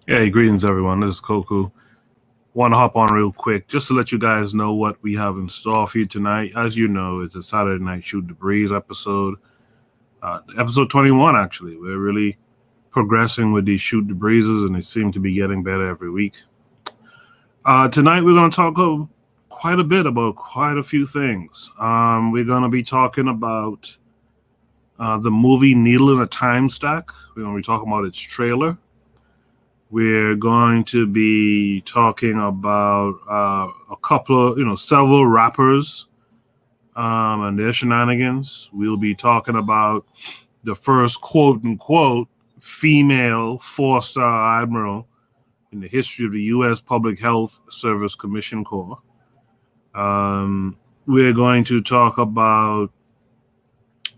Hey, greetings everyone. This is Koku. Want to hop on real quick just to let you guys know what we have in store for you tonight. As you know, it's a Saturday Night Shoot the Breeze episode, episode 21. Actually, we're really progressing with these Shoot the Breezes, and they seem to be getting better every week. Tonight, we're going to talk quite a bit about quite a few things. We're going to be talking about the movie Needle in a Time Stack. We're going to be talking about its trailer. We're going to be talking about several rappers and their shenanigans. We'll be talking about the first quote unquote female 4-star admiral in the history of the U.S. Public Health Service Commission Corps. We're going to talk about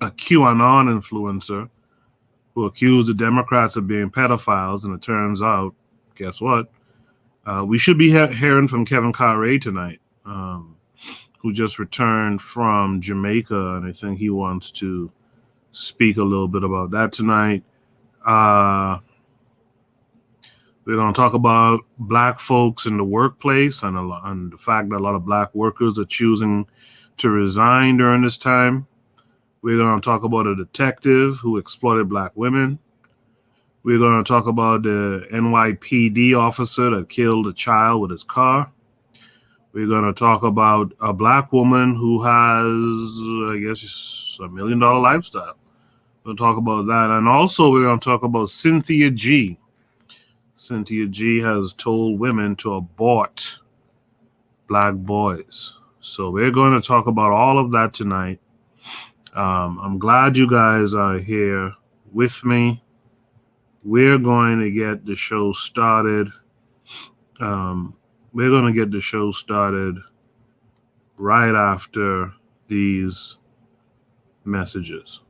a QAnon influencer who accused the Democrats of being pedophiles, and it turns out, guess what? We should be hearing from Kevin Carre tonight, who just returned from Jamaica, and I think he wants to speak a little bit about that tonight. We're going to talk about black folks in the workplace and the fact that a lot of black workers are choosing to resign during this time. We're going to talk about a detective who exploited black women. We're going to talk about the NYPD officer that killed a child with his car. We're going to talk about a black woman who has, I guess, $1 million lifestyle. We'll talk about that. And also, we're going to talk about Cynthia G. Cynthia G has told women to abort black boys. So we're going to talk about all of that tonight. I'm glad you guys are here with me. We're going to get the show started. We're going to get the show started right after these messages.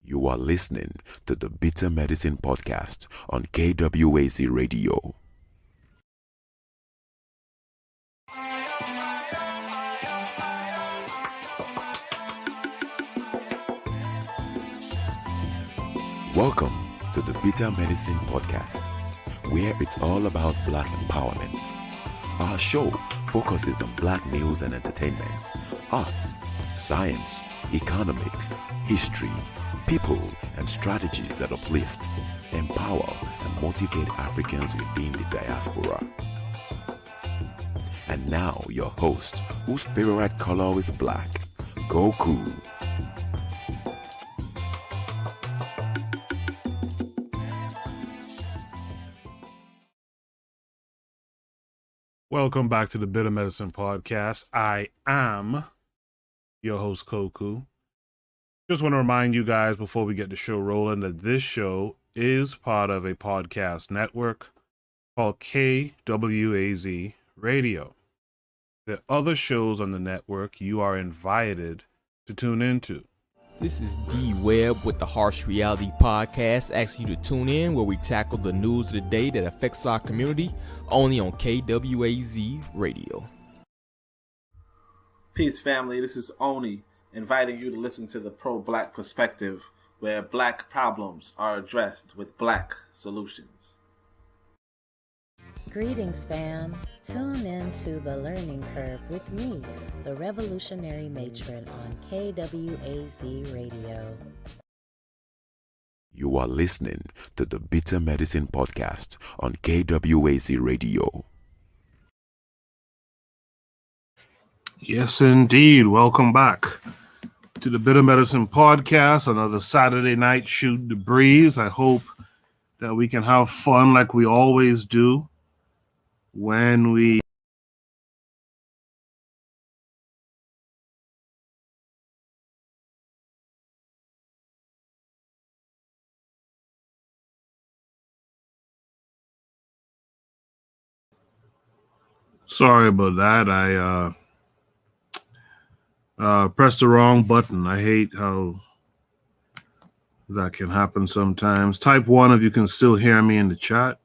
You are listening to the Bitter Medicine Podcast on KWAZ Radio. Welcome to the Bitter Medicine Podcast, where it's all about black empowerment. Our show focuses on black news and entertainment, arts, science, economics, history, people, and strategies that uplift, empower, and motivate Africans within the diaspora. And now, your host, whose favorite color is black, Goku. Welcome back to the Bitter Medicine Podcast. I am your host, Koku. Just want to remind you guys before we get the show rolling that this show is part of a podcast network called KWAZ Radio. There are other shows on the network you are invited to tune into. This is D Webb with the Harsh Reality Podcast, asking you to tune in where we tackle the news of the day that affects our community, only on KWAZ Radio. Peace, family. This is Oni, inviting you to listen to the Pro-Black Perspective, where black problems are addressed with black solutions. Greetings, fam. Tune in to The Learning Curve with me, the Revolutionary Matron on KWAZ Radio. You are listening to the Bitter Medicine Podcast on KWAZ Radio. Yes, indeed. Welcome back to the Bitter Medicine Podcast, another Saturday night shoot the breeze. I hope that we can have fun like we always do when we Sorry about that. I pressed the wrong button. I hate how that can happen sometimes. Type 1 if you can still hear me in the chat.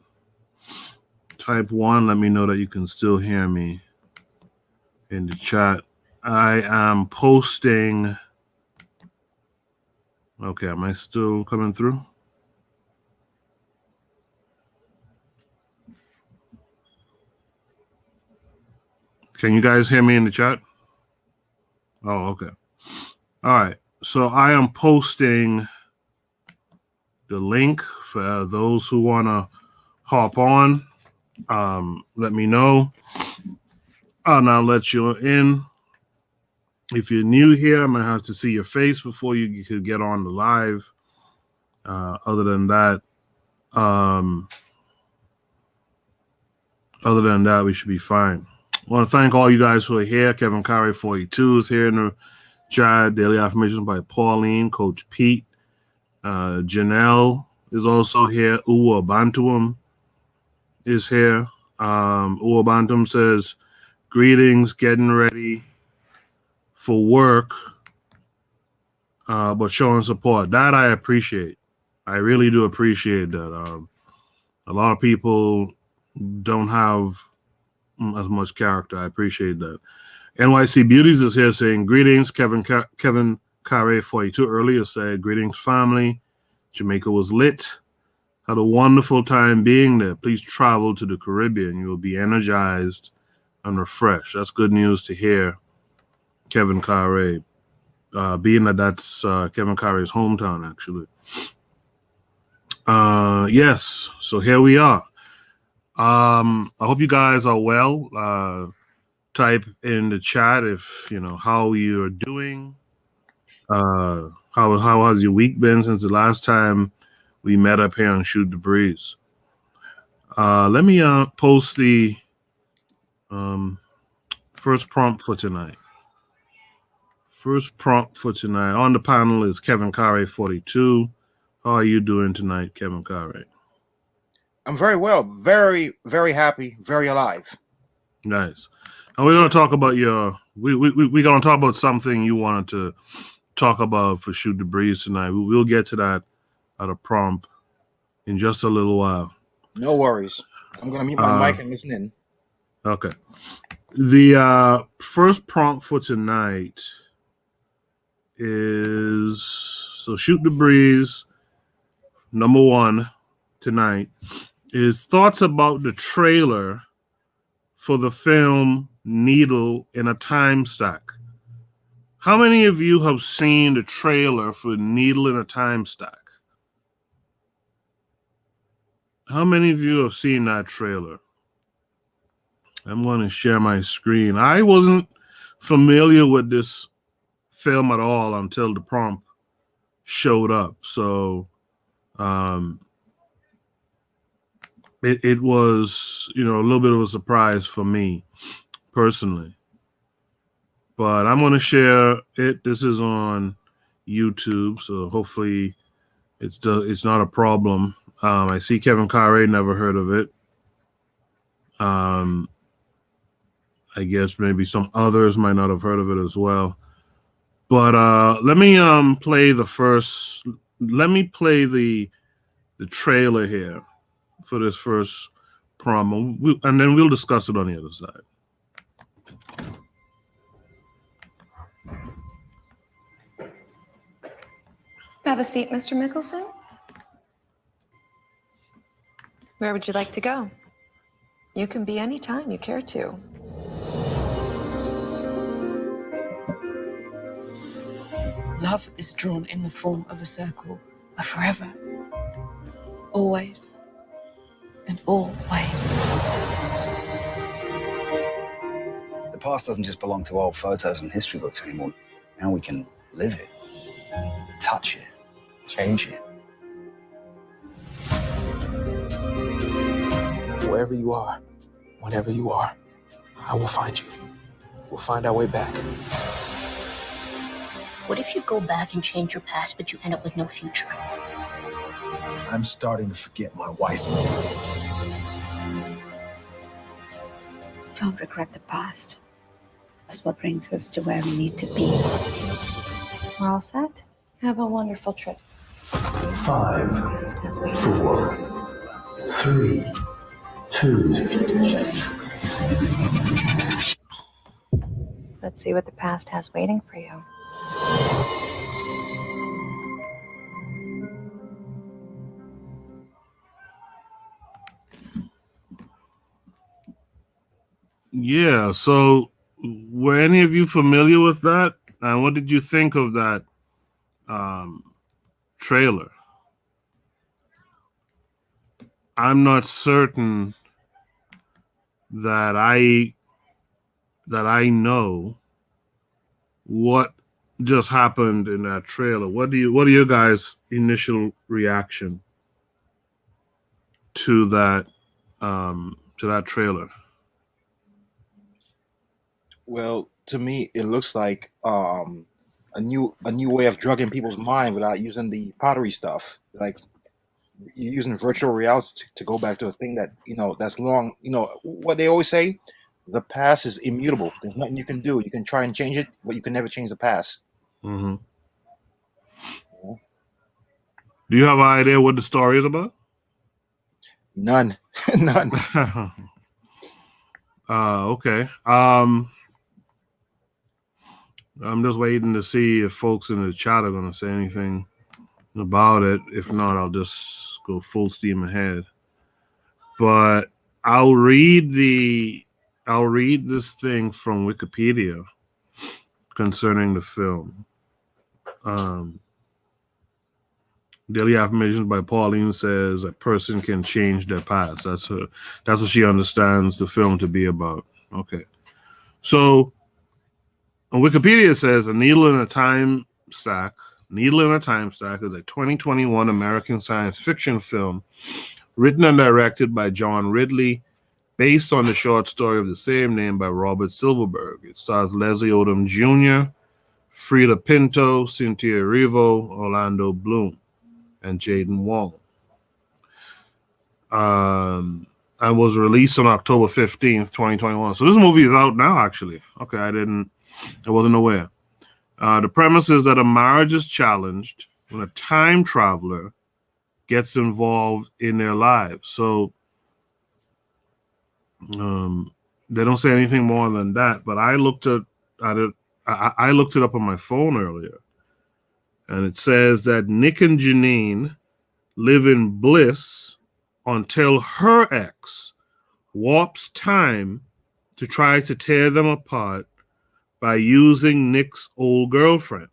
Type 1, let me know that you can still hear me in the chat. I am posting. Okay, am I still coming through? Can you guys hear me in the chat? Oh, okay. All right. So I am posting the link for those who want to hop on. Let me know. And I'll let you in. If you're new here, I might have to see your face before you could get on the live. Other than that, we should be fine. I want to thank all you guys who are here. Kevin Curry 42 is here in the chat. Daily Affirmations by Pauline, Coach Pete. Janelle is also here. Uwa Bantuum is here. Uwa Bantuum says, greetings, getting ready for work, but showing support. That I appreciate. I really do appreciate that. A lot of people don't have as much character. I appreciate that. NYC Beauties is here saying, greetings. Kevin Carre 42 earlier said, greetings, family. Jamaica was lit. Had a wonderful time being there. Please travel to the Caribbean. You will be energized and refreshed. That's good news to hear, Kevin Carre. Being that that's Kevin Carre's hometown, actually. Yes, so here we are. I hope you guys are well. Type in the chat if you know how you're doing. How has your week been since the last time we met up here on Shoot the Breeze? Let me post the first prompt for tonight. First prompt for tonight on the panel is Kevin Carre 42. How are you doing tonight, Kevin Carre? I'm very well, very, very happy, very alive. Nice. And we're going to talk about we're going to talk about something you wanted to talk about for Shoot the Breeze tonight. We'll get to that at a prompt in just a little while. No worries. I'm going to mute my mic and listen in. Okay. The first prompt for tonight is, so Shoot the Breeze, number 1 tonight, is thoughts about the trailer for the film Needle in a Time Stack. How many of you have seen the trailer for Needle in a Time Stack? How many of you have seen that trailer? I'm going to share my screen. I wasn't familiar with this film at all until the prompt showed up. So it was, a little bit of a surprise for me personally. But I'm going to share it. This is on YouTube, so hopefully it's not a problem. I see Kevin Carre never heard of it. I guess maybe some others might not have heard of it as well. But let me play the trailer here for this first promo, and then we'll discuss it on the other side. Have a seat, Mr. Mickelson. Where would you like to go? You can be any time you care to. Love is drawn in the form of a circle, a forever, always, and always. The past doesn't just belong to old photos and history books anymore. Now we can live it, touch it, change it. Wherever you are, whenever you are, I will find you. We'll find our way back. What if you go back and change your past, but you end up with no future? I'm starting to forget my wife. Don't regret the past. That's what brings us to where we need to be. We're all set? Have a wonderful trip. 5, 4, 3, 2. Let's see what the past has waiting for you. Yeah. So, were any of you familiar with that? And what did you think of that trailer? I'm not certain that I know what just happened in that trailer. What are your guys' initial reaction to that trailer? Well, to me, it looks like a new way of drugging people's mind without using the pottery stuff. Like you're using virtual reality to go back to a thing that that's long. What they always say: the past is immutable. There's nothing you can do. You can try and change it, but you can never change the past. Mm-hmm. Yeah. Do you have an idea what the story is about? None. None. Okay. I'm just waiting to see if folks in the chat are going to say anything about it. If not, I'll just go full steam ahead. But I'll read this thing from Wikipedia concerning the film. Daily Affirmations by Pauline says a person can change their past. That's what she understands the film to be about. Okay. So on Wikipedia, it says A Needle in a Time Stack. Needle in a Time Stack is a 2021 American science fiction film written and directed by John Ridley, based on the short story of the same name by Robert Silverberg. It stars Leslie Odom Jr., Frida Pinto, Cynthia Erivo, Orlando Bloom, and Jaden Wong. And was released on October 15th, 2021. So this movie is out now, actually. Okay, I wasn't aware. The premise is that a marriage is challenged when a time traveler gets involved in their lives. So they don't say anything more than that. But I looked at it. I looked it up on my phone earlier, and it says that Nick and Janine live in bliss until her ex warps time to try to tear them apart by using Nick's old girlfriend.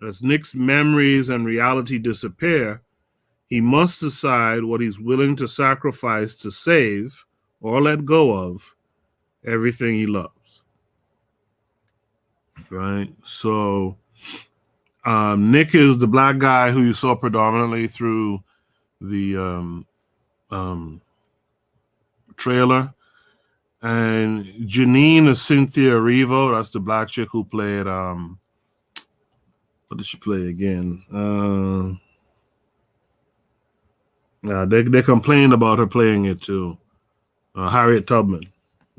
As Nick's memories and reality disappear, he must decide what he's willing to sacrifice to save or let go of everything he loves. Right? So Nick is the black guy who you saw predominantly through the trailer. And Janine is Cynthia Erivo. That's the black chick who played what did she play again? They complained about her playing it too. Harriet Tubman.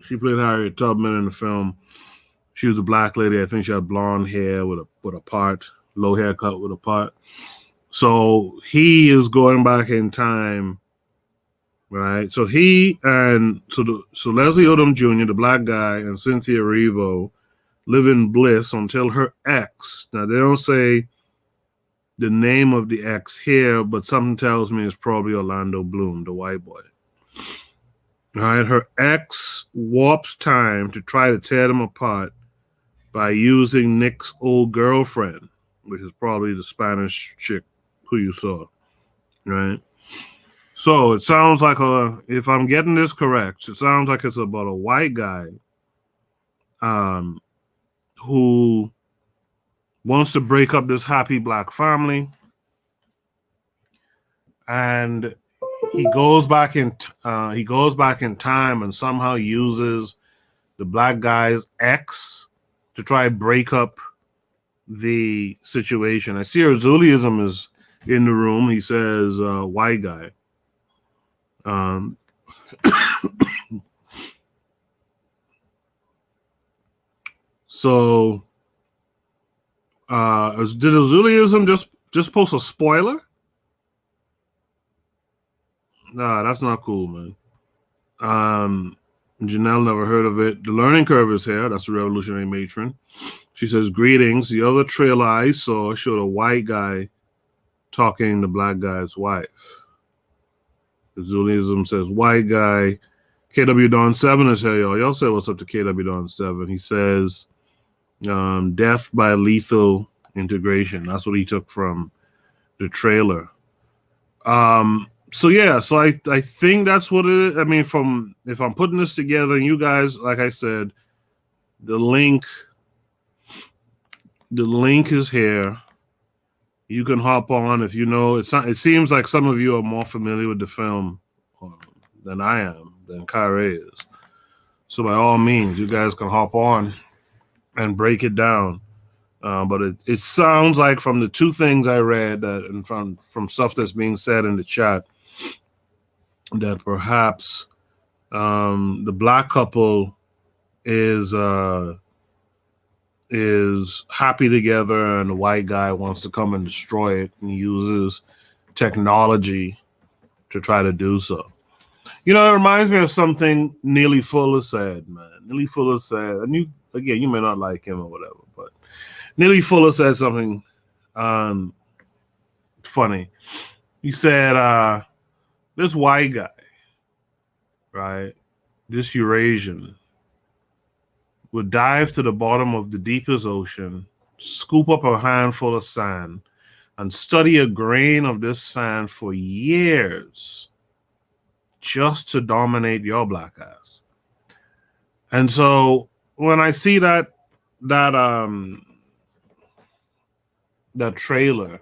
She played Harriet Tubman in the film. She was a black lady. I think she had blonde hair with a part, low haircut with a part. So he is going back in time, right? So Leslie Odom Jr., the black guy, and Cynthia Erivo live in bliss until her ex. Now they don't say the name of the ex here, but something tells me it's probably Orlando Bloom, the white boy. All right, her ex warps time to try to tear them apart by using Nick's old girlfriend, which is probably the Spanish chick who you saw, right? So it sounds like if I'm getting this correct, it sounds like it's about a white guy who wants to break up this happy black family, and he goes back in time and somehow uses the black guy's ex to try to break up the situation. I see Azuliism is in the room. He says white guy. So, did Azulism just post a spoiler? Nah, that's not cool, man. Janelle never heard of it. The learning curve is here. That's the revolutionary matron. She says, greetings. The other trailer I saw showed a white guy talking to black guy's wife. Azulism says, white guy. KW Don 7 is here, y'all. Y'all say what's up to KW Don 7. He says, death by lethal integration. That's what he took from the trailer. So yeah, so I think that's what it is. I mean, if I'm putting this together, and you guys, like I said, the link is here. You can hop on if you know. It seems like some of you are more familiar with the film than I am, than Kyrie is. So by all means, you guys can hop on and break it down. But it sounds like from the two things I read and from stuff that's being said in the chat, that perhaps the black couple is happy together, and the white guy wants to come and destroy it, and he uses technology to try to do so. You know, it reminds me of something Neely Fuller said, man. Neely Fuller said, and you may not like him or whatever, but Neely Fuller said something funny. He said, this white guy, right, this Eurasian, would dive to the bottom of the deepest ocean, scoop up a handful of sand, and study a grain of this sand for years just to dominate your black ass. And so when I see that trailer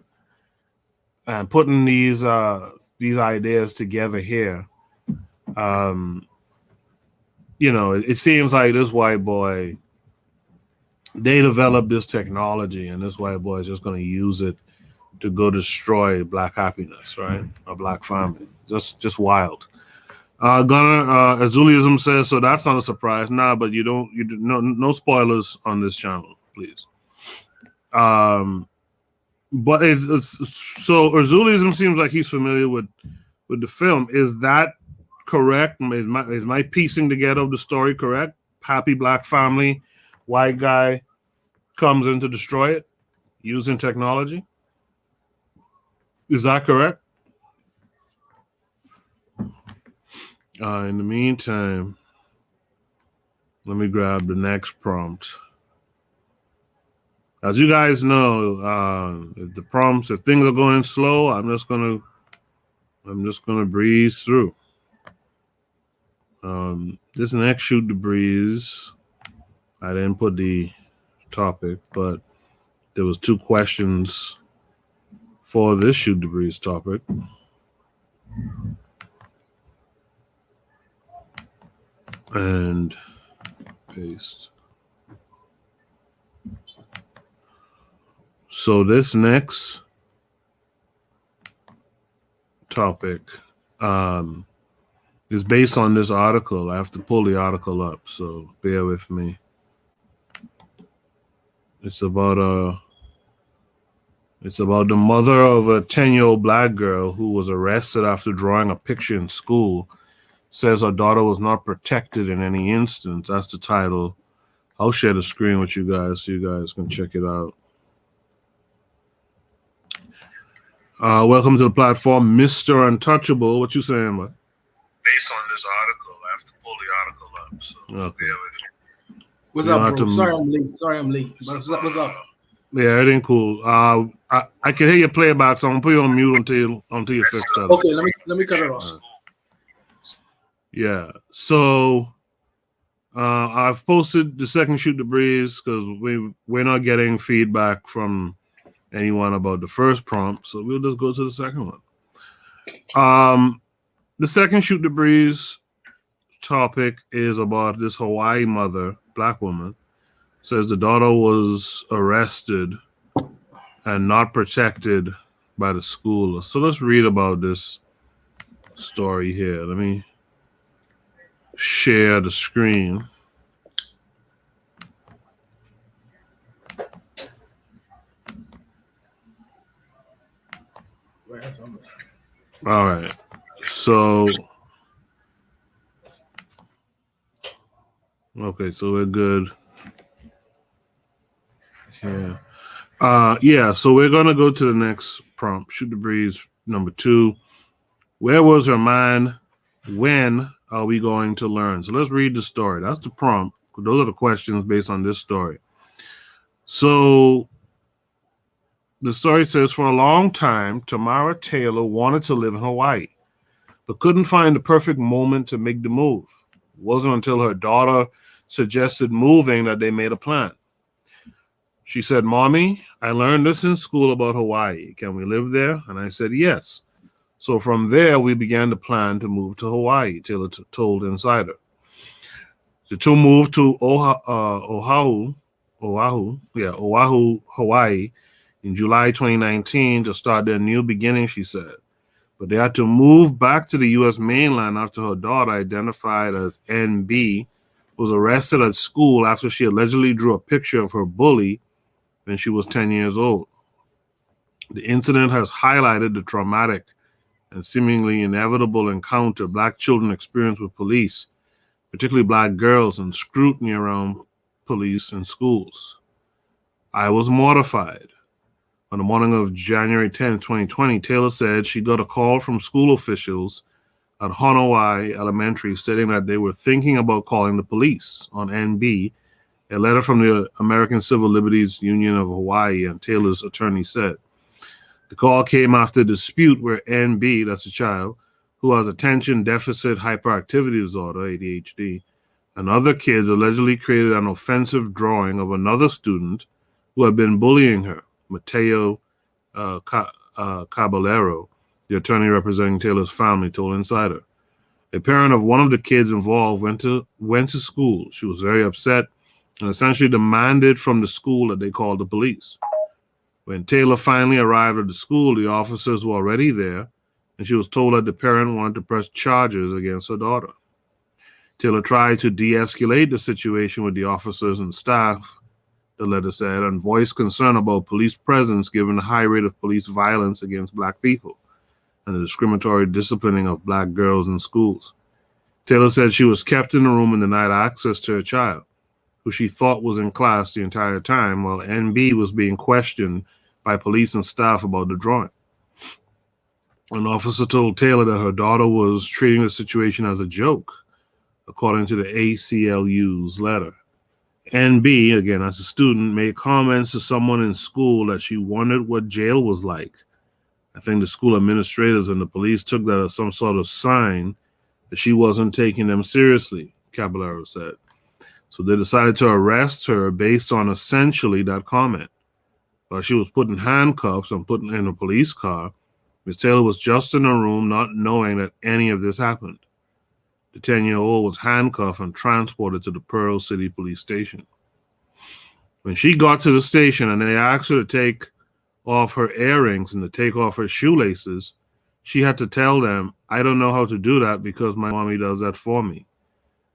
and putting these ideas together here, you know, it seems like this white boy, they developed this technology, and this white boy is just going to use it to go destroy black happiness, right? A black family. Just wild. Azulism says, so that's not a surprise. Nah, but no spoilers on this channel, please. But so Azulism seems like he's familiar with the film. Is that correct? Is my piecing together of the story correct? Happy black family, white guy comes in to destroy it using technology. Is that correct? In the meantime, let me grab the next prompt. As you guys know, if things are going slow, I'm just gonna breeze through. This next shoot the breeze, I didn't put the topic, but there was 2 questions for this shoot the breeze topic. And paste. So this next topic is based on this article. I have to pull the article up, so bear with me. It's about the mother of a 10-year-old black girl who was arrested after drawing a picture in school. Says her daughter was not protected in any instance. That's the title. I'll share the screen with you guys so you guys can check it out. Welcome to the platform, Mr. Untouchable. What you saying, man? Based on this article, I have to pull the article up. So okay. What's up, bro? Sorry, I'm late. What's up? Yeah, it ain't cool. I can hear your playback, so I'm gonna put you on mute until you fix that. Okay, let me cut it off. Yeah, so I've posted the second shoot the breeze because we're not getting feedback from anyone about the first prompt, so we'll just go to the second one. The second shoot the breeze topic is about this Hawaii mother, black woman, says the daughter was arrested and not protected by the school. So let's read about this story here. Let me share the screen. All right. So, okay, so we're good. Yeah. Yeah, so we're going to go to the next prompt. Shoot the breeze, number 2. Where was her mind? When are we going to learn? So let's read the story. That's the prompt. Those are the questions based on this story. So the story says, for a long time, Tamara Taylor wanted to live in Hawaii, but couldn't find the perfect moment to make the move. It wasn't until her daughter suggested moving that they made a plan. She said, Mommy, I learned this in school about Hawaii. Can we live there? And I said, yes. So from there, we began to plan to move to Hawaii, Taylor told Insider. The two moved to Oahu, Hawaii in July 2019 to start their new beginning, she said. But they had to move back to the U.S. mainland after her daughter, identified as NB, was arrested at school after she allegedly drew a picture of her bully when she was 10 years old. The incident has highlighted the traumatic and seemingly inevitable encounter Black children experience with police, particularly Black girls, and scrutiny around police in schools. I was mortified. On the morning of January 10, 2020, Taylor said she got a call from school officials at Honowai Elementary stating that they were thinking about calling the police on NB. A letter from the American Civil Liberties Union of Hawaii and Taylor's attorney said. The call came after a dispute where NB, that's a child, who has attention deficit hyperactivity disorder, ADHD, and other kids allegedly created an offensive drawing of another student who had been bullying her, Mateo Caballero, the attorney representing Taylor's family, told Insider. A parent of one of the kids involved went to school. She was very upset and essentially demanded from the school that they call the police. When Taylor finally arrived at the school, the officers were already there, and she was told that the parent wanted to press charges against her daughter. Taylor tried to de-escalate the situation with the officers and staff, the letter said, and voiced concern about police presence given the high rate of police violence against Black people and the discriminatory disciplining of Black girls in schools. Taylor said she was kept in the room and denied access to her child, who she thought was in class the entire time, while NB was being questioned by police and staff about the drawing. An officer told Taylor that her daughter was treating the situation as a joke, according to the ACLU's letter. NB, again, as a student, made comments to someone in school that she wondered what jail was like. I think the school administrators and the police took that as some sort of sign that she wasn't taking them seriously, Caballero said. So they decided to arrest her based on essentially that comment. While she was put in handcuffs and put in a police car, Ms. Taylor was just in a room not knowing that any of this happened. The 10-year-old was handcuffed and transported to the Pearl City Police Station. When she got to the station and they asked her to take off her earrings and to take off her shoelaces, she had to tell them, I don't know how to do that because my mommy does that for me,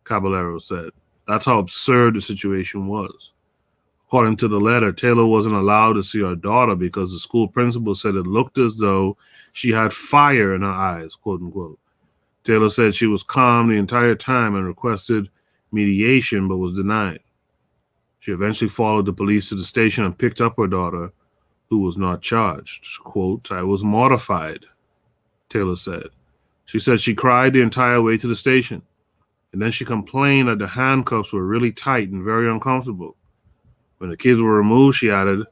Caballero said. That's how absurd the situation was. According to the letter, Taylor wasn't allowed to see her daughter because the school principal said it looked as though she had fire in her eyes, quote unquote. Taylor said she was calm the entire time and requested mediation, but was denied. She eventually followed the police to the station and picked up her daughter, who was not charged. Quote, I was mortified, Taylor said. She said she cried the entire way to the station, and then she complained that the handcuffs were really tight and very uncomfortable. When the kids were removed, she added,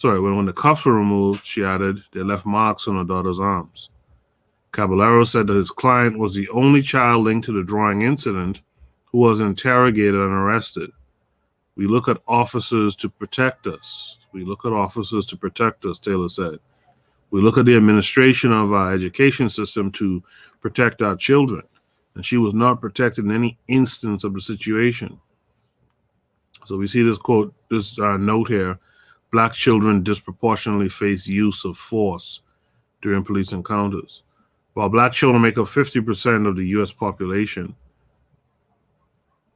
when the cuffs were removed, she added, they left marks on her daughter's arms. Caballero said that his client was the only child linked to the drawing incident who was interrogated and arrested. We look at officers to protect us. We look at officers to protect us, Taylor said. We look at the administration of our education system to protect our children. And she was not protected in any instance of the situation. So we see this quote, this note here, Black children disproportionately face use of force during police encounters. While Black children make up 50% of the U.S. population,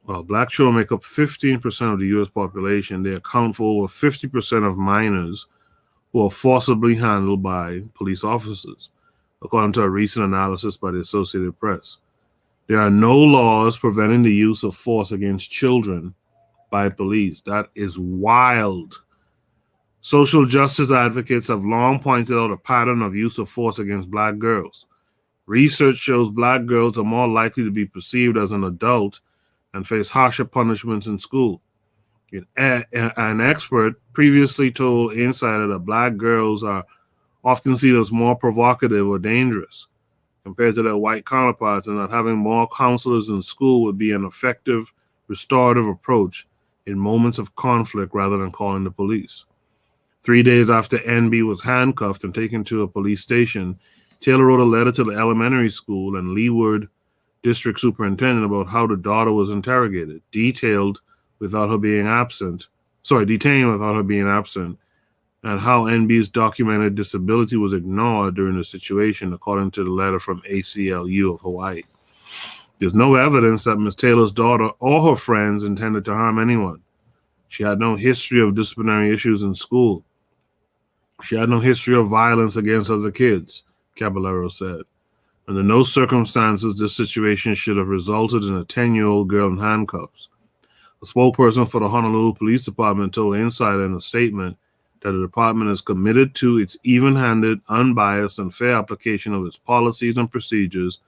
Black children make up 15% of the U.S. population, they account for over 50% of minors who are forcibly handled by police officers. according to a recent analysis by the Associated Press. There are no laws preventing the use of force against children by police. That is wild. Social justice advocates have long pointed out a pattern of use of force against black girls. Research shows black girls are more likely to be perceived as an adult and face harsher punishments in school. An expert previously told Insider that black girls are often seen as more provocative or dangerous compared to their white counterparts, and that having more counselors in school would be an effective restorative approach in moments of conflict rather than calling the police. 3 days after NB was handcuffed and taken to a police station, Taylor wrote a letter to the elementary school and Leeward district superintendent about how the daughter was interrogated, detained without her being absent, and how NB's documented disability was ignored during the situation, according to the letter from ACLU of Hawaii. There's no evidence that Ms. Taylor's daughter or her friends intended to harm anyone. She had no history of disciplinary issues in school. She had no history of violence against other kids, Caballero said. Under no circumstances this situation should have resulted in a 10-year-old girl in handcuffs. A spokesperson for the Honolulu Police Department told Insider in a statement that the department is committed to its even-handed, unbiased, and fair application of its policies and procedures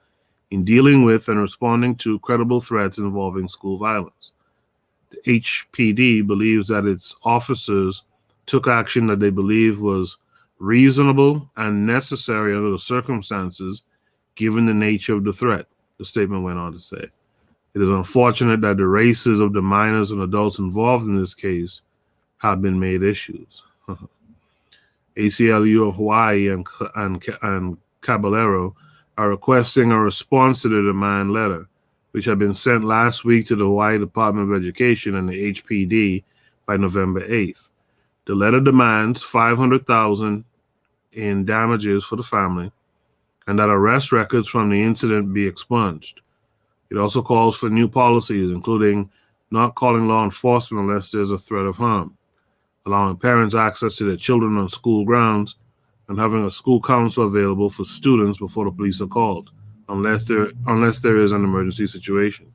in dealing with and responding to credible threats involving school violence. The HPD believes that its officers took action that they believe was reasonable and necessary under the circumstances, given the nature of the threat, the statement went on to say. It is unfortunate that the races of the minors and adults involved in this case have been made issues. ACLU of Hawaii and Caballero are requesting a response to the demand letter, which had been sent last week to the Hawaii Department of Education and the HPD by November 8th. The letter demands $500,000 in damages for the family and that arrest records from the incident be expunged. It also calls for new policies, including not calling law enforcement unless there's a threat of harm, allowing parents access to their children on school grounds, and having a school counsel available for students before the police are called, unless there is an emergency situation.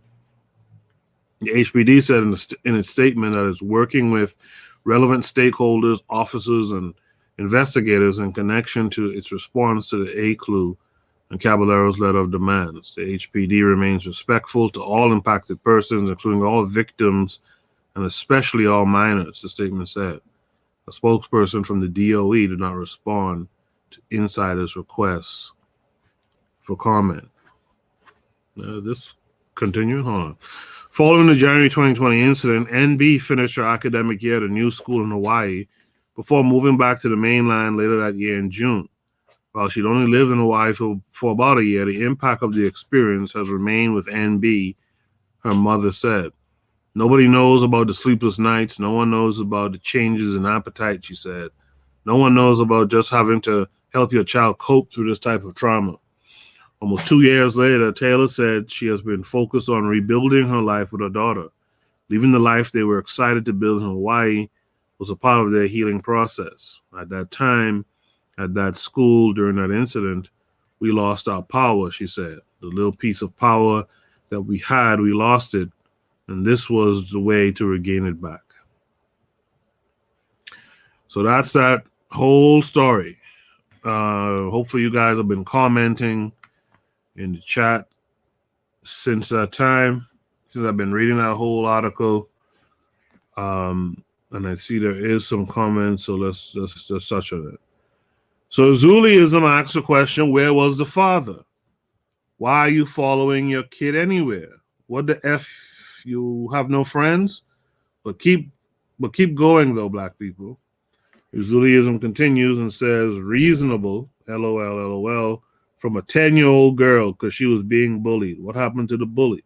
The HPD said in its statement that it's working with relevant stakeholders, officers, and investigators in connection to its response to the ACLU and Caballero's letter of demands. The HPD remains respectful to all impacted persons, including all victims and especially all minors, the statement said. A spokesperson from the DOE did not respond to Insider's requests for comment. This continuing, hold on. Following the January 2020 incident, NB finished her academic year at a new school in Hawaii before moving back to the mainland later that year in June. While she'd only lived in Hawaii for about a year, the impact of the experience has remained with NB, her mother said. Nobody knows about the sleepless nights. No one knows about the changes in appetite, she said. No one knows about just having to help your child cope through this type of trauma. Almost 2 years later, Taylor said she has been focused on rebuilding her life with her daughter. Leaving the life they were excited to build in Hawaii was a part of their healing process. At that time, at that school, during that incident, we lost our power, she said. The little piece of power that we had, we lost it, and this was the way to regain it back. So that's that whole story. Hopefully you guys have been commenting in the chat since that time, since I've been reading that whole article. And I see there is some comments, so let's just touch on it. So Zuliism asks a question, where was the father? Why are you following your kid anywhere? What the F, you have no friends? But keep going though, black people. Zuliism continues and says, reasonable, LOL, from a 10-year-old girl because she was being bullied. What happened to the bully?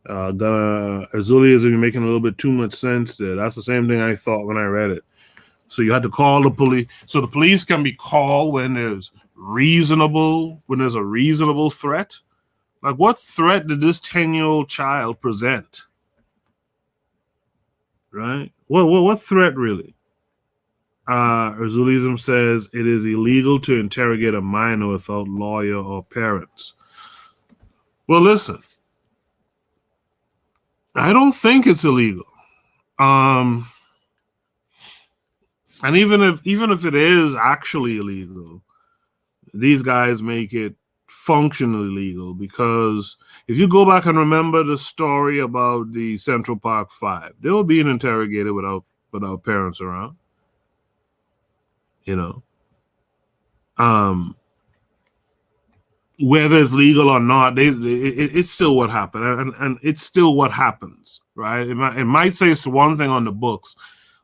Zuliism, you're making a little bit too much sense there. That's the same thing I thought when I read it. So you had to call the police. So the police can be called when there's a reasonable threat. Like, what threat did this 10-year-old child present? Right? What threat really? Erzulism says it is illegal to interrogate a minor without lawyer or parents. Well, listen, I don't think it's illegal. And even if it is actually illegal, these guys make it functionally legal, because if you go back and remember the story about the Central Park Five, they were being interrogated without parents around. You know, whether it's legal or not, it's still what happened, and it's still what happens, right? It might say it's one thing on the books,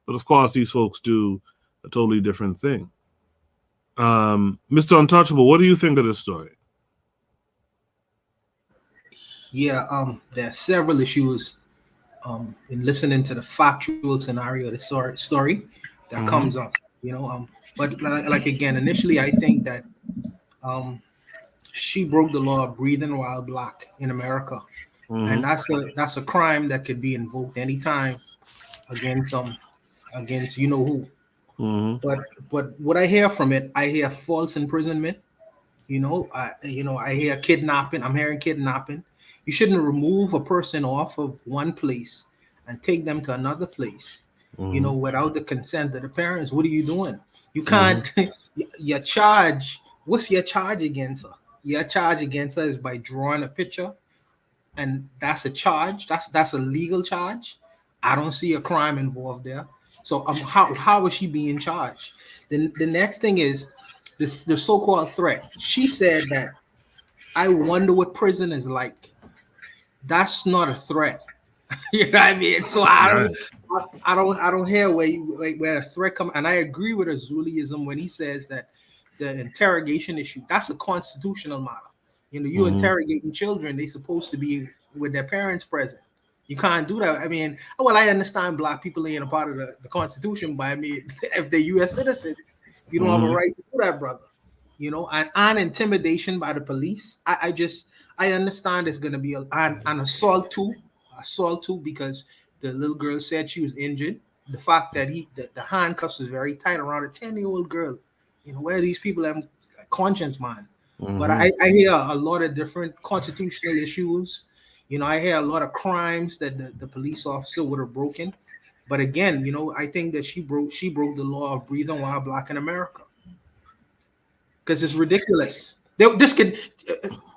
but of course these folks do a totally different thing. Mr. Untouchable, what do you think of this story? Yeah, there are several issues in listening to the factual scenario of the story that comes up, but like again, initially I think that she broke the law of breathing while black in America, and that's a crime that could be invoked anytime against you know who. But what I hear from it, I hear false imprisonment. I hear kidnapping. I'm hearing kidnapping. You shouldn't remove a person off of one place and take them to another place, without the consent of the parents. What are you doing? You can't. Your charge. What's your charge against her? Your charge against her is by drawing a picture, and that's a charge. That's a legal charge. I don't see a crime involved there. So how is she being charged? Then the next thing is the so-called threat. She said that I wonder what prison is like. That's not a threat. You know what I mean? So I don't hear where a threat comes. And I agree with Azuliism when he says that the interrogation issue, that's a constitutional matter. You interrogating children, they're supposed to be with their parents present. You can't do that. I mean, well, I understand black people ain't a part of the Constitution, but I mean, if they're U.S. citizens, you don't have a right to do that, brother. And intimidation by the police. I understand it's going to be an assault too, because the little girl said she was injured. The fact that the handcuffs is very tight around a 10-year-old girl. Where these people have conscience, man. But I hear a lot of different constitutional issues. I hear a lot of crimes that the police officer would have broken. But again, I think that she broke the law of breathing while black in America. Because it's ridiculous. This could,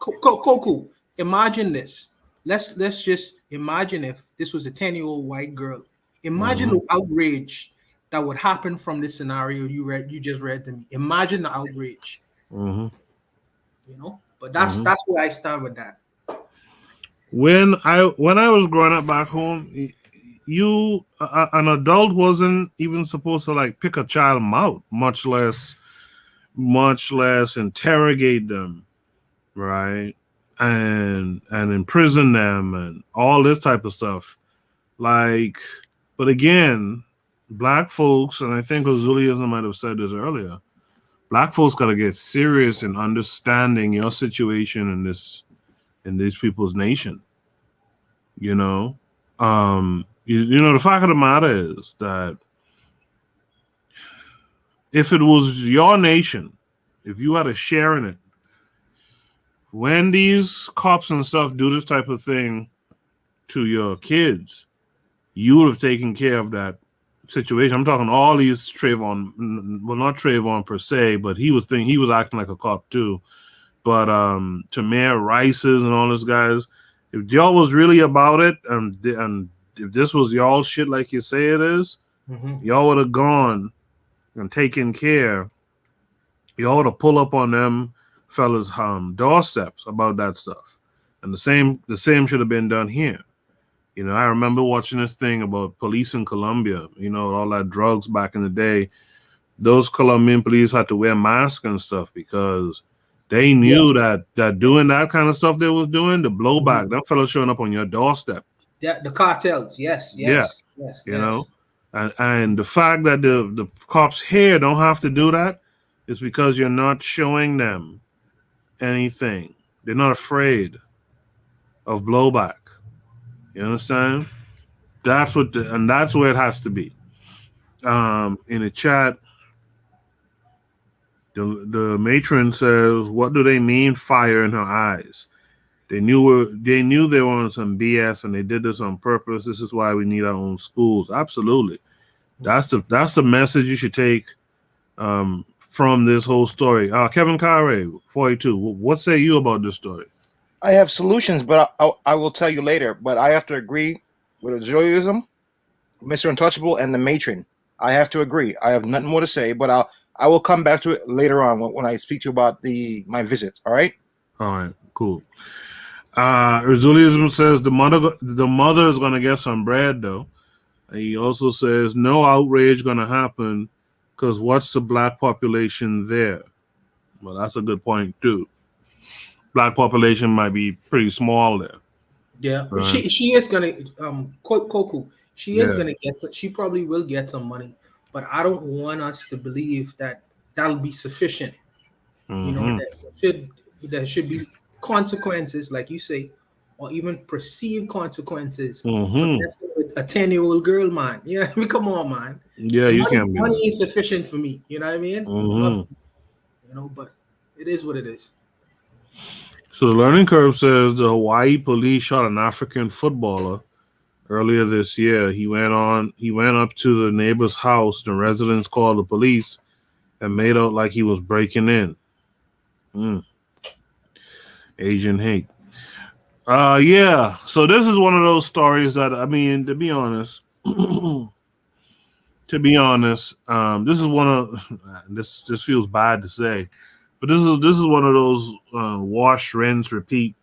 Koku, imagine this. Let's just imagine if this was a 10-year-old white girl. Imagine the outrage that would happen from this scenario you just read to me. Imagine the outrage. But that's where I stand with that. When I was growing up back home, an adult wasn't even supposed to pick a child out, much less interrogate them, right? And imprison them and all this type of stuff. But again, black folks, and I think Azuliism might have said this earlier, black folks got to get serious in understanding your situation in these people's nation. The fact of the matter is that if it was your nation, if you had a share in it, when these cops and stuff do this type of thing to your kids, you would have taken care of that situation. I'm talking all these Trayvon, well, not Trayvon per se, but he was acting like a cop too. But Tamir Rice's and all those guys, if y'all was really about it, and if this was y'all shit like you say it is, y'all would have gone and taken care. Y'all would have pulled up on them fellas' doorsteps about that stuff, and the same should have been done here. I remember watching this thing about police in Colombia. All that drugs back in the day. Those Colombian police had to wear masks and stuff because they knew that doing that kind of stuff they was doing, the blowback, that fellow showing up on your doorstep. Yeah, the cartels, yes. And the fact that the cops here don't have to do that is because you're not showing them anything. They're not afraid of blowback. You understand? That's where it has to be. In the chat, The matron says, "What do they mean? Fire in her eyes? They knew they were on some BS, and they did this on purpose. This is why we need our own schools." Absolutely, that's the message you should take from this whole story. Kevin Carey, 42. What say you about this story? I have solutions, but I will tell you later. But I have to agree with Azulism, Mr. Untouchable, and the matron. I have to agree. I have nothing more to say, but I will come back to it later on when I speak to you about my visit. All right? All right, cool. Azulism says the mother is gonna get some bread though. He also says no outrage gonna happen because what's the black population there? Well, that's a good point too. Black population might be pretty small there. Yeah, right? she is gonna Coco. She is Yeah. gonna get. She probably will get some money, but I don't want us to believe that that'll be sufficient. You know, there should be consequences, like you say, or even perceived consequences for messing with a 10-year-old girl, man. Yeah, I mean, come on, man. Yeah, you money, can be. money ain't sufficient for me. You know what I mean? Mhm. You know, but it is what it is. So the learning curve says the Hawaii police shot an African footballer earlier this year. He went up to the neighbor's house. The residents called the police and made out like he was breaking in. Asian hate. Yeah. So this is one of those stories that, I mean, to be honest, this is one of this feels bad to say, but this is one of those wash, rinse, repeat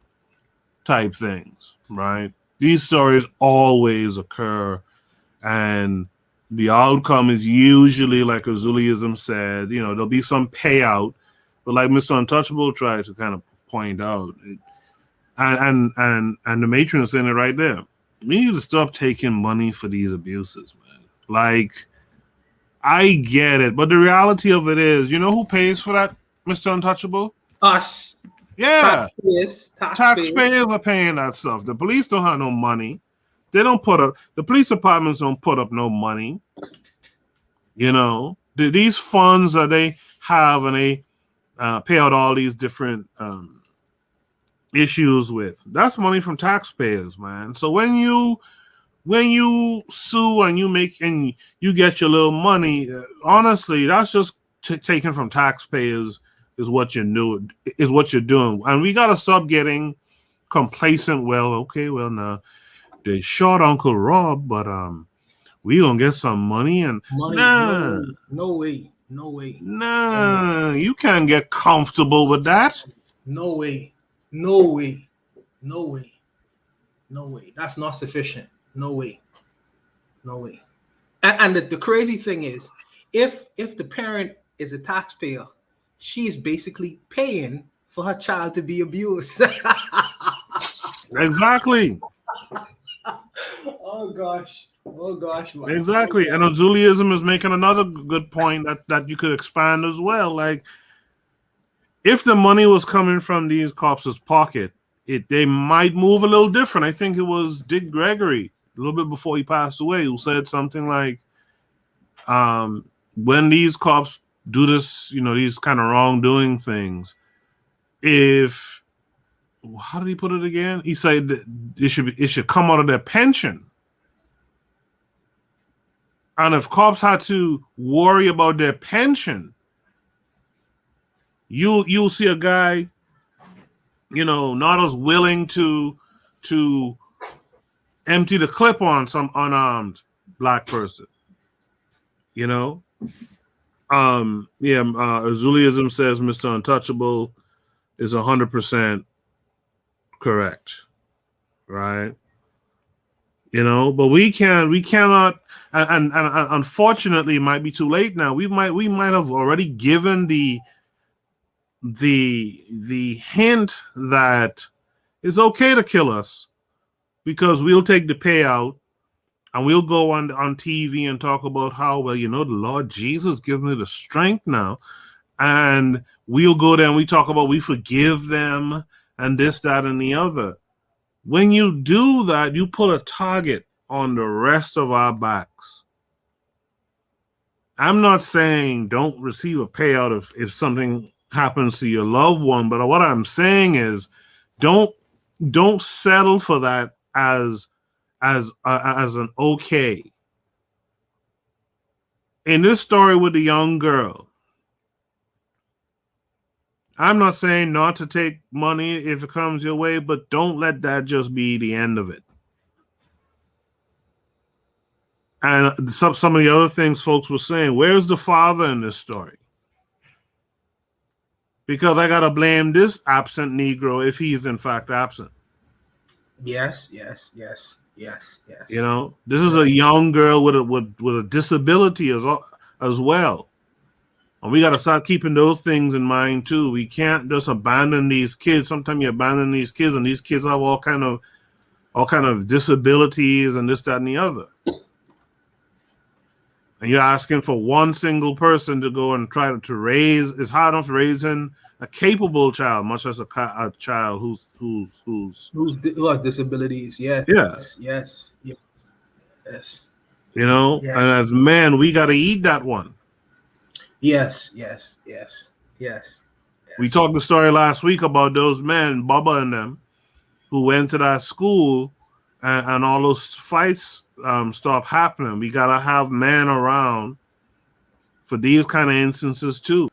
type things, right? These stories always occur, and the outcome is usually like Azulism said. You know, there'll be some payout, but like Mr. Untouchable tried to kind of point out, and the matron is saying it right there. We need to stop taking money for these abuses, man. Like, I get it, but the reality of it is, you know who pays for that, Mr. Untouchable? Us. Yeah. Taxpayers are paying that stuff. The police don't have no money. They don't put up, the police departments don't put up no money. You know, these funds that they have, and they pay out all these different issues with, that's money from taxpayers, man. So when you sue and you get your little money, honestly, that's just taken from taxpayers is what you're doing. And we got to stop getting complacent. Well, okay, well, now they shot Uncle Rob, but we gonna get some money. And money. No way. You can't get comfortable with that. No way. That's not sufficient. No way. And the crazy thing is, if the parent is a taxpayer, she's basically paying for her child to be abused. Exactly. Oh gosh. Man. Exactly. And Azulism is making another good point that you could expand as well. Like, if the money was coming from these cops' pocket, they might move a little different. I think it was Dick Gregory, a little bit before he passed away, who said something like, when these cops do this, you know, these kind of wrongdoing things, how did he put it again? He said that it should come out of their pension. And if cops had to worry about their pension, you'll see a guy, you know, not as willing to empty the clip on some unarmed black person. You know? Azulism says Mr. Untouchable is 100% correct. Right? You know, but we cannot, and unfortunately, it might be too late now. We might have already given the hint that it's okay to kill us, because we'll take the payout and we'll go on TV and talk about how, well, you know, the Lord Jesus gives me the strength now, and we'll go there and we talk about we forgive them and this, that, and the other. When you do that, you put a target on the rest of our backs. I'm not saying don't receive a payout if something happens to your loved one, but what I'm saying is don't settle for that as an okay. In this story with the young girl, I'm not saying not to take money if it comes your way, but don't let that just be the end of it. And some of the other things folks were saying, where's the father in this story? Because I got to blame this absent Negro if he is in fact absent. Yes. You know, this is a young girl with a disability as well. And we got to start keeping those things in mind too. We can't just abandon these kids. Sometimes you abandon these kids, and these kids have all kind of disabilities and this, that, and the other. And you're asking for one single person to go and try to raise. It's hard enough raising a capable child, much less a child who has disabilities. Yes. You know, yes. And as men, we got to eat that one. Yes. We talked the story last week about those men, Bubba and them, who went to that school, and all those fights stopped happening. We got to have men around for these kind of instances too.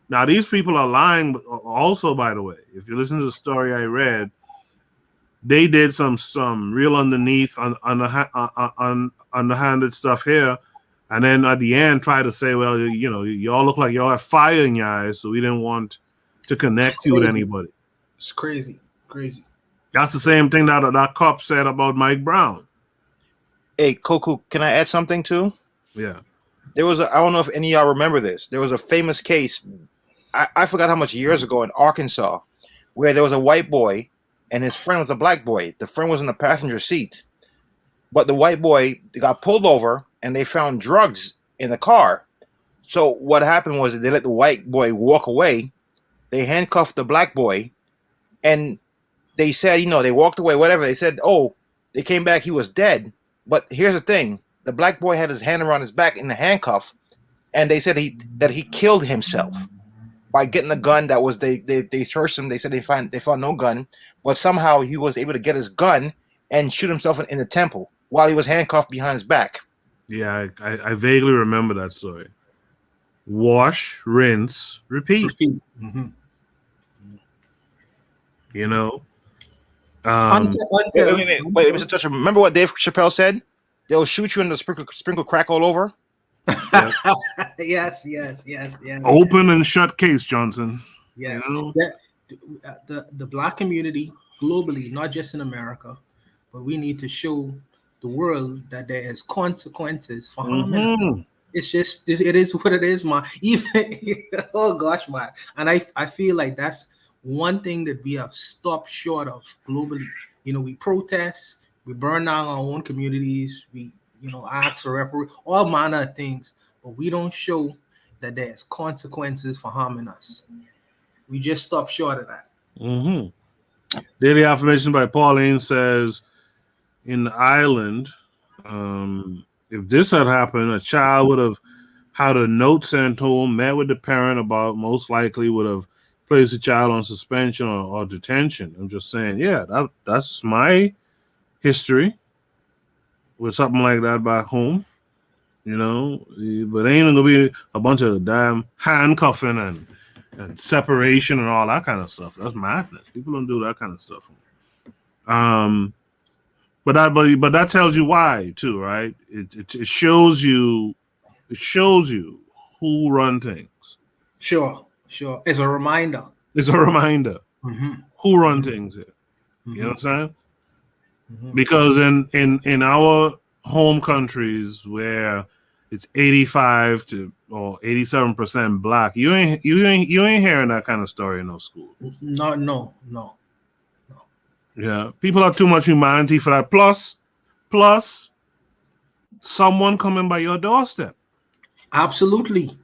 Now, these people are lying also, by the way. If you listen to the story I read, they did some real underneath, underhanded stuff here. And then at the end, try to say, well, you know, y'all look like y'all have fire in your eyes, so we didn't want to connect you with anybody. It's crazy. That's the same thing that cop said about Mike Brown. Hey, Koku, can I add something too? Yeah. There was I don't know if any of y'all remember this. There was a famous case, I forgot how much years ago in Arkansas, where there was a white boy and his friend was a black boy. The friend was in the passenger seat, but the white boy got pulled over and they found drugs in the car. So what happened was they let the white boy walk away. They handcuffed the black boy, and they said, you know, they walked away, whatever. They said, oh, they came back, he was dead. But here's the thing. The black boy had his hand around his back in the handcuff, and they said that he killed himself by getting a gun that was, they searched him. They said they found no gun, but somehow he was able to get his gun and shoot himself in the temple while he was handcuffed behind his back. Yeah, I vaguely remember that story. Wash, rinse, repeat. Mm-hmm. You know? Wait, Mr. Toucher, remember what Dave Chappelle said? They'll shoot you and sprinkle crack all over? Yep. Yes. Open and shut case, Johnson. Yeah. You know? The black community globally, not just in America, but we need to show the world that there is consequences for harming. It's just it is what it is, man. Even oh gosh, man. And I feel like that's one thing that we have stopped short of globally. You know, we protest, we burn down our own communities, we ask for all manner of things, but we don't show that there's consequences for harming us. We just stop short of that. Daily affirmation by Pauline says, in Ireland, if this had happened, a child would have had a note sent home, met with the parent about, most likely would have placed the child on suspension or detention. I'm just saying, yeah, that's my history with something like that back home, you know. But ain't gonna be a bunch of damn handcuffing and separation and all that kind of stuff. That's madness. People don't do that kind of stuff. But that tells you why too, right? It shows you who run things. Sure. It's a reminder. Who run things here. You know what I'm saying? Because in our home countries where it's 85 to or 87% black, you ain't hearing that kind of story in no school. No. Yeah, people have too much humanity for that. Plus, someone coming by your doorstep. Absolutely.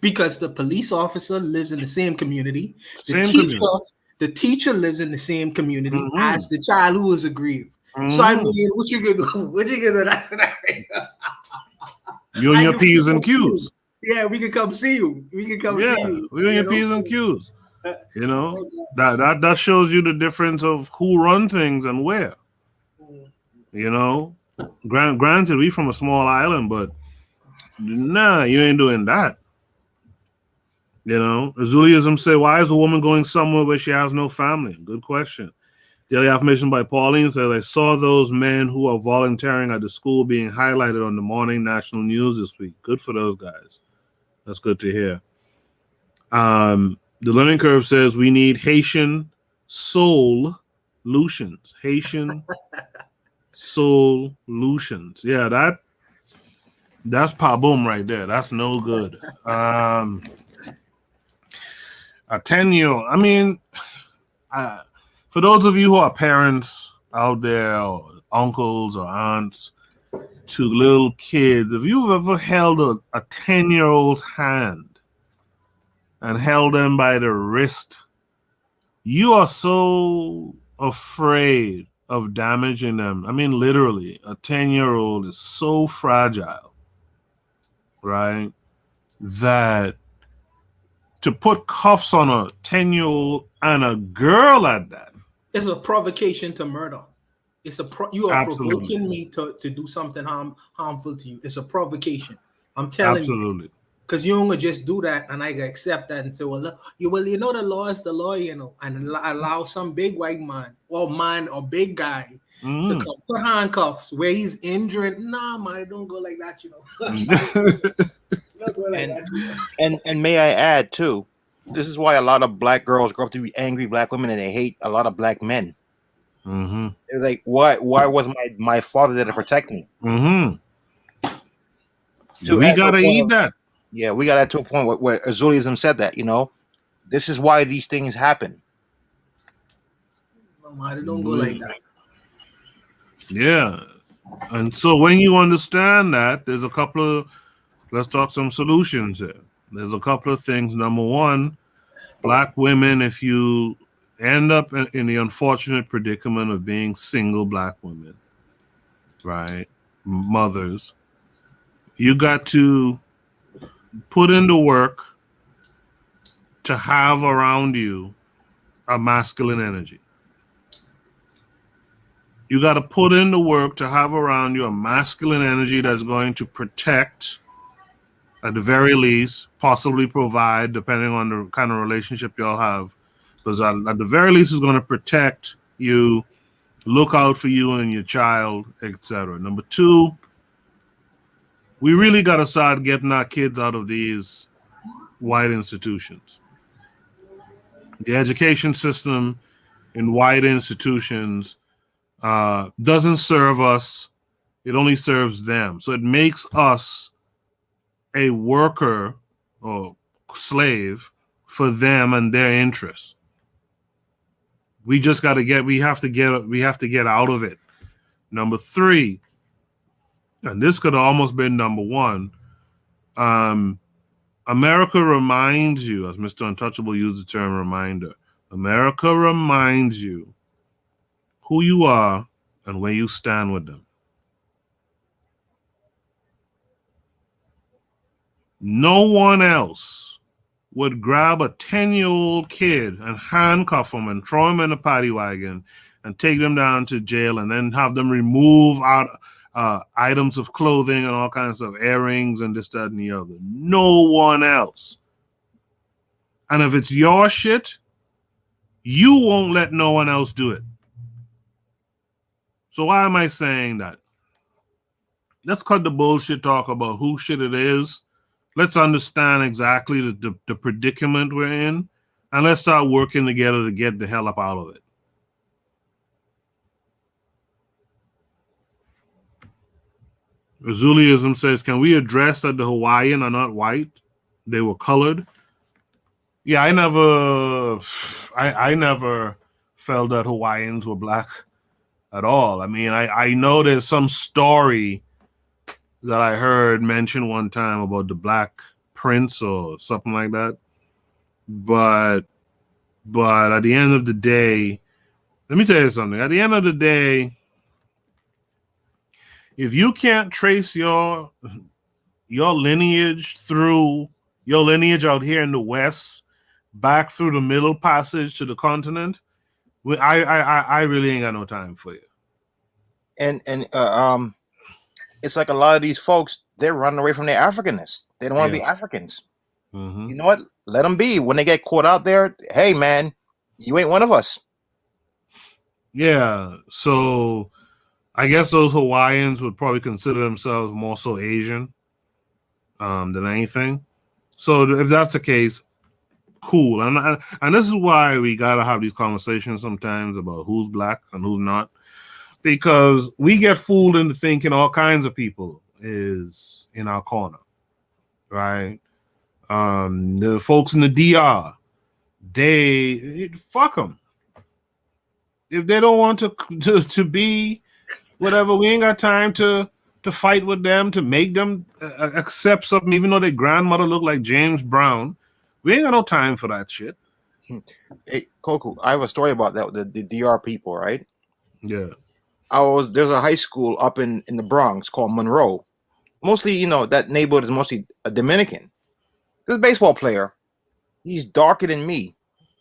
Because the police officer lives in the same community. The teacher lives in the same community as the child who is aggrieved. So I mean, what you gonna do? That's You and your P's and Q's. Yeah, we can come see you. We can come see you. We and your P's and Q's. You know, that shows you the difference of who run things and where. You know, granted, we from a small island, but nah, you ain't doing that. You know, Azulism say, why is a woman going somewhere where she has no family? Good question. Daily affirmation by Pauline says, I saw those men who are volunteering at the school being highlighted on the morning national news this week. Good for those guys. That's good to hear. The learning curve says we need Haitian solutions. Haitian solutions. Yeah, that's pa-boom right there. That's no good. A 10-year-old. I mean, for those of you who are parents out there, or uncles or aunts to little kids, if you've ever held a 10-year-old's hand and held them by the wrist, you are so afraid of damaging them. I mean, literally, a 10-year-old is so fragile, right? That to put cuffs on a 10-year-old and a girl at that. It's a provocation to murder. You are Absolutely. provoking me to do something harmful to you. It's a provocation. I'm telling you. Absolutely. Because you don't gonna just do that and I accept that and say, you know the law is the law, you know, and allow some big white man or big guy to come put handcuffs where he's injured. Nah, man, don't go like that, you know. And may I add too, this is why a lot of black girls grow up to be angry black women and they hate a lot of black men. Mm-hmm. They're like, why was my father there to protect me? Mm-hmm. We gotta eat that. Yeah, we got that to a point where Azulism said that, you know, this is why these things happen. No, man, don't go like that. Yeah. And so when you understand that, there's a couple of, let's talk some solutions here. There's a couple of things. Number one, black women, if you end up in the unfortunate predicament of being single black women, right, mothers, you got to put in the work to have around you a masculine energy. You got to put in the work to have around you a masculine energy that's going to protect, at the very least, possibly provide, depending on the kind of relationship y'all have. Because at the very least, it's going to protect you, look out for you and your child, etc. Number two, we really got to start getting our kids out of these white institutions. The education system in white institutions doesn't serve us. It only serves them. So it makes us a worker or slave for them and their interests. We have to get out of it. Number three, and this could have almost been number one, America reminds you, as Mr. Untouchable used the term reminder, America reminds you who you are and where you stand with them. No one else would grab a 10-year-old kid and handcuff him and throw him in a paddy wagon and take them down to jail and then have them remove out items of clothing and all kinds of earrings and this, that, and the other. No one else. And if it's your shit, you won't let no one else do it. So why am I saying that? Let's cut the bullshit talk about who shit it is. Let's understand exactly the predicament we're in, and let's start working together to get the hell up out of it. Azulism says, can we address that the Hawaiian are not white? They were colored. Yeah, I never felt that Hawaiians were black at all. I mean, I know there's some story that I heard mentioned one time about the Black Prince or something like that. But at the end of the day, let me tell you something. At the end of the day, if you can't trace your your lineage out here in the West, back through the Middle Passage to the continent, I really ain't got no time for you. And it's like a lot of these folks, they're running away from their Africanness. They don't want to be Africans. You know what? Let them be. When they get caught out there, hey man, you ain't one of us. Yeah. So I guess those Hawaiians would probably consider themselves more so Asian than anything. So if that's the case, cool. And this is why we gotta have these conversations sometimes about who's black and who's not, because we get fooled into thinking all kinds of people is in our corner, right? The folks in the DR, they fuck them. If they don't want to be whatever, we ain't got time to fight with them, to make them accept something, even though their grandmother looked like James Brown. We ain't got no time for that shit. Hey, Coco, I have a story about that, the DR people, right? Yeah. There's a high school up in the Bronx called Monroe. Mostly, that neighborhood is mostly a Dominican. There's a baseball player. He's darker than me.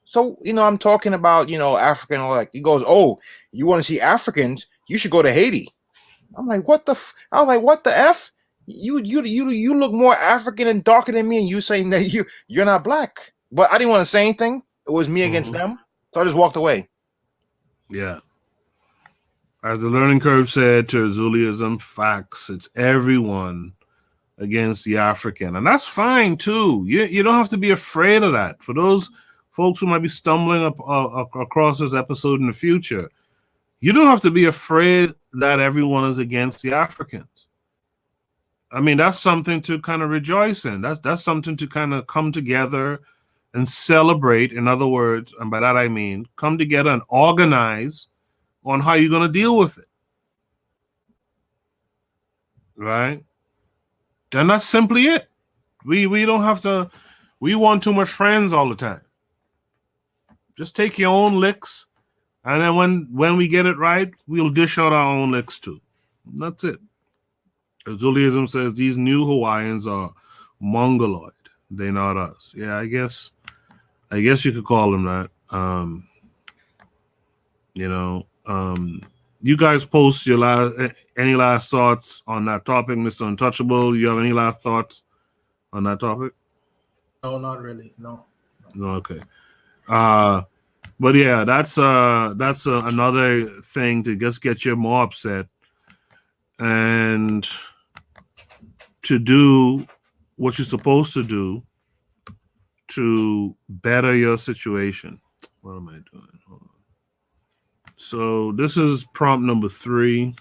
So, I'm talking about, African, like, he goes, oh, you want to see Africans? You should go to Haiti. I'm like, what the F? You look more African and darker than me, and you saying that you're not black. But I didn't want to say anything. It was me against them. So I just walked away. Yeah. As the learning curve said, Tertullianism, facts. It's everyone against the African. And that's fine, too. You don't have to be afraid of that. For those folks who might be stumbling across this episode in the future, you don't have to be afraid that everyone is against the Africans. I mean, that's something to kind of rejoice in. That's something to kind of come together and celebrate. In other words, and by that I mean come together and organize on how you're going to deal with it. Right? And that's simply it. We don't have to, we want too much friends all the time. Just take your own licks, and then when we get it right, we'll dish out our own licks too. That's it. Judaism says these new Hawaiians are Mongoloid. They're not us. Yeah, I guess you could call them that. You guys post your any last thoughts on that topic, Mr. Untouchable? You have any last thoughts on that topic? No, not really. No. Okay. But yeah, that's another thing to just get you more upset and to do what you're supposed to do to better your situation. What am I doing? Hold on. So this is prompt number 3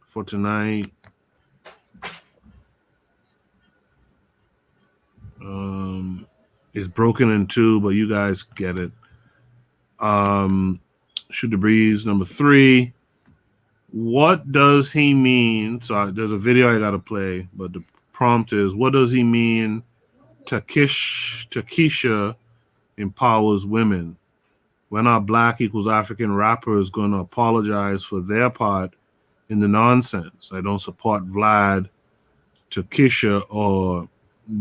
for tonight. It's broken in 2, but you guys get it. Shoot the breeze, number 3. What does he mean? So there's a video I got to play, but the prompt is, what does he mean Takesha empowers women? When our Black equals African rapper is going to apologize for their part in the nonsense. I don't support Vlad, Takesha, or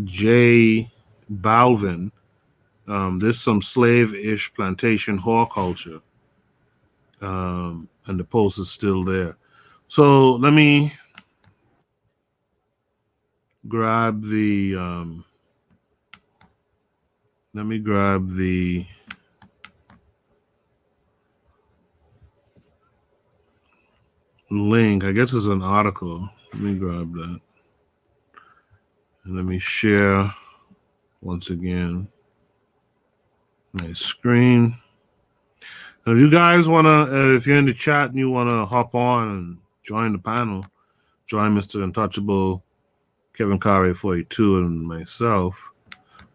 J Balvin. There's some slave-ish plantation whore culture. And the post is still there. So let me grab the link. I guess it's an article. Let me grab that. And let me share once again my screen. And if you guys want to, if you're in the chat and you want to hop on and join the panel, join Mr. Untouchable, Kevin Carey 42, and myself,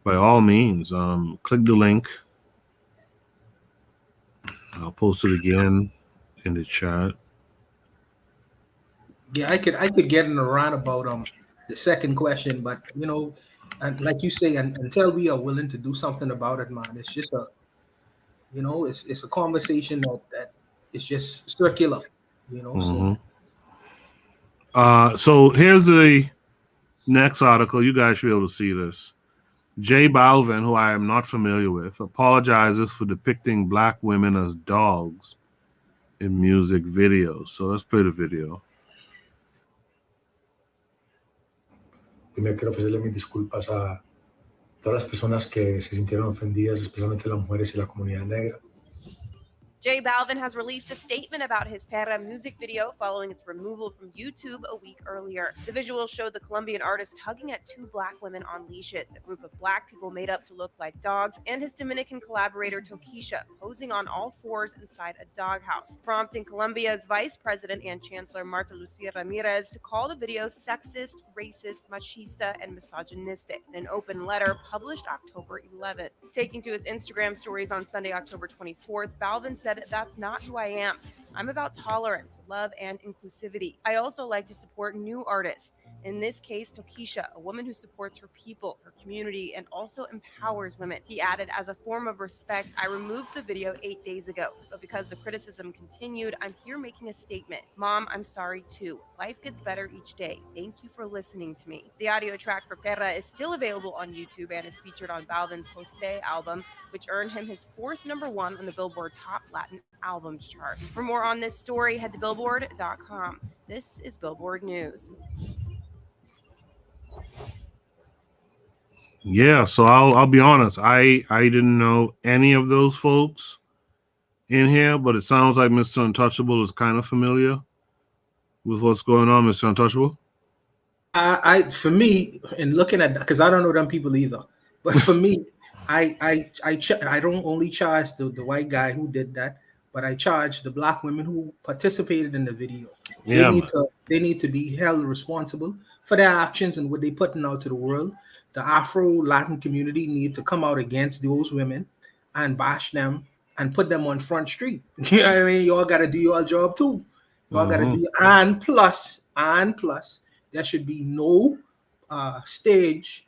by all means, click the link. I'll post it again in the chat. Yeah, I could get in a rant about the second question, but and like you say, until we are willing to do something about it, man, it's just it's a conversation that is just circular, Mm-hmm. So So here's the next article. You guys should be able to see this. J Balvin, who I am not familiar with, apologizes for depicting black women as dogs in music videos. So let's play the video. Primero quiero ofrecerle mis disculpas a todas las personas que se sintieron ofendidas, especialmente las mujeres y la comunidad negra. J Balvin has released a statement about his Perra music video following its removal from YouTube a week earlier. The visuals showed the Colombian artist tugging at two black women on leashes, a group of black people made up to look like dogs, and his Dominican collaborator Tokisha posing on all fours inside a doghouse, prompting Colombia's vice president and chancellor Marta Lucía Ramirez to call the video sexist, racist, machista, and misogynistic in an open letter published October 11th. Taking to his Instagram stories on Sunday, October 24th, Balvin said, "That's not who I am. I'm about tolerance, love, and inclusivity. I also like to support new artists. In this case, Tokisha, a woman who supports her people, her community, and also empowers women." He added, "As a form of respect, I removed the video 8 days ago, but because the criticism continued, I'm here making a statement. Mom, I'm sorry too. Life gets better each day. Thank you for listening to me." The audio track for Perra is still available on YouTube and is featured on Balvin's Jose album, which earned him his 4th #1 on the Billboard Top Latin Albums chart. For more on this story, head to billboard.com. This is Billboard News. Yeah, so I'll be honest. I didn't know any of those folks in here, but it sounds like Mr. Untouchable is kind of familiar with what's going on, Mr. Untouchable. For me, in looking at, because I don't know them people either, but for me, I don't only charge the white guy who did that, but I charge the black women who participated in the video. Yeah, they need to be held responsible for their actions and what they putting out to the world. The Afro-Latin community need to come out against those women and bash them and put them on Front Street. You know what I mean? Y'all got to do your job too. Y'all got to do, and plus, there should be no stage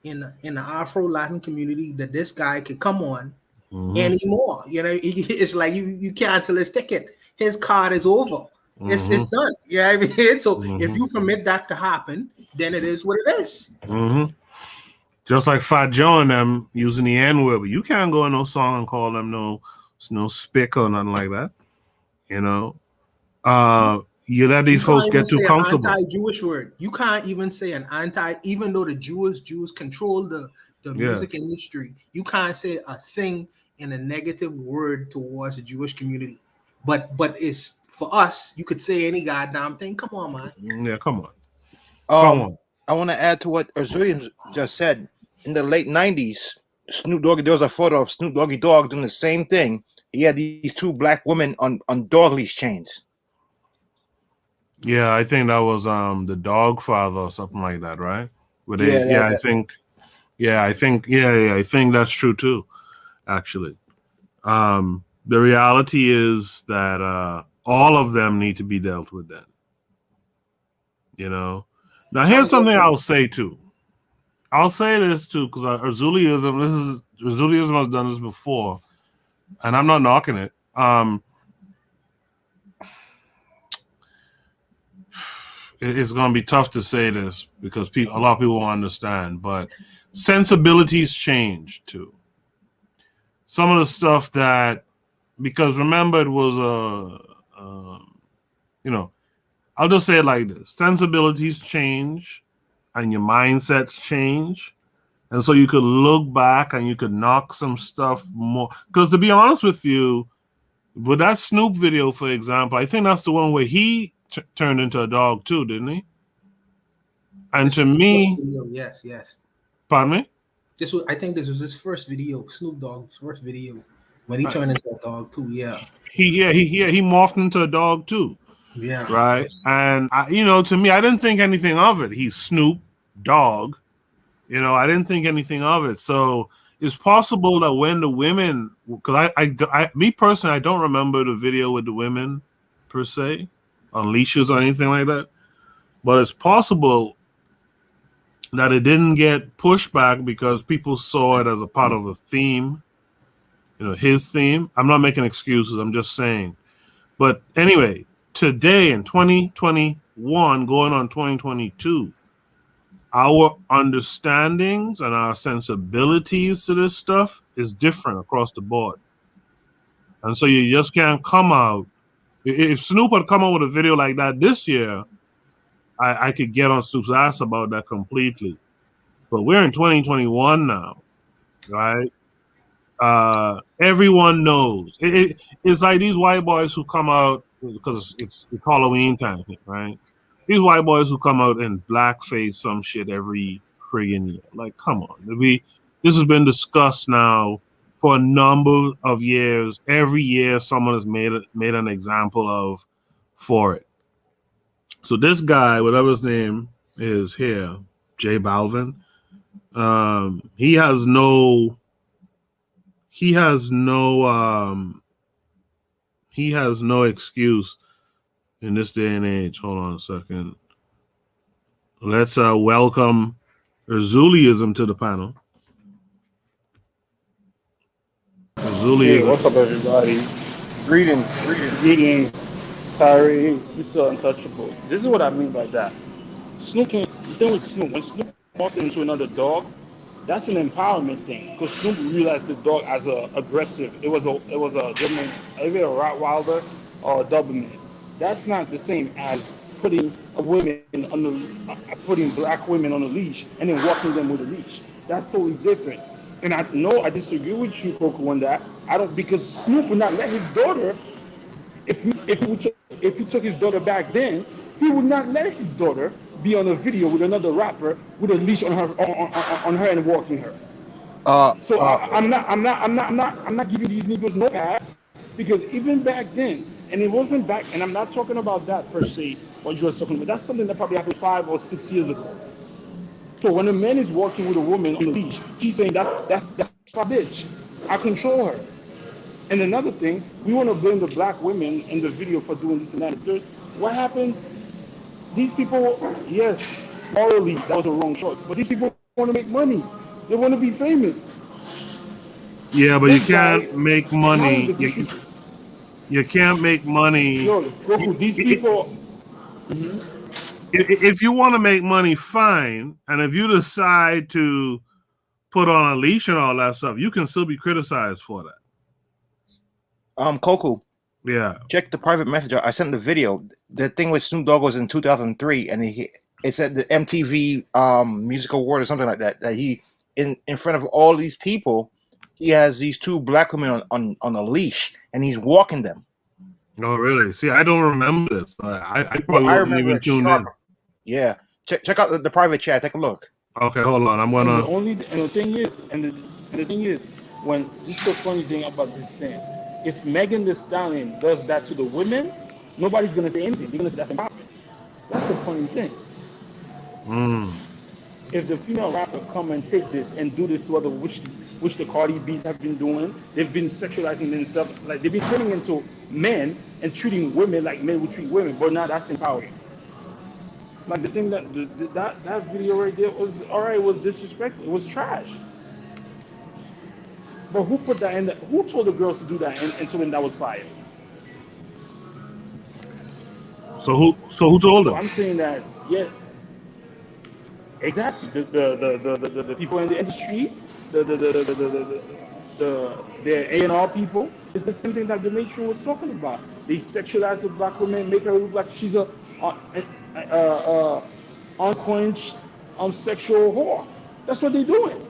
in the Afro-Latin community that this guy could come on anymore. You know, it's like you cancel his ticket. His card is over. It's done. You know what I mean? So if you permit that to happen, then it is what it is. Just like Fat Joe and them using the N-word, but you can't go in no song and call them no spick or nothing like that. You know, you let these folks get too comfortable. Anti-Jewish word. You can't even say an anti, even though the Jews control the music industry. You can't say a thing in a negative word towards the Jewish community. But it's for us. You could say any goddamn thing. Come on, man. Yeah, come on. I want to add to what Arzurian just said. In the late 90s, Snoop Doggy, there was a photo of Snoop Doggy Dogg doing the same thing. He had these two black women on dog leash chains. Yeah, I think that was the Dog Father or something like that, right? I think that's true too, actually. The reality is that all of them need to be dealt with then. You know? Now here's something I'll say too. I'll say this too, because Arzuliism has done this before, and I'm not knocking it. It's going to be tough to say this because a lot of people won't understand, but sensibilities change too. Some of the stuff that, because remember it was I'll just say it like this: sensibilities change and your mindsets change. And so you could look back and you could knock some stuff more. Because to be honest with you, with that Snoop video, for example, I think that's the one where he turned into a dog too, didn't he? And to me, yes. Pardon me? I think this was his first video, Snoop Dogg's first video, when he turned into a dog too. Yeah. He morphed into a dog too. Yeah. Right. And to me, I didn't think anything of it. He's Snoop Dogg. I didn't think anything of it. So it's possible that when the women, because me personally, I don't remember the video with the women per se on leashes or anything like that. But it's possible that it didn't get pushed back because people saw it as a part of a theme, his theme. I'm not making excuses. I'm just saying. But anyway, today in 2023, going on 2022, our understandings and our sensibilities to this stuff is different across the board. And so you just can't come out. If Snoop had come out with a video like that this year, I could get on Snoop's ass about that completely. But we're in 2021 now, right? Everyone knows. It's like these white boys who come out because it's Halloween time, right? These white boys who come out and blackface some shit every friggin' year. Like, come on. This has been discussed now for a number of years. Every year someone has made an example of for it. So this guy, whatever his name is here, J Balvin, he has no excuse in this day and age. Hold on a second. Let's welcome Erzuliism to the panel. Hey, what's up, everybody? Greetings. Kyrie, Mr. Untouchable. This is what I mean by that. Snoop, the thing with Snoop, when Snoop walked into another dog, that's an empowerment thing. Because Snoop realized the dog as a aggressive. It was a German, either a Rottweiler or a Doberman. That's not the same as putting putting black women on a leash and then walking them with a leash. That's totally different. And I know I disagree with you, Coco, on that. I don't, because Snoop would not let his daughter. If he took his daughter back then, he would not let his daughter be on a video with another rapper with a leash on her and walking her. I'm not giving these niggas no pass, because even back then, and it wasn't back, and I'm not talking about that per se, what you were talking about. That's something that probably happened 5 or 6 years ago. So when a man is walking with a woman on a leash, she's saying that's my bitch. I control her. And another thing, we want to blame the black women in the video for doing this and that. What happened? These people, yes, morally, that was a wrong choice. But these people want to make money. They want to be famous. Yeah, but you can't make money. You can't make money. Yo, Goku, these people. If you want to make money, fine. And if you decide to put on a leash and all that stuff, you can still be criticized for that. Coco. Yeah. Check the private message. I sent the video. The thing with Snoop Dogg was in 2003, and it said the MTV Music Award or something like that. That he in front of all these people, he has these 2 black women on a leash, and he's walking them. Oh, really? See, I don't remember this. I probably wasn't even tuned in. Yeah. Check out the private chat. Take a look. Okay, hold on. I'm gonna. The thing is, when this is the funny thing about this thing. If Megan Thee Stallion does that to the women, nobody's gonna say anything. They're gonna say that's empowerment. That's the funny thing. If the female rapper come and take this and do this to other, which the Cardi B's have been doing, they've been sexualizing themselves, like they've been turning into men and treating women like men would treat women. But now that's empowering. Like the thing that video right there was alright. It was disrespectful. It was trash. But who put that in? Who told the girls to do that and told them that was fire? So who told them? I'm saying that, yeah, exactly. The people in the industry, the A&R people. It's the same thing that the matron was talking about. They sexualize the black woman, make her look like she's a unquenched sexual whore. That's what they're doing.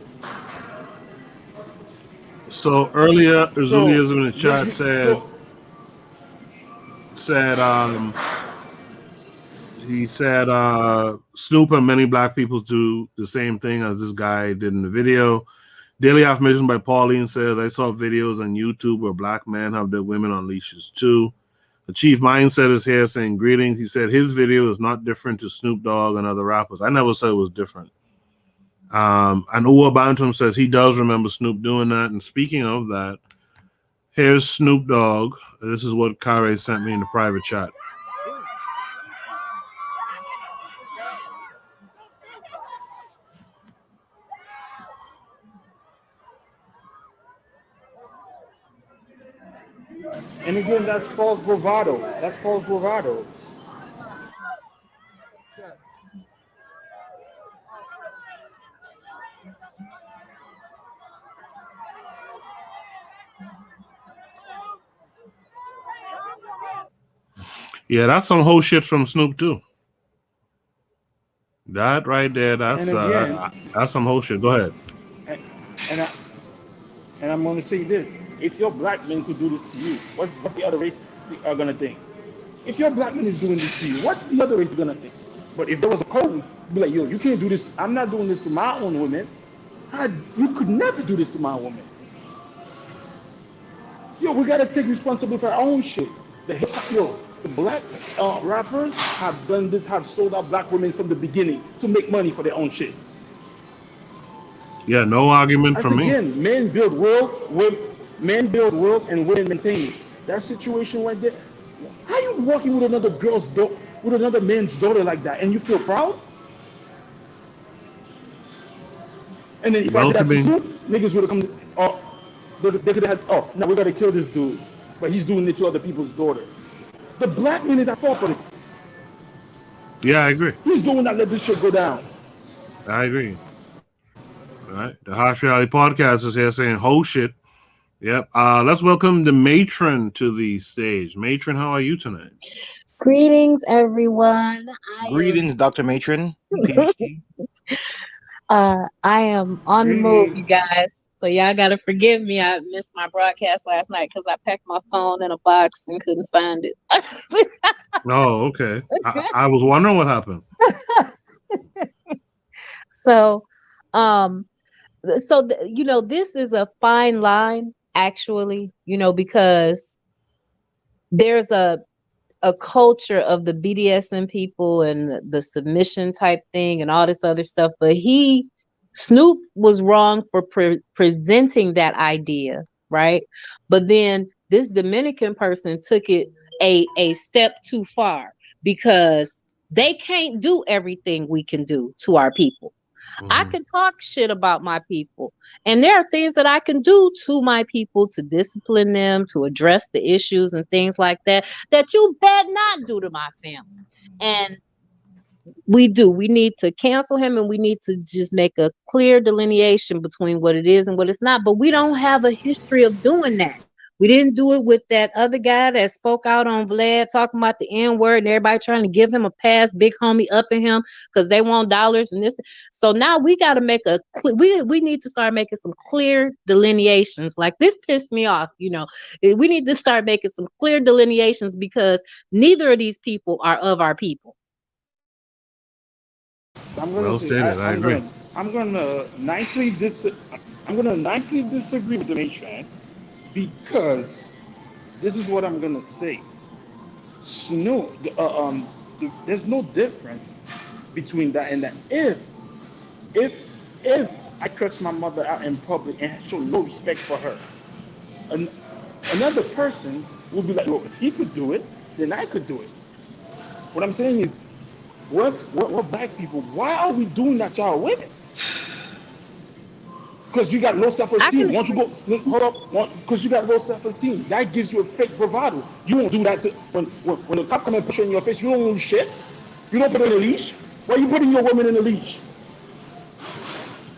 So earlier, Erzuliism in the chat he said Snoop and many black people do the same thing as this guy did in the video. Daily Affirmation by Pauline says, I saw videos on YouTube where black men have their women on leashes too. The Chief Mindset is here saying greetings. He said his video is not different to Snoop Dogg and other rappers. I never said it was different. And Uwa Bantam says he does remember Snoop doing that. And speaking of that, here's Snoop Dogg. This is what Kare sent me in the private chat. And again, that's false bravado. That's false bravado. Yeah, that's some whole shit from Snoop too. That right there, that's And again, that's some whole shit. Go ahead. And I'm going to say this: if your black men could do this to you, what's the other race are gonna think? If your black man is doing this to you, what's the other race gonna think? But if there was a code, be like, yo, you can't do this. I'm not doing this to my own women. You could never do this to my woman. Yo, we gotta take responsibility for our own shit. The black rappers have done this, have sold out black women from the beginning to make money for their own shit. Yeah, no argument from me. Again, men build world, and women maintain it. That situation right there. How you walking with another with another man's daughter like that, and you feel proud? And then if I did that to Snoop, niggas would have come. They could have had. Now we gotta kill this dude, but he's doing it to other people's daughter. The black man is at fault for it. Yeah, I agree. He's the one that let this shit go down. I agree. All right, the Harsh Reality Podcast is here saying whole shit. Yep. Let's welcome the matron to the stage. Matron, how are you tonight? Greetings, everyone. Greetings, Dr. Matron, PhD. I am on the move, you guys. So y'all gotta forgive me. I missed my broadcast last night because I packed my phone in a box and couldn't find it. Oh, okay. I was wondering what happened. So, this is a fine line, actually, because there's a culture of the BDSM people and the submission type thing and all this other stuff, but Snoop was wrong for presenting that idea, right? But then this Dominican person took it a step too far because they can't do everything we can do to our people. Mm-hmm. I can talk shit about my people, and there are things that I can do to my people to discipline them, to address the issues and things like that you better not do to my family. And we need to cancel him, and we need to just make a clear delineation between what it is and what it's not. But we don't have a history of doing that. We didn't do it with that other guy that spoke out on Vlad talking about the N-word and everybody trying to give him a pass, big homie up in him because they want dollars and this. So now we got to make we need to start making some clear delineations. Like, this pissed me off, we need to start making some clear delineations because neither of these people are of our people. Well stated. I agree. I'm gonna nicely disagree with the matron because this is what I'm gonna say. Snoop, there's no difference between that and that. If I curse my mother out in public and show no respect for her, another person will be like, well, if he could do it, then I could do it. What I'm saying is, we're black people. Why are we doing that to our women? Because you got low self-esteem. Once you go, hold up, because you got low self-esteem. That gives you a fake bravado. You won't do that when the cop come and push you in your face. You don't do shit. You don't put in a leash. Why are you putting your woman in a leash?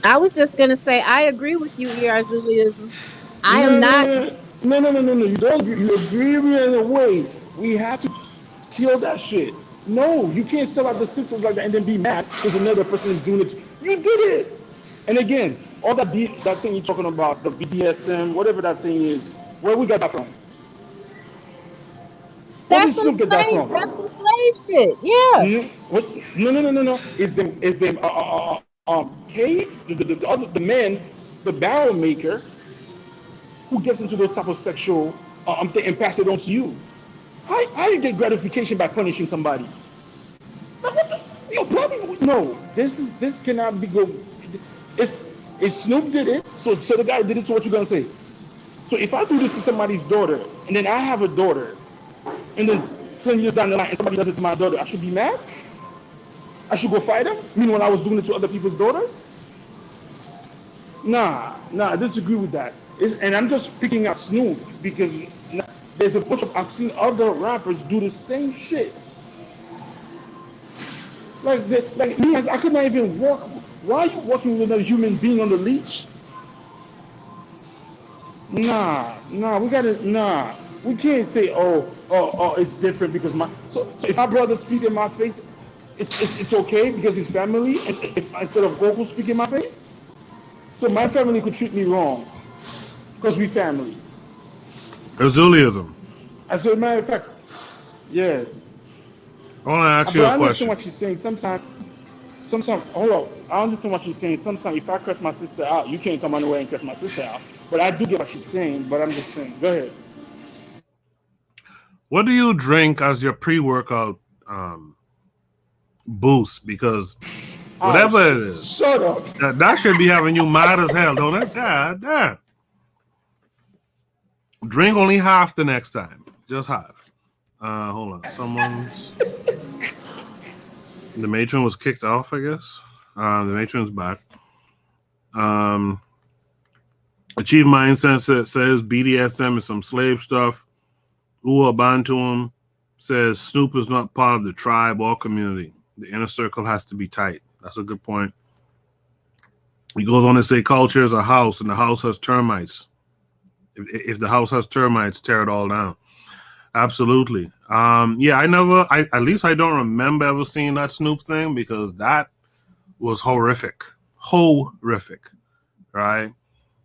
I was just gonna say I agree with you, Zulism. I am not. No. You don't agree. You agree with me in a way. We have to kill that shit. No, you can't sell out the systems like that and then be mad because another person is doing it. You did it. And again, all that thing you're talking about, the BDSM, whatever that thing is, where we got that from? That's some slave shit. Yeah. No. It's them. The man, the barrel maker, who gets into those type of sexual thing and pass it on to you. How you get gratification by punishing somebody? No, this cannot be good. It's Snoop did it, so the guy did it, so what you gonna say? So if I do this to somebody's daughter, and then I have a daughter, and then 10 years down the line, and somebody does it to my daughter, I should be mad? I should go fight them? Meanwhile, I was doing it to other people's daughters? Nah, I disagree with that. And I'm just picking out Snoop because there's a bunch of, I've seen other rappers do the same shit. Like me, I could not even walk. Why are you walking with a human being on the leash? Nah, we can't say, oh, it's different because so if my brother speak in my face, it's okay because he's family, and instead of Goku speaking in my face, so my family could treat me wrong because we family. Azuliism. As a matter of fact, yes. I want to ask But you a I understand question. what she's saying. Sometimes, hold up. I understand what she's saying. Sometimes, if I curse my sister out, you can't come on the way and curse my sister out. But I do get what she's saying. But I'm just saying. Go ahead. What do you drink as your pre-workout boost? Because whatever it is, shut up. That should be having you mad as hell, don't it? God damn. Drink only half the next time. Just half. Hold on. Someone's... The matron was kicked off, I guess. The matron's back. Achieve Mindset says BDSM is some slave stuff. Ua Bantuum says Snoop is not part of the tribe or community. The inner circle has to be tight. That's a good point. He goes on to say culture is a house, and the house has termites. If the house has termites, tear it all down. Absolutely. Yeah, at least I don't remember ever seeing that Snoop thing, because that was horrific. Horrific. Right?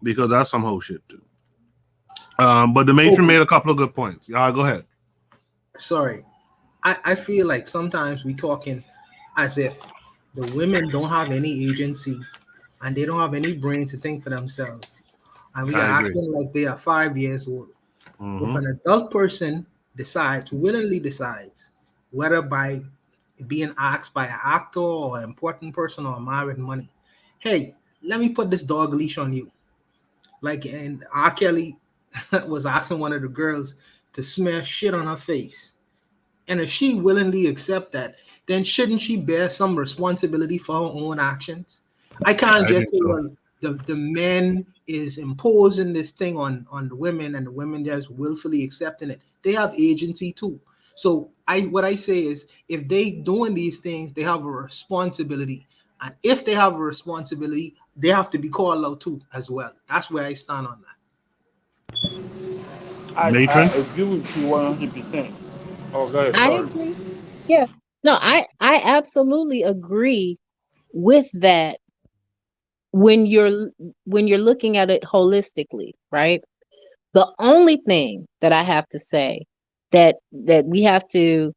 Because that's some whole shit too. But the matron made a couple of good points. Go ahead. Sorry. I feel like sometimes we talking as if the women don't have any agency and they don't have any brain to think for themselves. And we are acting like they are 5 years old. Mm-hmm. If an adult person willingly decides, whether by being asked by an actor or an important person or a man with money, hey, let me put this dog leash on you. Like, and R. Kelly was asking one of the girls to smear shit on her face. And if she willingly accept that, then shouldn't she bear some responsibility for her own actions? I can't just say, well, the men is imposing this thing on the women and the women just willfully accepting it. They have agency too. So what I say is, if they doing these things, they have a responsibility. And if they have a responsibility, they have to be called out too as well. That's where I stand on that. I agree with you 100%. Oh, go ahead. I agree. Yeah. No, I absolutely agree with that. When you're looking at it holistically, right? The only thing that I have to say that we have to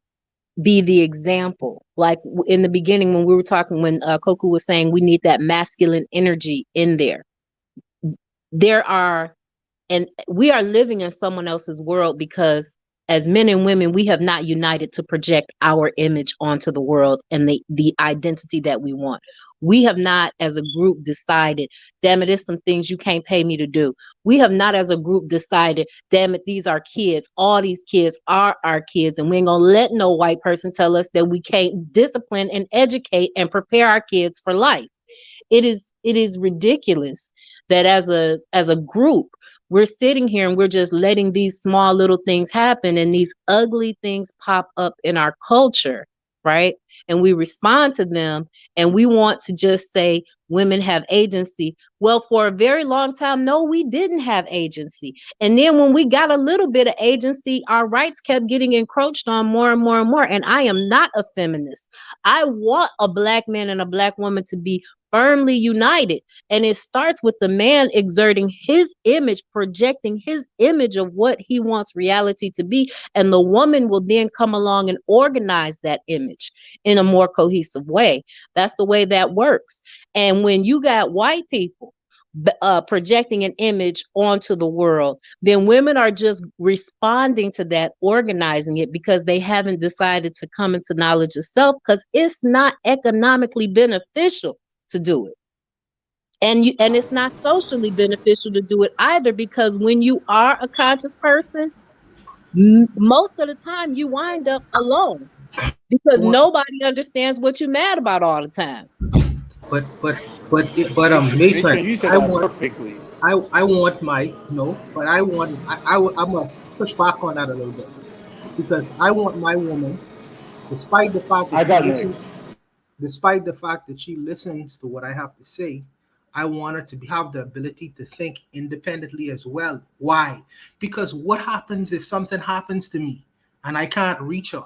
be the example, like in the beginning when we were talking, when Koku was saying we need that masculine energy in there. And we are living in someone else's world, because as men and women, we have not united to project our image onto the world and the identity that we want. We have not, as a group, decided, damn it, there's some things you can't pay me to do. We have not, as a group, decided, damn it, these are kids. All these kids are our kids, and we ain't gonna let no white person tell us that we can't discipline and educate and prepare our kids for life. It is ridiculous that as a group, we're sitting here and we're just letting these small little things happen, and these ugly things pop up in our culture, right? And we respond to them, and we want to just say women have agency. Well, for a very long time, no, we didn't have agency. And then when we got a little bit of agency, our rights kept getting encroached on more and more and more. And I am not a feminist. I want a Black man and a Black woman to be firmly united. And it starts with the man exerting his image, projecting his image of what he wants reality to be. And the woman will then come along and organize that image in a more cohesive way. That's the way that works. And when you got white people projecting an image onto the world, then women are just responding to that, organizing it, because they haven't decided to come into knowledge of self, because it's not economically beneficial to do it. And it's not socially beneficial to do it either, because when you are a conscious person, most of the time you wind up alone, because nobody understands what you're mad about all the time. But Matron, I'm gonna push back on that a little bit, because I want my woman, despite the fact that despite the fact that she listens to what I have to say, I want her to have the ability to think independently as well. Why? Because what happens if something happens to me and I can't reach her?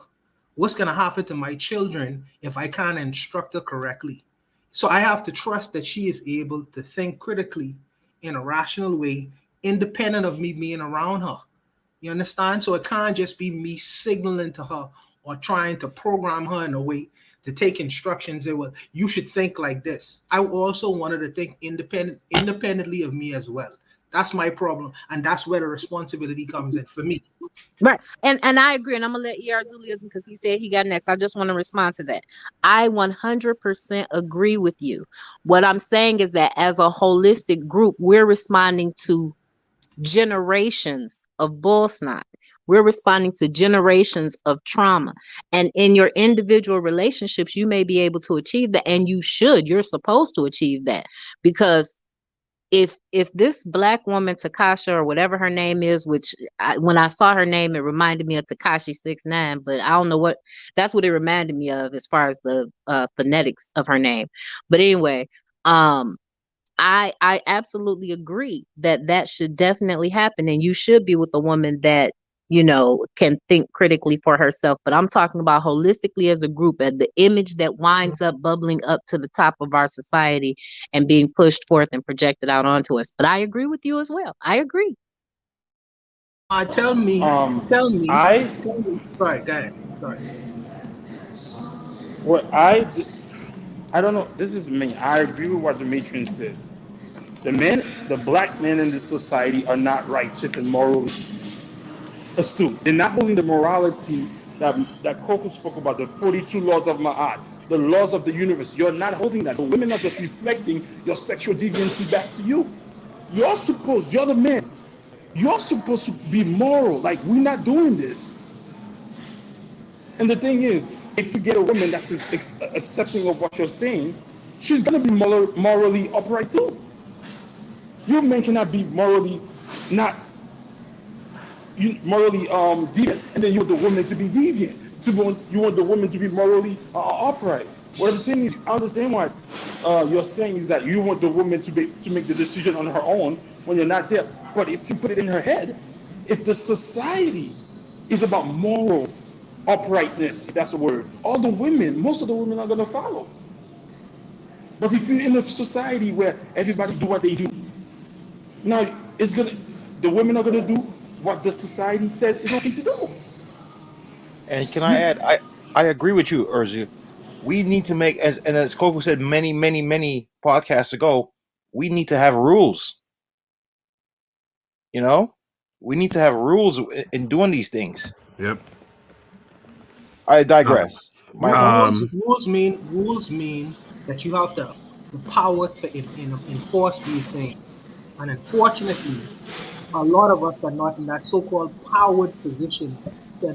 What's going to happen to my children if I can't instruct her correctly? So I have to trust that she is able to think critically in a rational way, independent of me being around her. You understand? So it can't just be me signaling to her or trying to program her in a way to take instructions and, well, you should think like this. I also wanted to think independently of me as well. That's my problem, and that's where the responsibility comes in for me. Right. And I agree. And I'm gonna let Zuliism because he said he got next. I just want to respond to that. I 100% agree with you. What I'm saying is that as a holistic group, we're responding to generations of bull snot. We're responding to generations of trauma. And in your individual relationships, you may be able to achieve that. And you should. You're supposed to achieve that. Because if this black woman, Takasha, or whatever her name is, which when I saw her name, it reminded me of Takashi 6ix9ine, but I don't know what that's what it reminded me of as far as the phonetics of her name. But anyway, I absolutely agree that that should definitely happen, and you should be with a woman that can think critically for herself. But I'm talking about holistically as a group, and the image that winds up bubbling up to the top of our society and being pushed forth and projected out onto us. But I agree with you as well. I agree. Tell me. I Sorry, go ahead. Sorry. what I don't know. This is me. I agree with what the matron said. The black men in this society are not righteous and morally astute. They're not holding the morality that Coco spoke about, the 42 laws of Ma'at, the laws of the universe. You're not holding that. The women are just reflecting your sexual deviancy back to you. You're the man. You're supposed to be moral. Like, we're not doing this. And the thing is, if you get a woman that's accepting of what you're saying, she's going to be morally upright too. You men cannot be morally not morally deviant, and then you want the woman to be deviant. You want the woman to be morally upright. What I'm saying is, I understand what you're saying is that you want the woman to make the decision on her own when you're not there. But if you put it in her head, if the society is about moral uprightness, if that's a word, most of the women are going to follow. But if you're in a society where everybody do what they do, now the women are gonna do what the society says is okay to do. And can I add, I agree with you, Urzu. We need to make, as Coco said many podcasts ago, we need to have rules. We need to have rules in doing these things. Yep. I digress. Rules mean that you have the power to enforce these things. And unfortunately, a lot of us are not in that so-called powered position.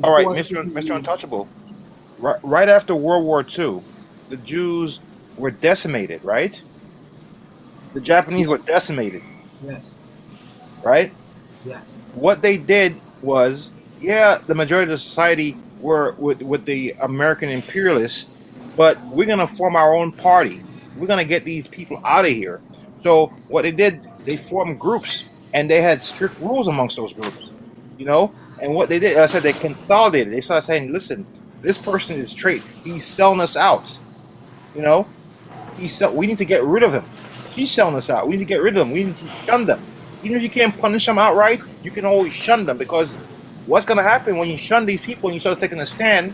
All right, Mr. Untouchable. Right after World War II, the Jews were decimated, right? The Japanese were decimated. Yes. Right? Yes. What they did was, the majority of the society were with the American imperialists, but we're going to form our own party. We're going to get these people out of here. So what they did, they formed groups, and they had strict rules amongst those groups, And what they did, I said, they consolidated. They started saying, listen, this person is straight. He's selling us out. We need to get rid of him. He's selling us out. We need to get rid of them. We need to shun them. Even if you can't punish them outright, you can always shun them, because what's going to happen when you shun these people and you start taking a stand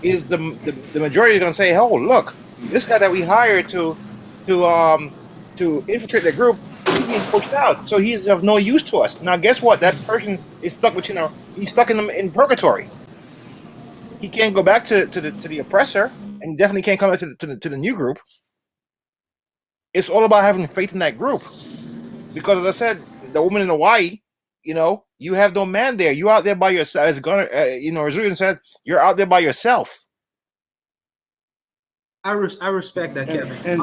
is the majority is going to say, oh, look, this guy that we hired to infiltrate the group, he's being pushed out, so he's of no use to us. Now, guess what? That person is stuck he's stuck in purgatory. He can't go back to the oppressor, and he definitely can't come back to the new group. It's all about having faith in that group, because as I said, the woman in Hawaii, you have no man there. You're out there by yourself. As Julian said, you're out there by yourself. I respect that, Kevin.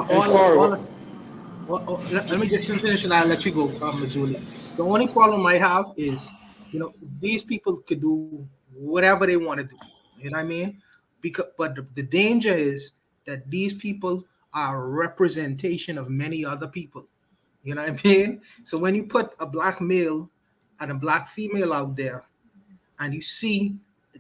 Let me just finish and I'll let you go, Mazuli. The only problem I have is, these people could do whatever they want to do. You know what I mean? But the danger is that these people are a representation of many other people. You know what I mean? So when you put a black male and a black female out there, and you see,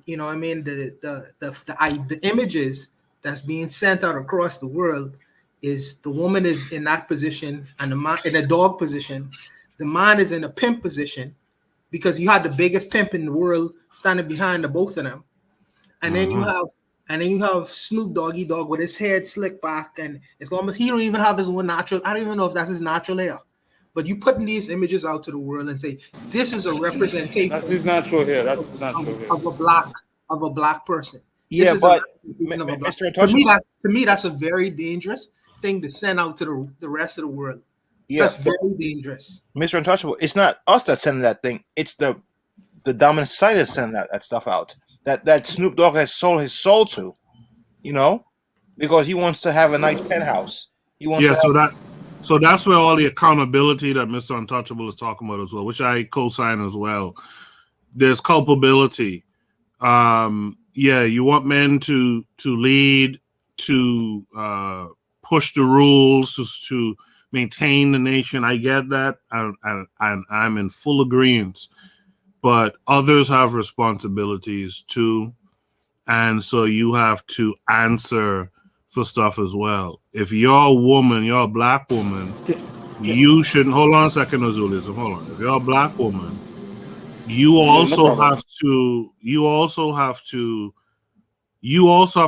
you know what I mean, the images that's being sent out across the world is the woman is in that position and the man in a dog position, the man is in a pimp position, because you had the biggest pimp in the world standing behind the both of them. And then you have Snoop Doggy Dogg with his head slicked back, and it's almost he don't even have his own natural. I don't even know if that's his natural hair. But you putting these images out to the world and say this is a representation. That's his natural hair. That's his natural hair. Of a black person. Yeah, but Mr. Untouchable, to me, that's a very dangerous thing to send out to the rest of the world. Yeah, that's very dangerous. Mr. Untouchable, it's not us that's sending that thing. It's the dominant society that's sending that stuff out. That Snoop Dogg has sold his soul to, you know, because he wants to have a nice penthouse. He wants So that's where all the accountability that Mr. Untouchable is talking about as well, which I co-sign as well. There's culpability. You want men to lead, to push the rules, to maintain the nation. I get that, and I'm in full agreement. But others have responsibilities too, and so you have to answer for stuff as well. If you're a woman, you're a black woman, you shouldn't. Hold on a second, Azulism. Hold on. If you're a black woman, you also have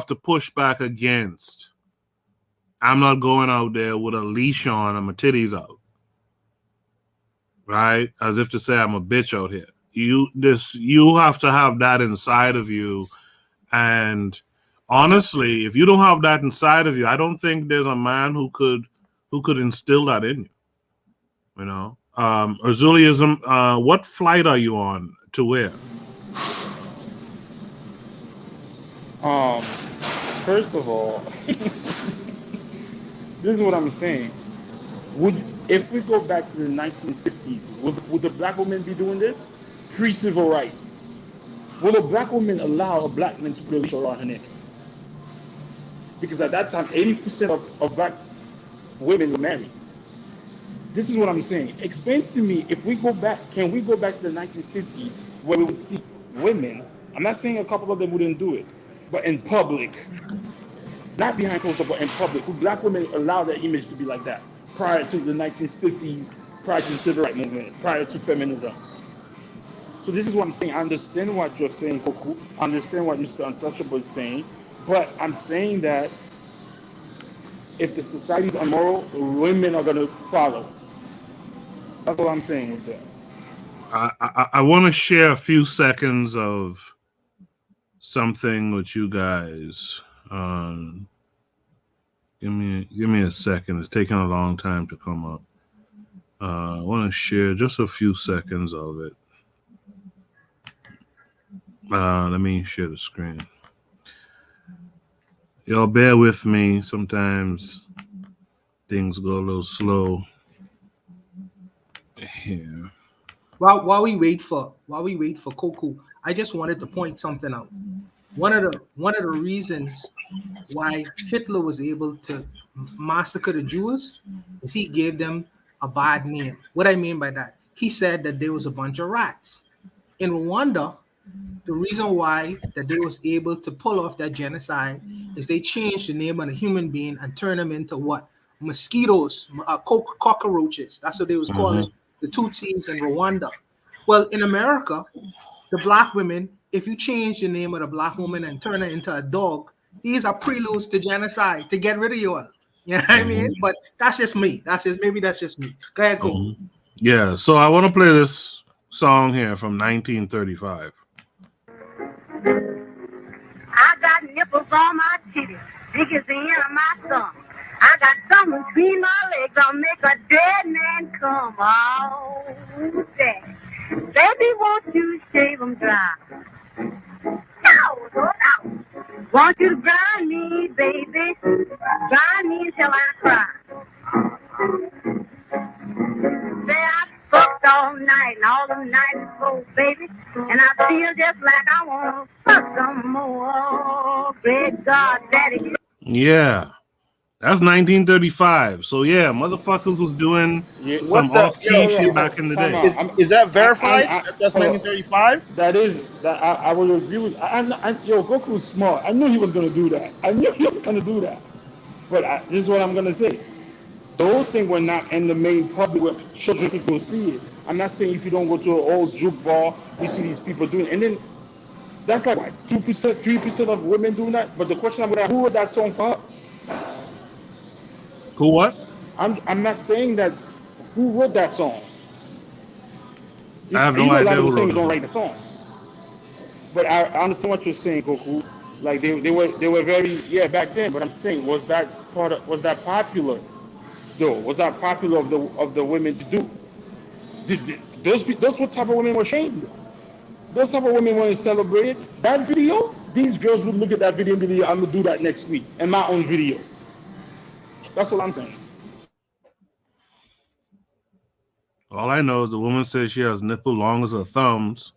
to push back against. I'm not going out there with a leash on and my titties out, right? As if to say I'm a bitch out here. You have to have that inside of you, and honestly, if you don't have that inside of you, I don't think there's a man who could instill that in you. You know, Azulism, what flight are you on to where? First of all, this is what I'm saying. If we go back to the 1950s, would the black woman be doing this? Pre-civil rights. Will a black woman allow a black man to put a leash around her neck? Because at that time, 80% of black women were married. This is what I'm saying. Explain to me, can we go back to the 1950s where we would see women, I'm not saying a couple of them wouldn't do it, but in public, not behind closed doors, but in public, would black women allow their image to be like that prior to the 1950s, prior to the civil rights movement, prior to feminism? So this is what I'm saying. I understand what you're saying, Koku. I understand what Mr. Untouchable is saying. But I'm saying that if the society is immoral, women are going to follow. That's what I'm saying with that. I want to share a few seconds of something with you guys. Give me a second. It's taking a long time to come up. I want to share just a few seconds of it. Let me share the screen. Y'all bear with me. Sometimes things go a little slow here. While we wait for Koku, I just wanted to point something out. One of the reasons why Hitler was able to massacre the Jews is he gave them a bad name. What I mean by that, he said that there was a bunch of rats. In Rwanda, the reason why that they was able to pull off that genocide is they changed the name of a human being and turned them into what? Mosquitoes, cockroaches. That's what they was calling the Tutsis in Rwanda. Well, in America, the black women, if you change the name of the black woman and turn her into a dog, these are preludes to genocide to get rid of you all. You know what I mean? But that's just me. That's just me. Go ahead, go. Yeah, so I want to play this song here from 1935. I got nipples on my titties, big as the end of my thumb. I got something between my legs that'll make a dead man come. Oh, that. Baby, won't you shave them dry? No. Want you to grind me, baby. Grind me until I cry. Say I fucked all night and all the night before, baby. And I feel just like I want to fuck some more. Great God, Daddy. Yeah. That's 1935. So yeah, motherfuckers was doing some What the off-key shit back in the Time day. out. is that verified? That's hold on. 1935. That is that I will agree with. Yo, Goku was smart. I knew he was gonna do that. I knew he was gonna do that. But this is what I'm gonna say. Those things were not in the main public where children could go see it. I'm not saying if you don't go to an old juke bar, you see these people doing it. And then that's like what, 2%, 3% of women doing that. But the question I'm gonna ask, who wrote that song for her? Who what? I'm not saying that who wrote that song. I have no You know, a lot idea of who the wrote singers the don't song. write the songs. But I understand what you're saying, Goku. Like they were very back then. But I'm saying was that popular though? Was that popular of the women to do? Those what type of women were shamed? Those type of women weren't celebrated. That video, these girls would look at that video and be like, I'm gonna do that next week in my own video. That's what I'm saying. All I know is the woman says she has nipple long as her thumbs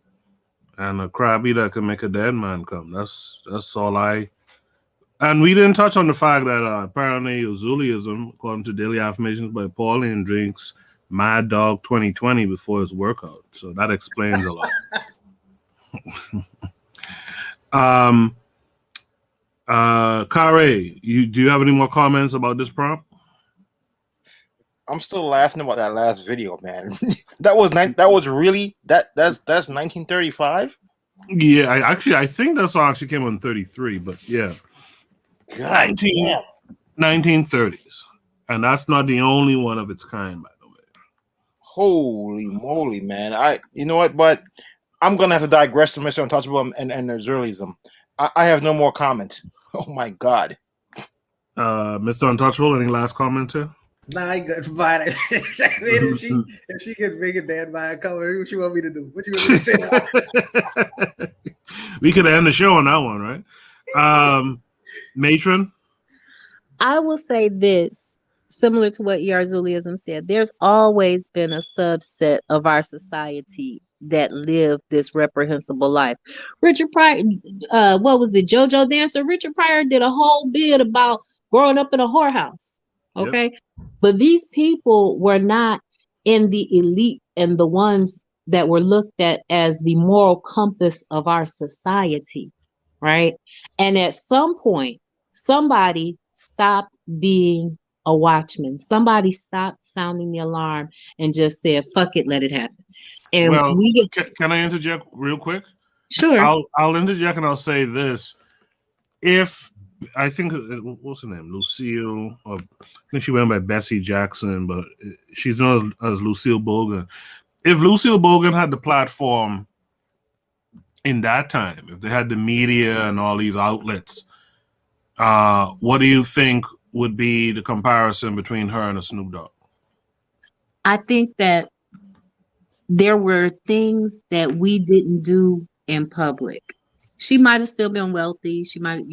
and a crabby that can make a dead man come. That's all I. And we didn't touch on the fact that apparently Zuliism, according to daily affirmations by Pauline, drinks Mad Dog 2020 before his workout. So that explains a lot. Kare, do you have any more comments about this prompt? I'm still laughing about that last video, man. That's 1935. Yeah, I think that song actually came on 33, but yeah. 1930s. And that's not the only one of its kind, by the way. Holy moly, man. You know what, but I'm gonna have to digress to Mr. Untouchable and Zerlism. I have no more comments. Oh my god. Mr. Untouchable, any last comment too? Nah, I got fine. if she can make it dead by a cover, what you want me to do? What you want me to say? We could end the show on that one, right? Matron? I will say this, similar to what Yarzuliism said. There's always been a subset of our society that live this reprehensible life. Richard Pryor, what was it? JoJo Dancer? Richard Pryor did a whole bit about growing up in a whorehouse. Okay. Yep. But these people were not in the elite and the ones that were looked at as the moral compass of our society. Right. And at some point, somebody stopped being a watchman. Somebody stopped sounding the alarm and just said, fuck it, let it happen. And well, can I interject real quick? Sure. I'll interject and I'll say this. If I think, what's her name? Lucille, or I think she went by Bessie Jackson, but she's known as Lucille Bogan. If Lucille Bogan had the platform in that time, if they had the media and all these outlets, what do you think would be the comparison between her and a Snoop Dogg? I think that there were things that we didn't do in public. She might have still been wealthy. She might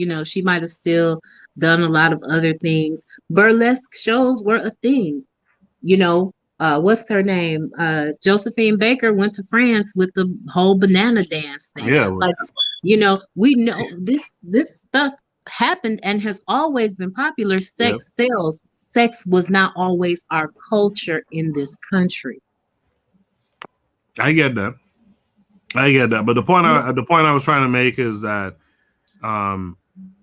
have still done a lot of other things. Burlesque shows were a thing. What's her name? Josephine Baker went to France with the whole banana dance thing. Yeah. We know this stuff happened and has always been popular. Sex sells. Sex was not always our culture in this country. I get that. But the point I was trying to make is that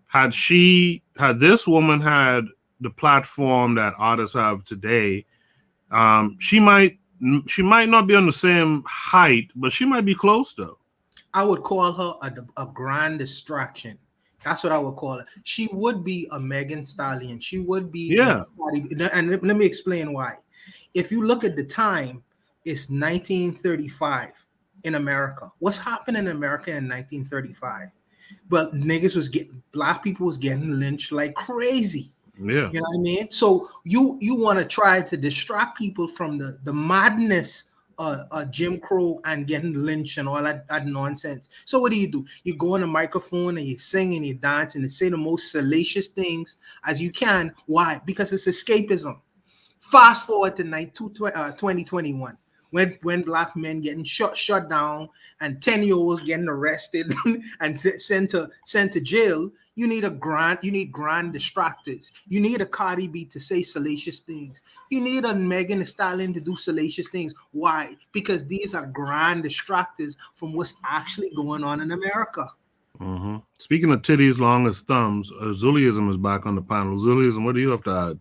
had this woman had the platform that artists have today, she might not be on the same height, but she might be close though. I would call her a grand distraction. That's what I would call it. She would be a Megan Stallion. She would be and let me explain why. If you look at the time, it's 1935 in America. What's happening in America in 1935? But black people was getting lynched like crazy. Yeah. You know what I mean? So you want to try to distract people from the madness of Jim Crow and getting lynched and all that nonsense. So what do? You go on a microphone and you sing and you dance and you say the most salacious things as you can. Why? Because it's escapism. Fast forward to 2021. when black men getting shut down and 10-year-olds getting arrested and sent to jail. You need grand distractors. You need a Cardi B to say salacious things. You need a Megan Thee Stallion to do salacious things. Why? Because these are grand distractors from what's actually going on in America. Mm-hmm. Speaking of titties long as thumbs, Zuliism is back on the panel. Zuliism, what do you have to add?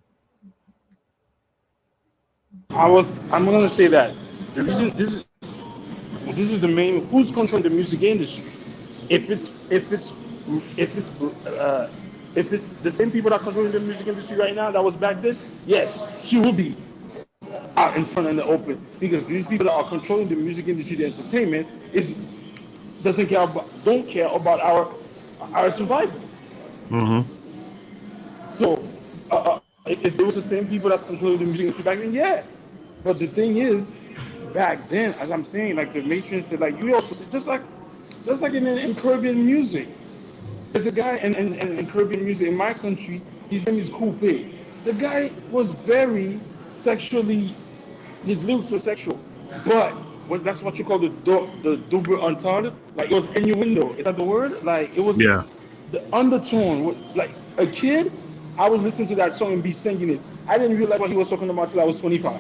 I'm gonna say that the reason this is the main who's controlling the music industry. If it's the same people that are controlling the music industry right now that was back then, yes, she will be out in front in the open, because these people that are controlling the music industry, the entertainment, don't care about our survival. Mm-hmm. So if it was the same people that's controlling the music industry back then, yeah. But the thing is, back then, as I'm saying, like the Matron said, like you also said, just like in Caribbean music. There's a guy in Caribbean music in my country, his name is Coupe. The guy was very sexually, his lyrics were sexual. But that's what you call the double entendre, like it was innuendo. Is that the word? Like it was the undertone. Like a kid, I was listening to that song and be singing it. I didn't realize what he was talking about till I was 25.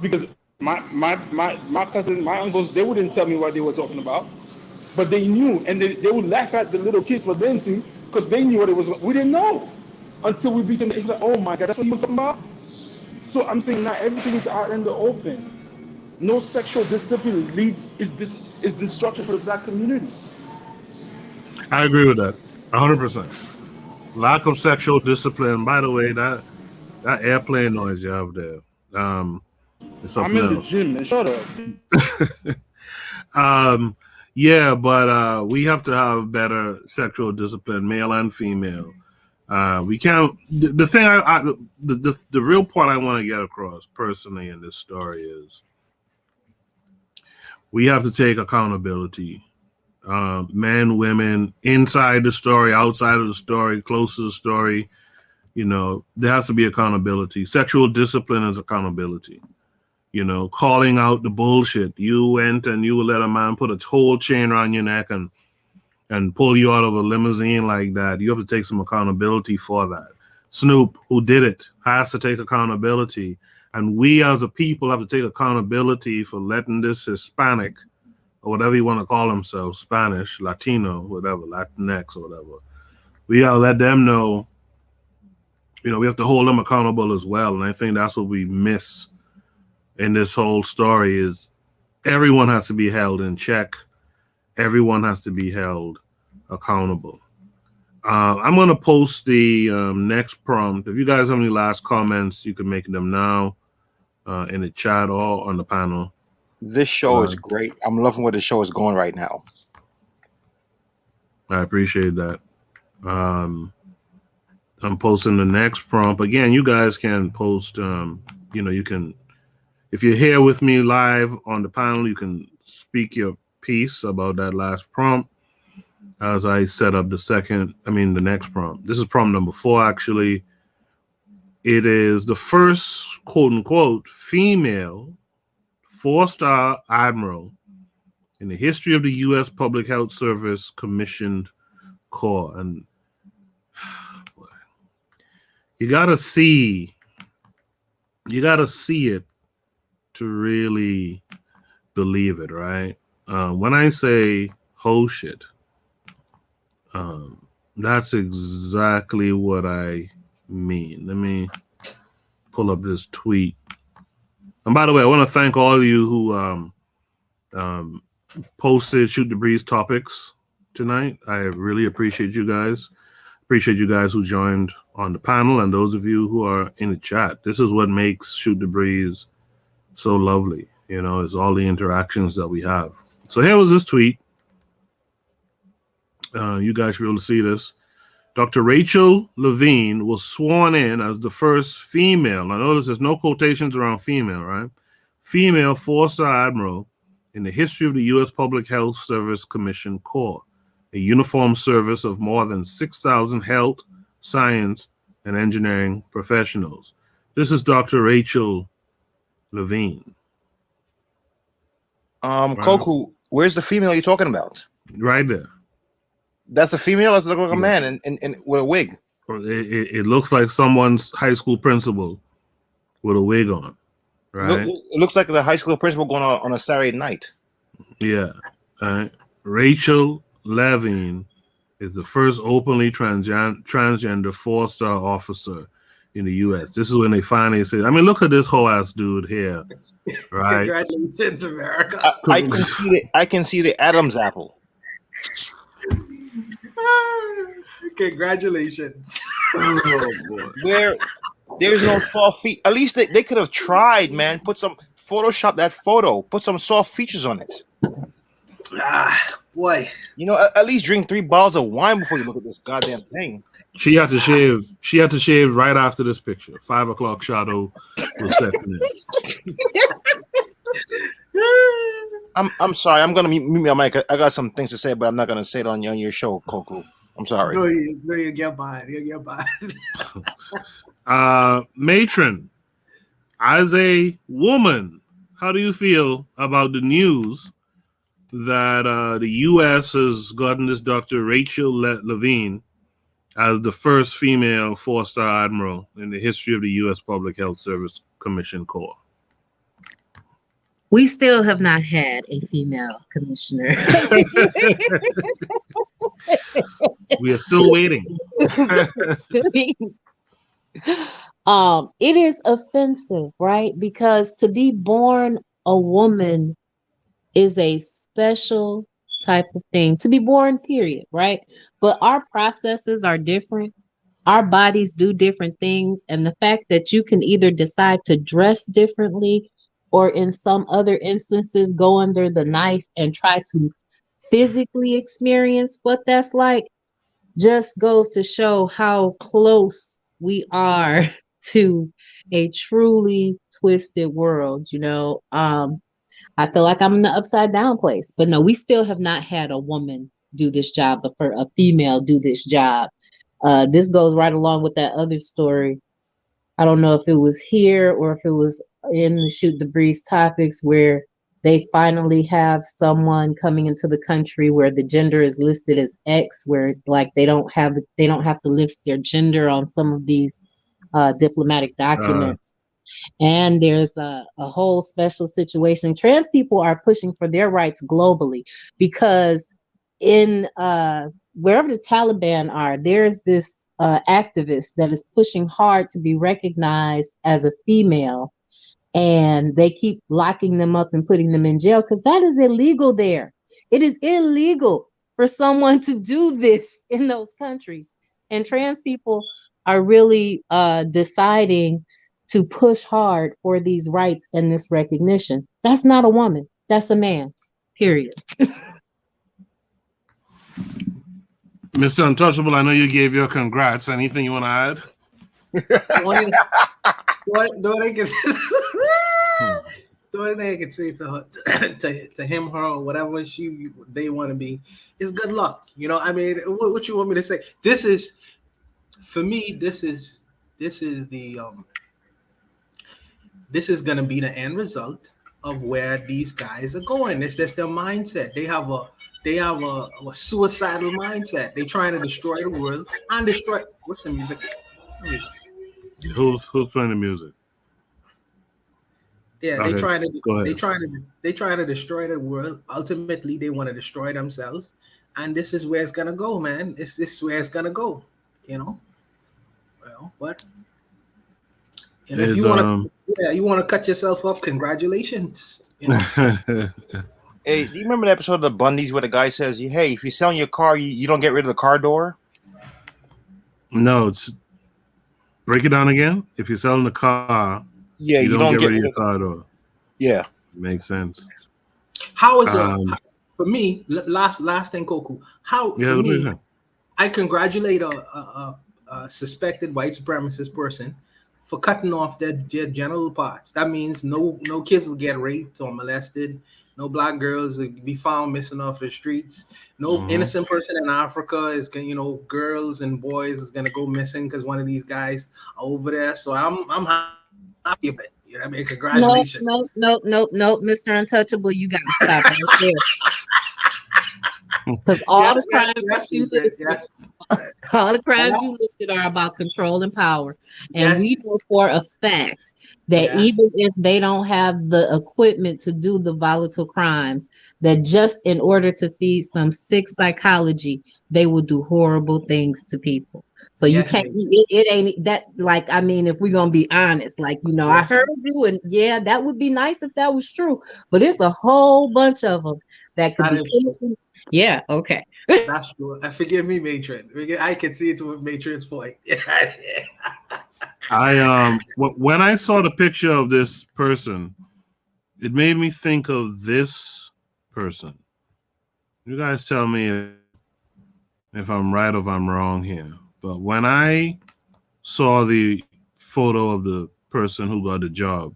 Because my cousins, my uncles, they wouldn't tell me what they were talking about, but they knew, and they would laugh at the little kids for dancing because they knew what it was. We didn't know until we beat them. It's like, oh my God, that's what you were talking about. So I'm saying now everything is out in the open. No sexual discipline is destructive for the black community. I agree with that, 100%. Lack of sexual discipline. By the way, that airplane noise you have there, it's I'm in the gym, man. Shut up. Yeah, but we have to have better sexual discipline, male and female. We can't. The thing the real point I want to get across personally in this story is we have to take accountability. Men, women, inside the story, outside of the story, close to the story. You know, there has to be accountability. Sexual discipline is accountability. You know, calling out the bullshit. You went and you let a man put a whole chain around your neck and pull you out of a limousine like that. You have to take some accountability for that. Snoop, who did it, has to take accountability. And we as a people have to take accountability for letting this Hispanic, or whatever you want to call themselves, Spanish, Latino, whatever, Latinx or whatever. We got to let them know, you know, we have to hold them accountable as well. And I think that's what we miss in this whole story is everyone has to be held in check. Everyone has to be held accountable. I'm going to post the next prompt. If you guys have any last comments, you can make them now in the chat or on the panel. This show is great. I'm loving where the show is going right now. I appreciate that. I'm posting the next prompt. Again, you guys can post, you know, you can, if you're here with me live on the panel, you can speak your piece about that last prompt as I set up the next prompt. This is prompt number 4, actually. It is the first, quote unquote, female 4-star admiral in the history of the U.S. Public Health Service commissioned corps. And you gotta see it to really believe it, right? When I say whole shit, that's exactly what I mean. Let me pull up this tweet. And by the way, I want to thank all of you who posted Shoot the Breeze topics tonight. I really appreciate you guys. Appreciate you guys who joined on the panel and those of you who are in the chat. This is what makes Shoot the Breeze so lovely. You know, it's all the interactions that we have. So here was this tweet. You guys should be able to see this. Dr. Rachel Levine was sworn in as the first female. Now notice there's no quotations around female, right? Female 4-star admiral in the history of the U.S. Public Health Service Commission Corps, a uniformed service of more than 6,000 health, science, and engineering professionals. This is Dr. Rachel Levine. Koku, where's the female you're talking about? Right there. That's a female. That's look like a man in with a wig. It looks like someone's high school principal with a wig on. Right. It looks like the high school principal going on a Saturday night. Yeah. Rachel Levine is the first openly transgender 4-star officer in the U.S. This is when they finally said, I mean, look at this whole ass dude here, right? Congratulations, America. I can see the Adam's apple. Congratulations. Oh, boy. There's no soft feet. At least they could have tried, man. Photoshop that photo. Put some soft features on it. Boy. You know, at least drink 3 bottles of wine before you look at this goddamn thing. She had to shave. She had to shave right after this picture. 5 o'clock shadow was setting in. I'm sorry. I'm gonna mute my mic. I got some things to say, but I'm not gonna say it on your show, Koku. I'm sorry. No, you get by. You get by. Matron, as a woman, how do you feel about the news that the U.S. has gotten this Dr. Rachel Levine as the first female 4-star admiral in the history of the U.S. Public Health Service Commission Corps? We still have not had a female commissioner. We are still waiting. It is offensive, right? Because to be born a woman is a special type of thing. To be born, period, right? But our processes are different. Our bodies do different things. And the fact that you can either decide to dress differently or in some other instances go under the knife and try to physically experience what that's like just goes to show how close we are to a truly twisted world, you know. I feel like I'm in the upside down place, but no, we still have not had a woman do this job, but for a female do this job. This goes right along with that other story. I don't know if it was here or if it was in the Shoot the Breeze topics where they finally have someone coming into the country where the gender is listed as X, where it's like they don't have to list their gender on some of these diplomatic documents. And there's a whole special situation. Trans people are pushing for their rights globally because in wherever the Taliban are, there's this activist that is pushing hard to be recognized as a female. And they keep locking them up and putting them in jail because that is illegal there. It is illegal for someone to do this in those countries. And trans people are really deciding to push hard for these rights and this recognition. That's not a woman. That's a man. Period. Mr. Untouchable, I know you gave your congrats. Anything you want to add? Don't I can say to her, to him, her, or whatever they want to be, is good luck. You know, I mean, what you want me to say? This is, for me, this is gonna be the end result of where these guys are going. It's just their mindset. They have a suicidal mindset. They're trying to destroy the world and destroy. What's the music? Who's playing the music? Yeah, Okay, they trying to destroy the world. Ultimately, they want to destroy themselves, and this is where it's gonna go, man. This is where it's gonna go. You know. Well, but and if you want to cut yourself up, congratulations. You know? Hey, do you remember the episode of the Bundys where the guy says, "Hey, if you're selling your car, you don't get rid of the car door"? No, it's break it down again. If you're selling the car, yeah, you don't get rid of your car door. Yeah, makes sense. How is it for me? Last thing, Koku. How for me? I congratulate a suspected white supremacist person for cutting off their genital parts. That means no kids will get raped or molested. No black girls will be found missing off the streets. No innocent person in Africa is going, girls and boys is gonna go missing because one of these guys are over there. So I'm document. You know what I mean? No, Congratulations. no, Mr. Untouchable, you got to stop right there. Because all the crimes that you listed, all the crimes you listed are about control and power. And we know for a fact that even if they don't have the equipment to do the volatile crimes, that just in order to feed some sick psychology, they will do horrible things to people. So you can't, it ain't that, like, I mean, if we're going to be honest, like, you know, I heard you, and yeah, that would be nice if that was true, but it's a whole bunch of them that could be killing. Yeah, okay. That's true. Forgive me, Matron. I can see it with Matron's point. When I saw the picture of this person, it made me think of this person. You guys tell me if I'm right or if I'm wrong here. But when I saw the photo of the person who got the job,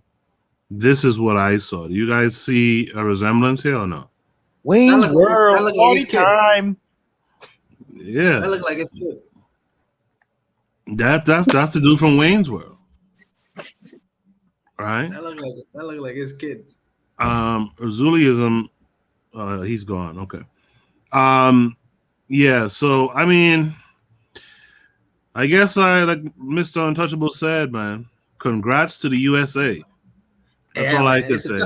this is what I saw. Do you guys see a resemblance here or no? Wayne's World, party time. Yeah, that look like it's good. That's the dude from Wayne's World, right? That look like his kid. Zuliism, he's gone. Okay. Yeah. So I mean, I guess like Mr. Untouchable said, man. Congrats to the USA. That's all I can say.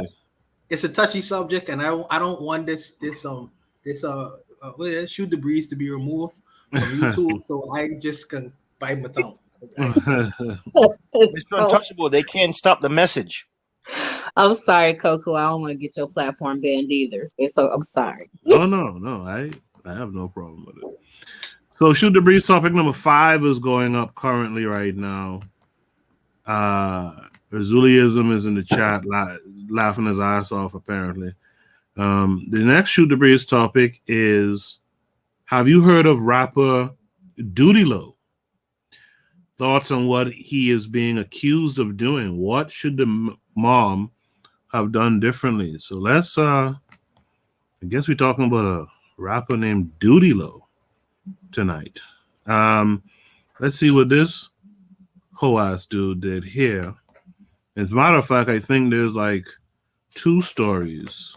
It's a touchy subject, and I don't want this shoot the breeze to be removed from YouTube, so I just can bite my tongue. Mr. Untouchable, they can't stop the message. I'm sorry, Coco. I don't want to get your platform banned either. I'm sorry. Oh no, I have no problem with it. So shoot the breeze topic number 5 is going up currently right now. Zuliism is in the chat laughing his ass off apparently. The next shoot the breeze topic is, have you heard of rapper Duty Low? Thoughts on what he is being accused of doing. What should the mom have done differently? So let's I guess we're talking about a rapper named Duty Low tonight. Let's see what this KWAZ dude did here. As a matter of fact, I think there's like 2 stories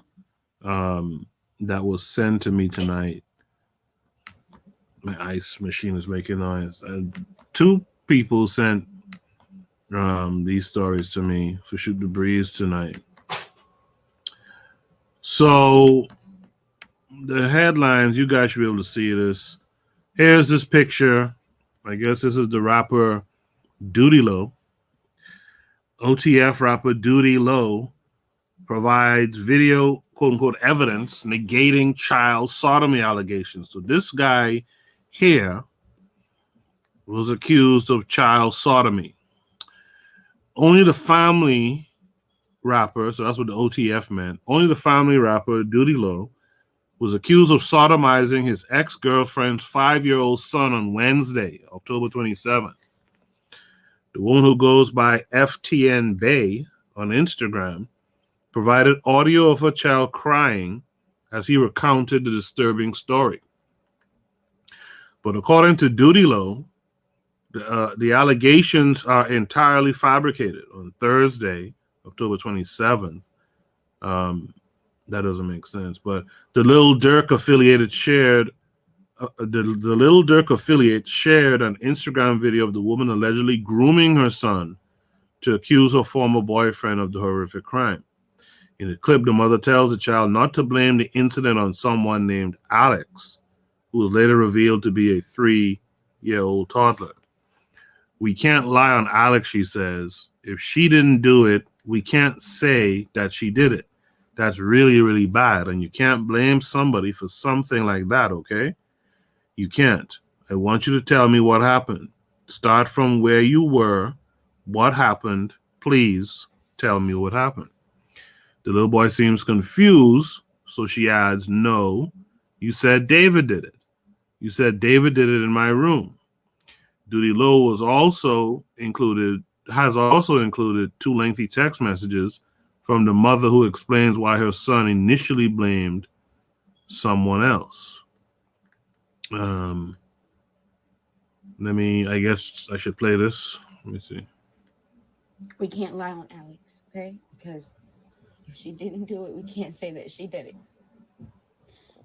that was sent to me tonight. My ice machine is making noise. 2 people sent these stories to me for Shoot the Breeze tonight. So the headlines, you guys should be able to see this. Here's this picture. I guess this is the rapper Duty Low. OTF rapper Duty Low provides video, quote unquote, evidence negating child sodomy allegations. So this guy here was accused of child sodomy. Only the family rapper, so that's what the OTF meant, only the family rapper Duty Low was accused of sodomizing his ex-girlfriend's 5-year-old son on Wednesday, October 27th. The woman, who goes by FTN Bay on Instagram, provided audio of her child crying as he recounted the disturbing story. But according to Duty Low, the allegations are entirely fabricated. On Thursday, October 27th, that doesn't make sense, but the Lil Durk affiliate shared an Instagram video of the woman allegedly grooming her son to accuse her former boyfriend of the horrific crime. In the clip, the mother tells the child not to blame the incident on someone named Alex, who was later revealed to be a 3-year-old toddler. We can't lie on Alex, she says. If she didn't do it, we can't say that she did it. That's really, really bad. And you can't blame somebody for something like that, okay? You can't. I want you to tell me what happened. Start from where you were. What happened? Please tell me what happened. The little boy seems confused, so she adds, no, you said David did it. You said David did it in my room. Duty Low has also included 2 lengthy text messages from the mother who explains why her son initially blamed someone else. I guess I should play this. Let me see. We can't lie on Alex, okay? Because if she didn't do it, we can't say that she did it.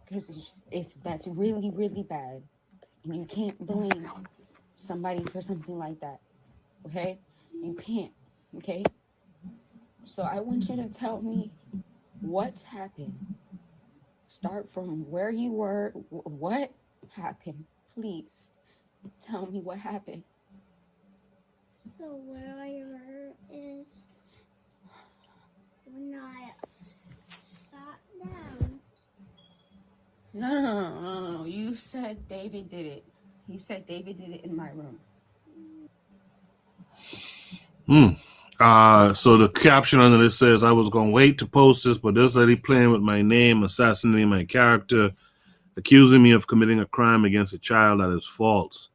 Because that's really, really bad. And you can't blame somebody for something like that, okay? You can't, okay? So I want you to tell me what's happened. Start from where you were. What happened? Please tell me what happened. So where I hurt is when I sat down. No. You said David did it. You said David did it in my room. So the caption under this says, I was going to wait to post this, but this lady playing with my name, assassinating my character, accusing me of committing a crime against a child that is false.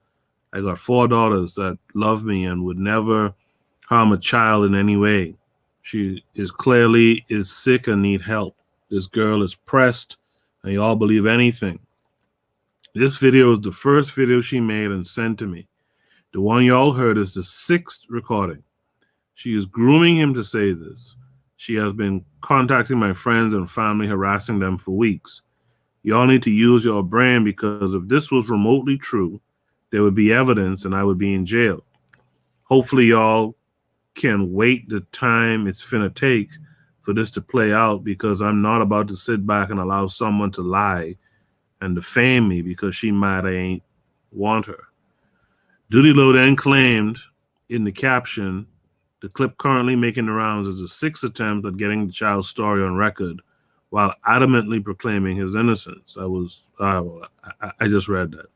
I got 4 daughters that love me and would never harm a child in any way. She is clearly sick and need help. This girl is pressed, and y'all believe anything. This video is the first video she made and sent to me. The one y'all heard is the 6th recording. She is grooming him to say this. She has been contacting my friends and family, harassing them for weeks. Y'all need to use your brain, because if this was remotely true, there would be evidence and I would be in jail. Hopefully y'all can wait the time it's finna take for this to play out, because I'm not about to sit back and allow someone to lie and defame me because she might ain't want her. Duty Low then claimed in the caption, the clip currently making the rounds is the 6th attempt at getting the child's story on record while adamantly proclaiming his innocence. I just read that.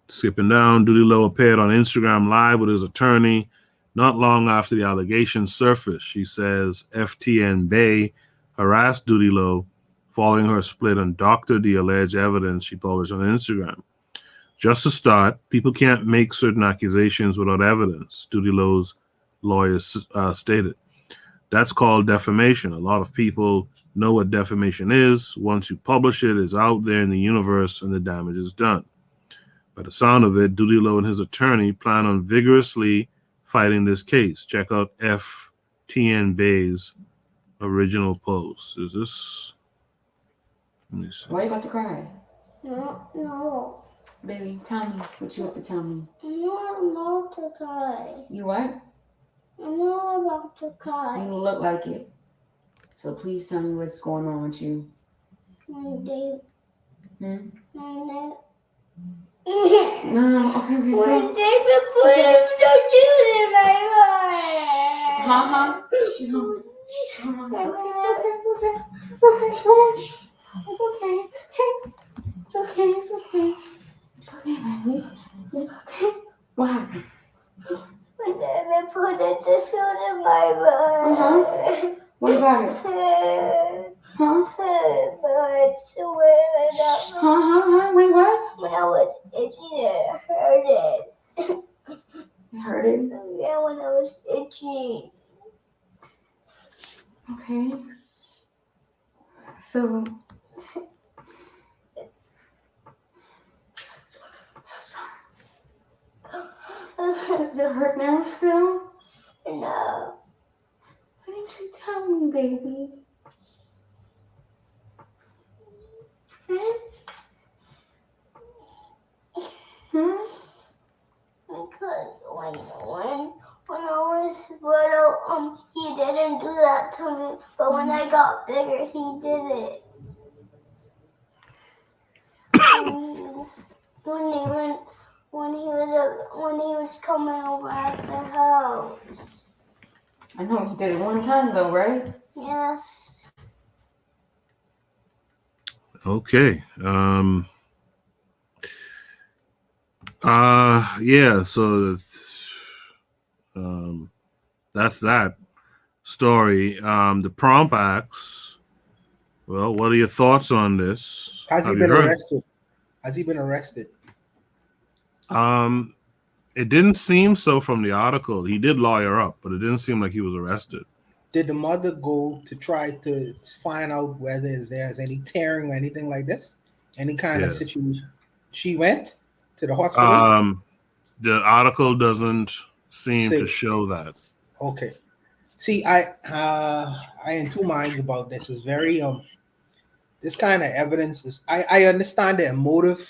Skipping down, Duty Low appeared on Instagram Live with his attorney not long after the allegations surfaced. She says FTN Bay harassed Duty Low following her split and doctored the alleged evidence she published on Instagram. Just to start, people can't make certain accusations without evidence, Duty Low's lawyers stated. That's called defamation. A lot of people know what defamation is. Once you publish it, it's out there in the universe and the damage is done. By the sound of it, Duty Low and his attorney plan on vigorously fighting this case. Check out FTN Bay's original post. Is this? Let me see. Why are you about to cry? No. Baby, tell me what you have to tell me. I'm not about to cry. You what? I'm not about to cry. You look like it. So please tell me what's going on with you. When David. No, okay. When David put him so cute in my mind. It's okay, baby. It's okay. What happened? When David put it so cute in my mind. What about it? But Wait, what? when I was itchy, it hurted. You heard it? Yeah, when I was itchy. Okay. So. Does it hurt now still? No. Why didn't you tell me, baby? Because when I was little, he didn't do that to me. But when I got bigger, he did it. When he was coming over at the house. I know he did it one time though, right? Yes. Okay. Yeah, so that's that story. The Prompt Acts. Well, what are your thoughts on this? Has he been arrested? Has he been arrested? It didn't seem so from the article. He did lawyer up, but it didn't seem like he was arrested. Did the mother go to try to find out whether there's any tearing or anything like this? Any kind of situation? She went to the hospital? The article doesn't seem to show that. Okay. See, I in two minds about this. Is very this kind of evidence is I understand the emotive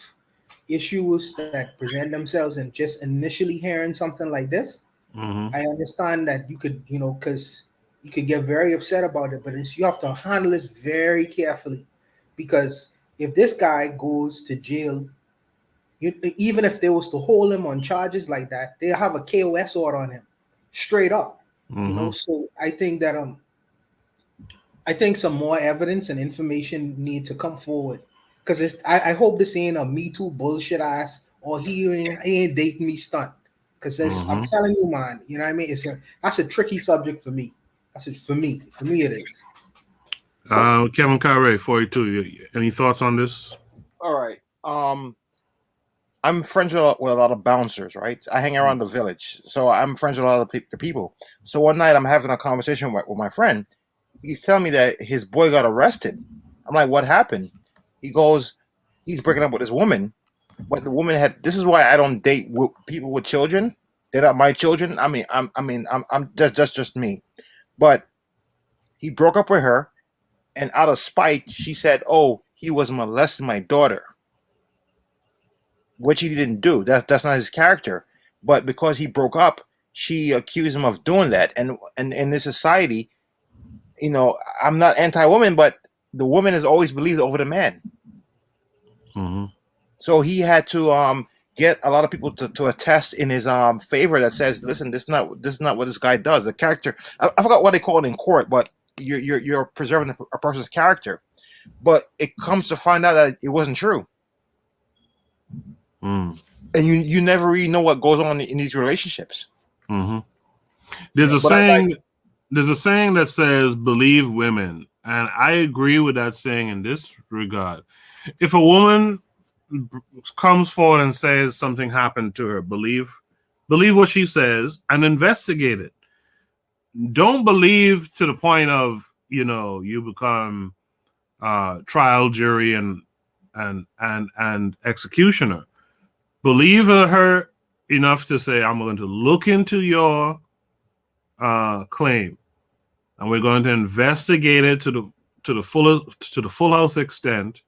issues that present themselves and just initially hearing something like this. Mm-hmm. I understand that you could, because you could get very upset about it, but you have to handle this very carefully, because if this guy goes to jail, even if they was to hold him on charges like that, they'll have a KOS order on him, straight up. Mm-hmm. So I think some more evidence and information need to come forward, because I hope this ain't a Me Too bullshit ass or he ain't dating me stunt. Because I'm telling you, man, you know what I mean? That's a tricky subject for me. For me it is. Kevin Carre, 42. Any thoughts on this? All right. I'm friends with a lot of bouncers, right? I hang around the village, so I'm friends with a lot of the people. So one night I'm having a conversation with my friend. He's telling me that his boy got arrested. I'm like, what happened? He goes, he's breaking up with his woman, but the woman had. This is why I don't date people with children. They're not my children. I'm just me. But he broke up with her, and out of spite, she said, "Oh, he was molesting my daughter," which he didn't do. That's not his character. But because he broke up, she accused him of doing that. And in this society, I'm not anti-woman, but the woman is always believed over the man. Mm-hmm. So he had to get a lot of people to attest in his favor that says, listen, this is not what this guy does. The character, I forgot what they call it in court, but you're preserving a person's character. But it comes to find out that it wasn't true. Mm. And you never really know what goes on in these relationships. Mm-hmm. There's a saying. There's a saying that says, "Believe women," and I agree with that saying in this regard. If a woman comes forward and says something happened to her, believe what she says and investigate it. Don't believe to the point of you become trial, jury, and executioner. Believe her enough to say, I'm going to look into your claim, and we're going to investigate it to the full house extent,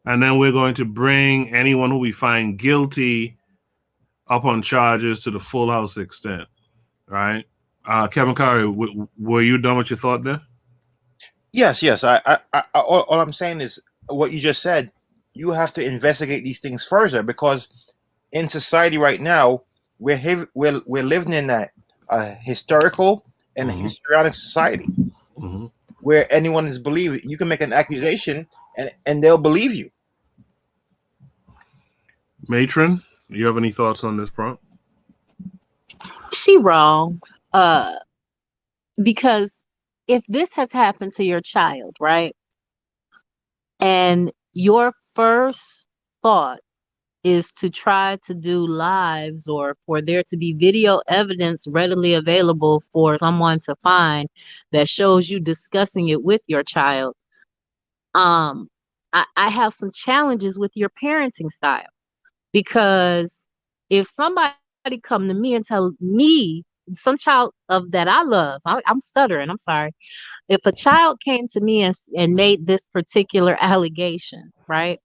and then we're going to bring anyone who we find guilty up on charges to the full house extent. Right? Kevin Curry, were you done with your thought there? Yes. All I'm saying is what you just said. You have to investigate these things further, because in society right now, we're living in a historical and histrionic society where anyone is believed. You can make an accusation and they'll believe you. Matron, do you have any thoughts on this prompt? She wrong. Because if this has happened to your child, right, and your first thought is to try to do lives or for there to be video evidence readily available for someone to find that shows you discussing it with your child, I have some challenges with your parenting style, because if somebody come to me and tell me, some child of that I love, I'm stuttering, I'm sorry. If a child came to me and made this particular allegation, right?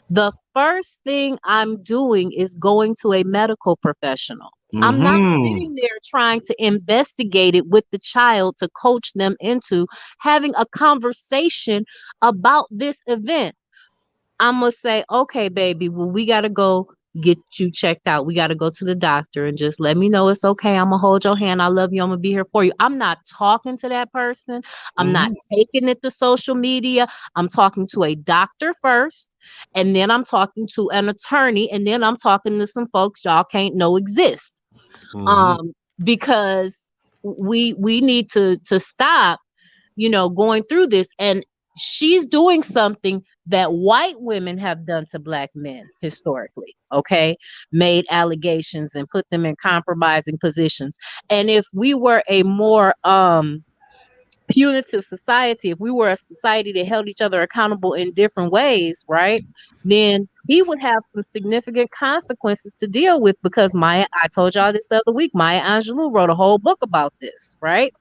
The first thing I'm doing is going to a medical professional. I'm not sitting there trying to investigate it with the child to coach them into having a conversation about this event. I'm going to say, okay, baby, well, we got to go get you checked out. We got to go to the doctor and just let me know it's okay. I'm going to hold your hand. I love you. I'm going to be here for you. I'm not talking to that person. I'm not taking it to social media. I'm talking to a doctor first, and then I'm talking to an attorney, and then I'm talking to some folks y'all can't know exist. Because we need to stop, going through this. And she's doing something that white women have done to black men historically, okay? Made allegations and put them in compromising positions. And if we were a more punitive society, if we were a society that held each other accountable in different ways, right, then he would have some significant consequences to deal with, because I told y'all this the other week, Maya Angelou wrote a whole book about this, right?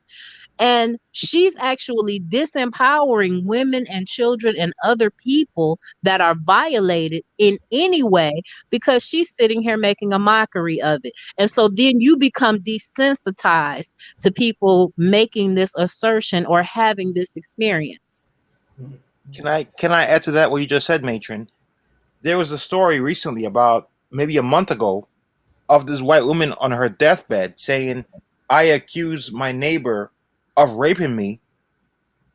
And she's actually disempowering women and children and other people that are violated in any way, because she's sitting here making a mockery of it. And so then you become desensitized to people making this assertion or having this experience. Can I add to that what you just said, Matron? There was a story recently, about maybe a month ago, of this white woman on her deathbed saying, "I accuse my neighbor of raping me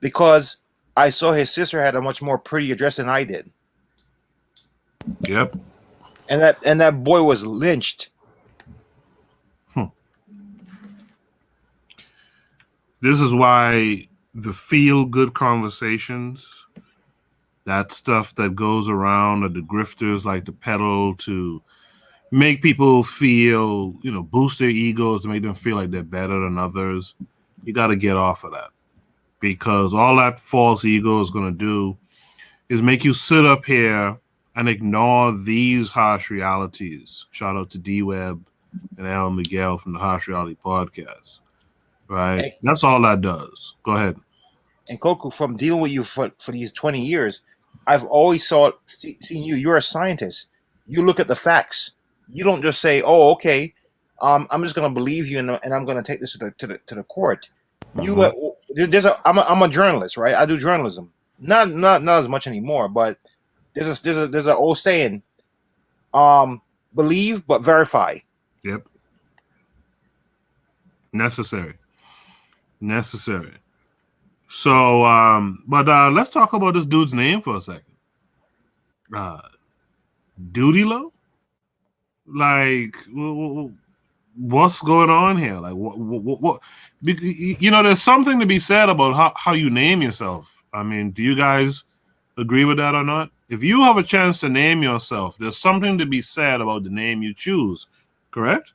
because I saw his sister had a much more prettier dress than I did." Yep. And that boy was lynched. This is why the feel-good conversations, that stuff that goes around, that the grifters like to peddle to make people feel, boost their egos, to make them feel like they're better than others. You got to get off of that, because all that false ego is going to do is make you sit up here and ignore these harsh realities. Shout out to D-Web and Al Miguel from the Harsh Reality Podcast. Right? That's all that does. Go ahead. And Coco, from dealing with you for these 20 years, I've always seen you. You're a scientist. You look at the facts. You don't just say, "Oh, okay, I'm just going to believe you, and I'm going to take this to the court." I'm a journalist, right? I do journalism. Not as much anymore, but there's an old saying: believe but verify. Yep. Necessary. So, but let's talk about this dude's name for a second. Duty Low? Like, what's going on here? Like, what? There's something to be said about how you name yourself. I mean, do you guys agree with that or not? If you have a chance to name yourself, there's something to be said about the name you choose. Correct?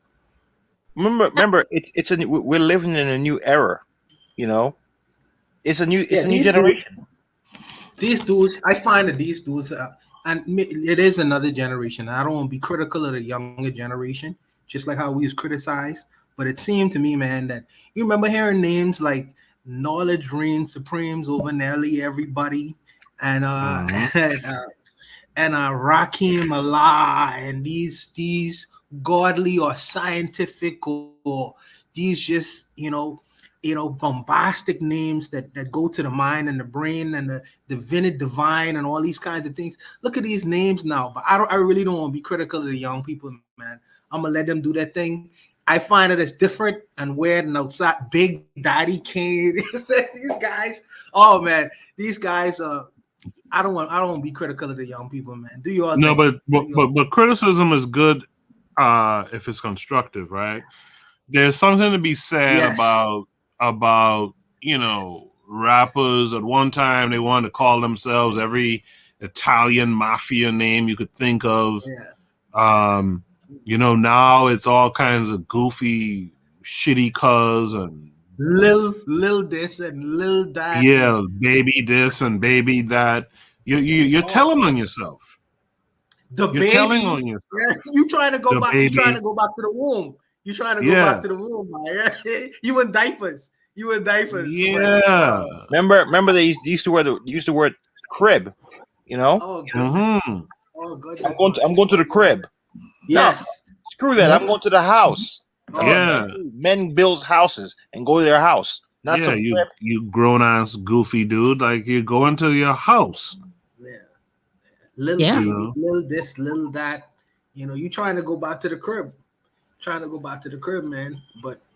Remember, we're living in a new era. It's a new generation. These dudes, I find that these dudes, and it is another generation. I don't want to be critical of the younger generation, just like how we was criticized. But it seemed to me, man, that you remember hearing names like Knowledge Reigns Supremes over nearly everybody, and Rakim Allah, and these godly or scientific or these just bombastic names that go to the mind and the brain and the divinity divine and all these kinds of things. Look at these names now, but I really don't want to be critical of the young people, man. I'm gonna let them do their thing. I find it as different and weird and outside. Big Daddy Kane, these guys. Oh man, these guys. I don't want to be critical of the young people, man. Do you all? No, but criticism is good if it's constructive, right? There's something to be said about rappers. At one time they wanted to call themselves every Italian mafia name you could think of. Now it's all kinds of goofy shitty cuz and Lil this and Lil that. Yeah, baby this and baby that. You're telling on yourself. You're baby. Telling on yourself. Yeah, you trying to go back. Baby. You trying to go back to the womb. You trying to go back to the womb, man. You in diapers. Yeah. Remember they used to wear the word crib. Oh, goodness. I'm going to the crib. Yes. No, screw that. I'm going to the house. Yeah. Men build houses and go to their house. Not some crib. You grown ass goofy dude. Like you go into your house. Lil this, lil that. You trying to go back to the crib. Man.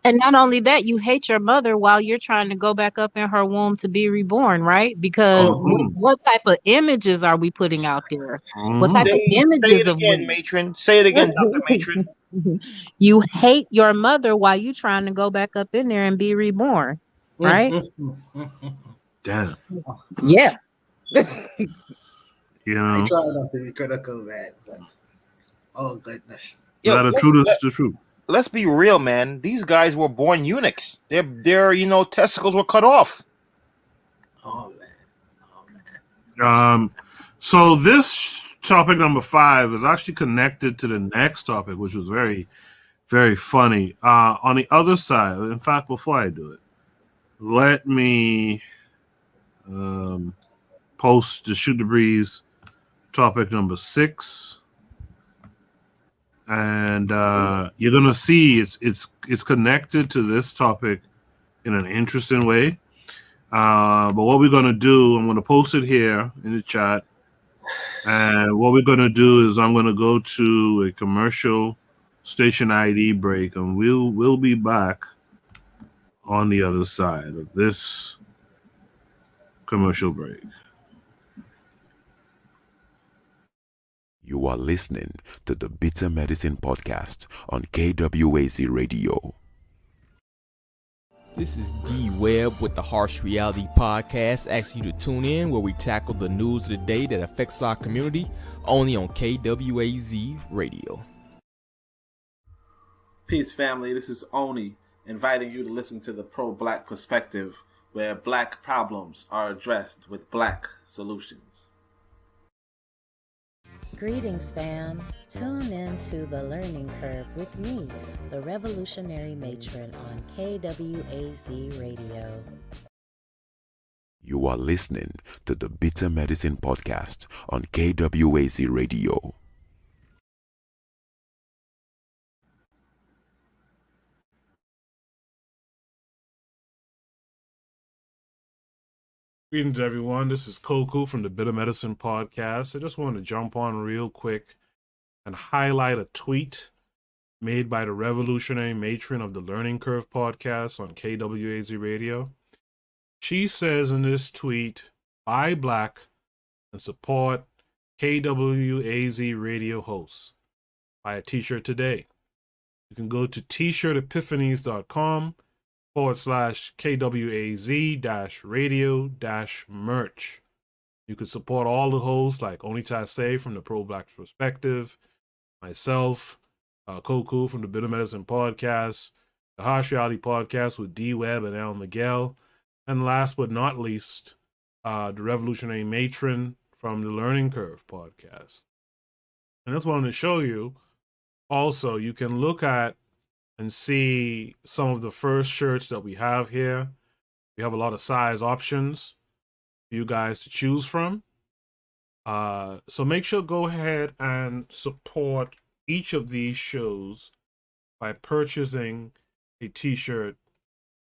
And not only that, you hate your mother while you're trying to go back up in her womb to be reborn, right? Because what type of images are we putting out there? What type of images say it again, Matron? Say it again, Dr. Matron. You hate your mother while you're trying to go back up in there and be reborn, right? Damn. Yeah. I try not to be critical of that, but oh goodness. The truth. Let's be real, man. These guys were born eunuchs. Their testicles were cut off. Oh man. So this topic number 5 is actually connected to the next topic, which was very, very funny. On the other side, in fact, before I do it, let me post the Shoot the Breeze topic number 6, and you're gonna see it's connected to this topic in an interesting way. But what we're gonna do, I'm gonna post it here in the chat, and what we're gonna do is I'm gonna go to a commercial station ID break, and we'll be back on the other side of this commercial break. You are listening to the Bitter Medicine Podcast on KWAZ Radio. This is D Webb with the Harsh Reality Podcast, asking you to tune in where we tackle the news of the day that affects our community, only on KWAZ Radio. Peace, family. This is Oni, inviting you to listen to the pro-black perspective, where black problems are addressed with black solutions. Greetings, fam. Tune in to The Learning Curve with me, the revolutionary matron on KWAZ Radio. You are listening to the Bitter Medicine Podcast on KWAZ Radio. Greetings, everyone. This is Koku from the Bitter Medicine Podcast. I just wanted to jump on real quick and highlight a tweet made by the revolutionary matron of the Learning Curve Podcast on KWAZ Radio. She says in this tweet, "Buy black and support KWAZ Radio hosts. Buy a t-shirt today." You can go to t-shirtepiphanies.com/KWAZ-radio-merch. You can support all the hosts like Onitase from the Pro-Black Perspective, myself, Koku from the Bitter Medicine Podcast, the Harsh Reality Podcast with D Webb and Al Miguel, and last but not least, the revolutionary matron from the Learning Curve Podcast. And I just wanted to show you, also, you can look at and see some of the first shirts that we have here. We have a lot of size options for you guys to choose from. So make sure go ahead and support each of these shows by purchasing a t-shirt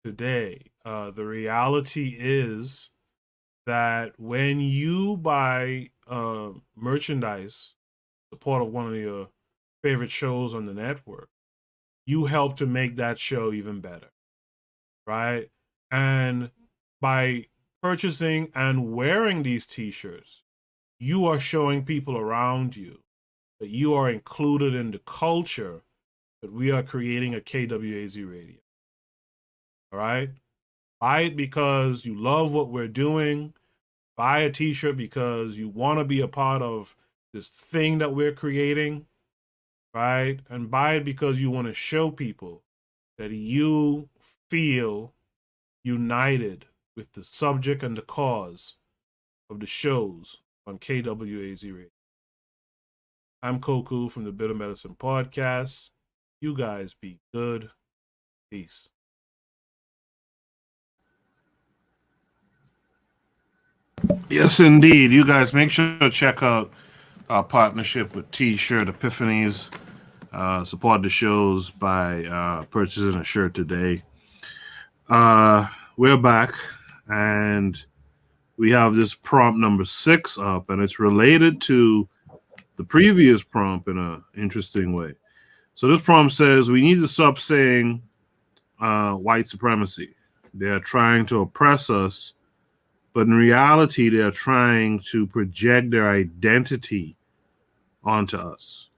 today. The reality is that when you buy merchandise, support of one of your favorite shows on the network, you help to make that show even better, right? And by purchasing and wearing these t-shirts, you are showing people around you that you are included in the culture that we are creating at KWAZ Radio. All right? Buy it because you love what we're doing. Buy a t-shirt because you want to be a part of this thing that we're creating, right? And buy it because you want to show people that you feel united with the subject and the cause of the shows on KWAZ Radio. I'm Koku from the Bitter Medicine Podcast. You guys be good. Peace. Yes, indeed. You guys make sure to check out our partnership with T-Shirt Epiphanies. Support the shows by purchasing a shirt today. We're back, and we have this prompt number 6 up, and it's related to the previous prompt in an interesting way. So this prompt says we need to stop saying white supremacy. They're trying to oppress us, but in reality, they're trying to project their identity onto us.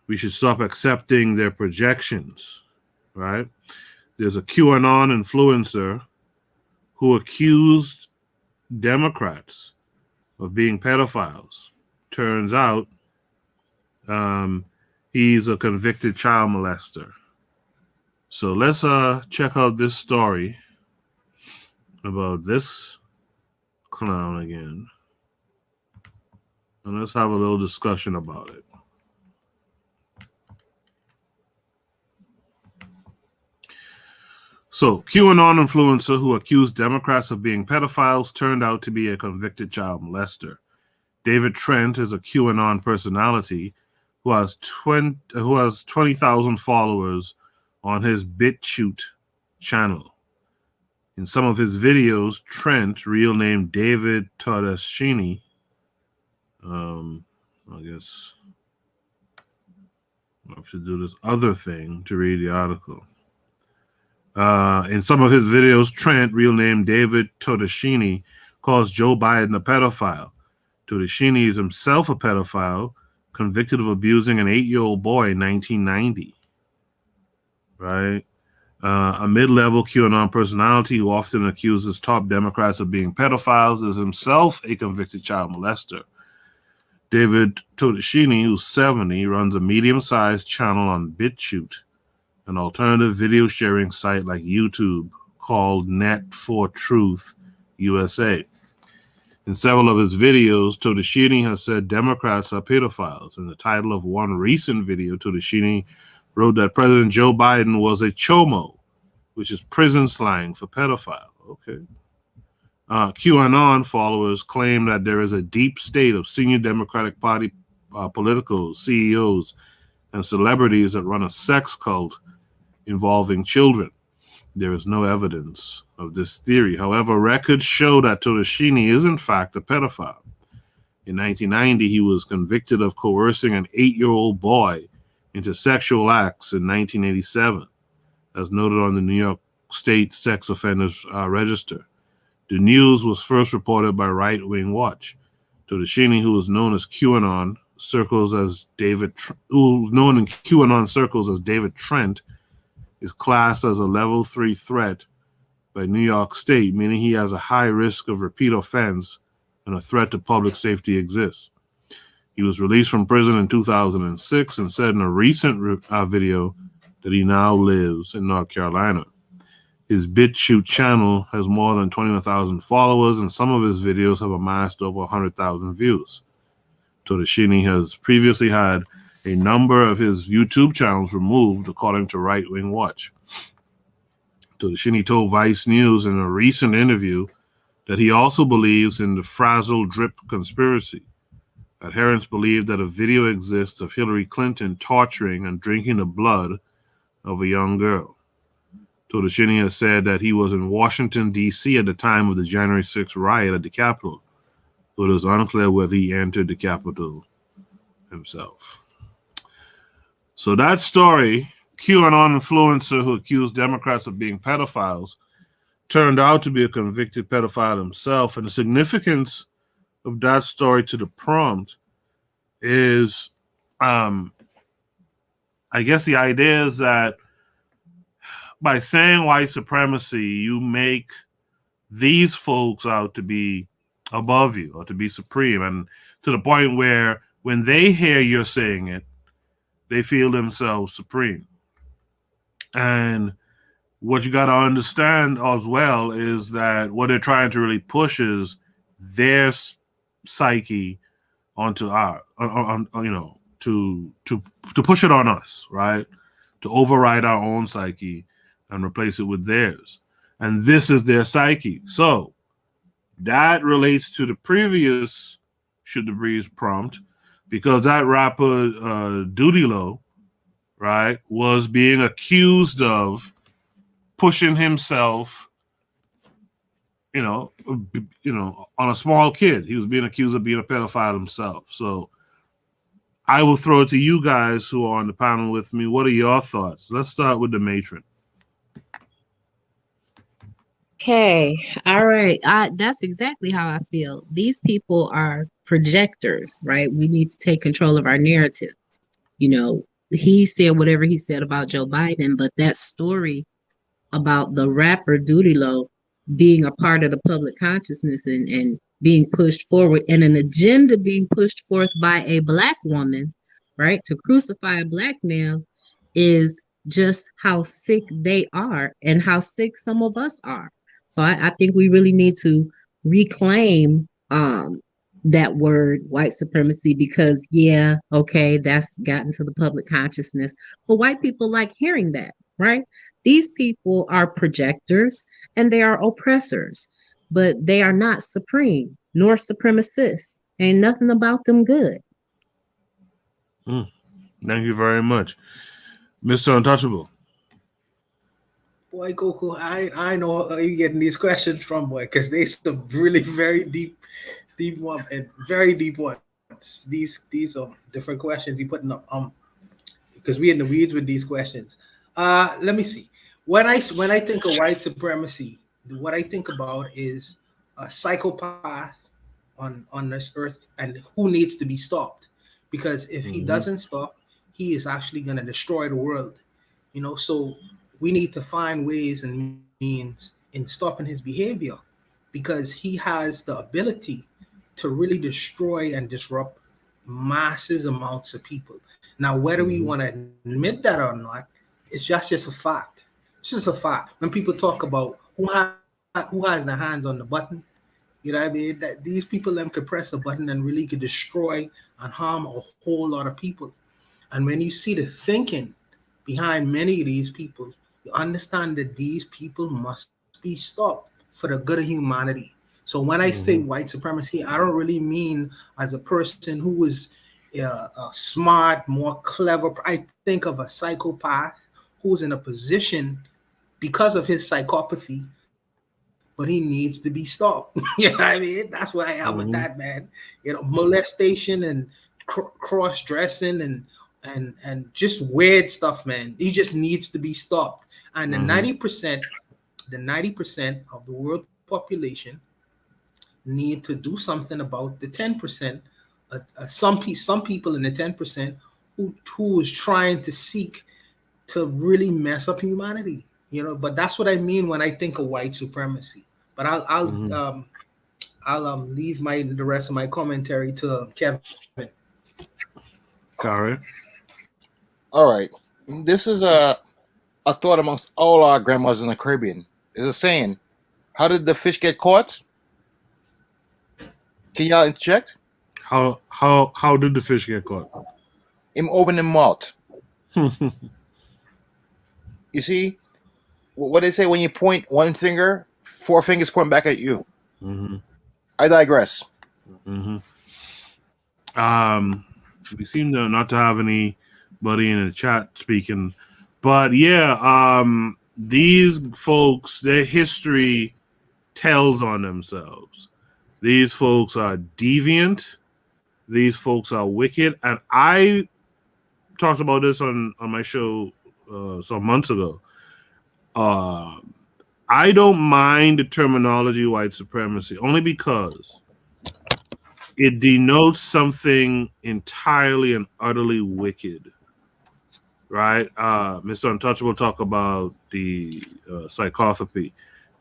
We should stop accepting their projections, right? There's a QAnon influencer who accused Democrats of being pedophiles. Turns out he's a convicted child molester. So let's check out this story about this clown again. And let's have a little discussion about it. So, QAnon influencer who accused Democrats of being pedophiles turned out to be a convicted child molester. David Trent is a QAnon personality who has 20,000 followers on his BitChute channel. In some of his videos, Trent, real name David Todeschini, I guess I should do this other thing to read the article. In some of his videos, Trent, real name David Todeschini, calls Joe Biden a pedophile. Todeschini is himself a pedophile, convicted of abusing an 8-year-old boy in 1990. Right? A mid-level QAnon personality who often accuses top Democrats of being pedophiles is himself a convicted child molester. David Todeschini, who's 70, runs a medium-sized channel on BitChute, an alternative video sharing site like YouTube called Net4Truth USA. In several of his videos, Todeschini has said Democrats are pedophiles. In the title of one recent video, Todeschini wrote that President Joe Biden was a chomo, which is prison slang for pedophile. Okay. QAnon followers claim that there is a deep state of senior Democratic Party political CEOs and celebrities that run a sex cult involving children. There is no evidence of this theory. However, records show that Todeschini is in fact a pedophile. In 1990, he was convicted of coercing an 8-year-old boy into sexual acts in 1987, as noted on the New York State Sex Offenders Register. The news was first reported by Right Wing Watch. Todeschini, who is known as QAnon circles as David Trent, is classed as a level 3 threat by New York State, meaning he has a high risk of repeat offense and a threat to public safety exists. He was released from prison in 2006 and said in a recent video that he now lives in North Carolina. His BitChute channel has more than 21,000 followers, and some of his videos have amassed over 100,000 views. Todeschini has previously had a number of his YouTube channels removed, according to Right Wing Watch. Todeschini told Vice News in a recent interview that he also believes in the Frazzle Drip conspiracy. Adherents believe that a video exists of Hillary Clinton torturing and drinking the blood of a young girl. Todeschini has said that he was in Washington, D.C. at the time of the January 6th riot at the Capitol, but it is unclear whether he entered the Capitol himself. So that story, QAnon influencer who accused Democrats of being pedophiles, turned out to be a convicted pedophile himself. And the significance of that story to the prompt is, I guess the idea is that by saying white supremacy, you make these folks out to be above you or to be supreme, and to the point where when they hear you're saying it, they feel themselves supreme. And what you got to understand as well is that what they're trying to really push is their psyche onto our, to push it on us, right? To override our own psyche and replace it with theirs. And this is their psyche. So that relates to the previous Should the Breeze prompt, because that rapper Duty Low, right, was being accused of pushing himself, on a small kid. He was being accused of being a pedophile himself. So I will throw it to you guys who are on the panel with me. What are your thoughts? Let's start with the matron. Okay, all right. That's exactly how I feel. These people are projectors, right? We need to take control of our narrative. He said whatever he said about Joe Biden, but that story about the rapper Duty Low being a part of the public consciousness and being pushed forward, and an agenda being pushed forth by a Black woman, right, to crucify a Black male, is just how sick they are and how sick some of us are. So I think we really need to reclaim that word white supremacy, because yeah, okay, that's gotten to the public consciousness, but white people like hearing that, right? These people are projectors and they are oppressors, but they are not supreme nor supremacists. Ain't nothing about them good. Thank you very much, Mr. Untouchable. Boy, Goku, I know how you getting these questions from, boy, because they some really very deep one and very deep ones. These are different questions you putting up. Because we in the weeds with these questions. Let me see. When I think of white supremacy, what I think about is a psychopath on this earth, and who needs to be stopped. Because if he doesn't stop, he is actually going to destroy the world. So we need to find ways and means in stopping his behavior, because he has the ability to really destroy and disrupt masses amounts of people. Now, whether we want to admit that or not, it's just a fact. It's just a fact. When people talk about who has their hands on the button, you know what I mean? That these people them could press a button and really could destroy and harm a whole lot of people. And when you see the thinking behind many of these people, you understand that these people must be stopped for the good of humanity. So when I say white supremacy, I don't really mean as a person who is smart, more clever. I think of a psychopath who's in a position because of his psychopathy, but he needs to be stopped. You know what I mean? That's where I am with that, man. Molestation and cross-dressing and just weird stuff, man. He just needs to be stopped. And the 90% of the world population need to do something about the 10%. Some people in the 10% who is trying to seek to really mess up humanity. But that's what I mean when I think of white supremacy. But I'll leave the rest of my commentary to Kevin. Correct. All right. This is a thought amongst all our grandmothers in the Caribbean. There's a saying, how did the fish get caught? Can y'all interject? How did the fish get caught? Him open him mouth. You see, what they say when you point one finger, 4 fingers point back at you. I digress. We seem to not to have anybody in the chat speaking, but yeah, these folks, their history tells on themselves. These folks are deviant. These folks are wicked, and I talked about this on my show some months ago. I don't mind the terminology white supremacy only because it denotes something entirely and utterly wicked, right? Mr. Untouchable talk about the psychopathy,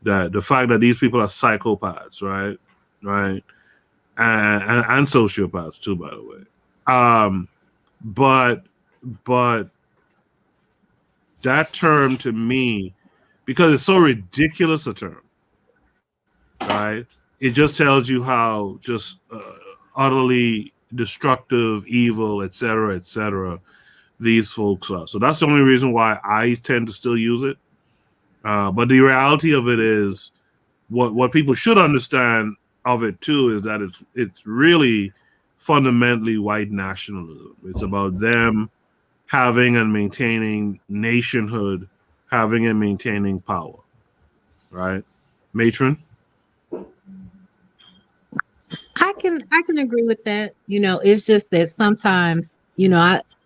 that the fact that these people are psychopaths, right, and sociopaths too, by the way. But that term to me, because it's so ridiculous a term, right? It just tells you how just utterly destructive, evil, etc., these folks are. So that's the only reason why I tend to still use it. But the reality of it is, what people should understand of it too is that it's really fundamentally white nationalism. It's about them having and maintaining nationhood, having and maintaining power, right? Matron? I can agree with that. It's just that sometimes,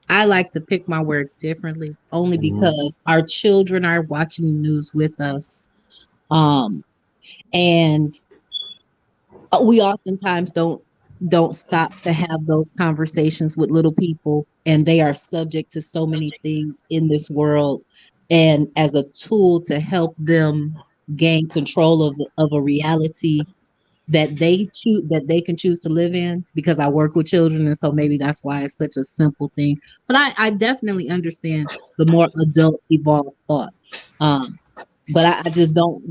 I like to pick my words differently, only because our children are watching the news with us. And we oftentimes don't stop to have those conversations with little people, and they are subject to so many things in this world. And as a tool to help them gain control of a reality that they can choose to live in, because I work with children, and so maybe that's why it's such a simple thing. But I definitely understand the more adult, evolved thought. but I just don't,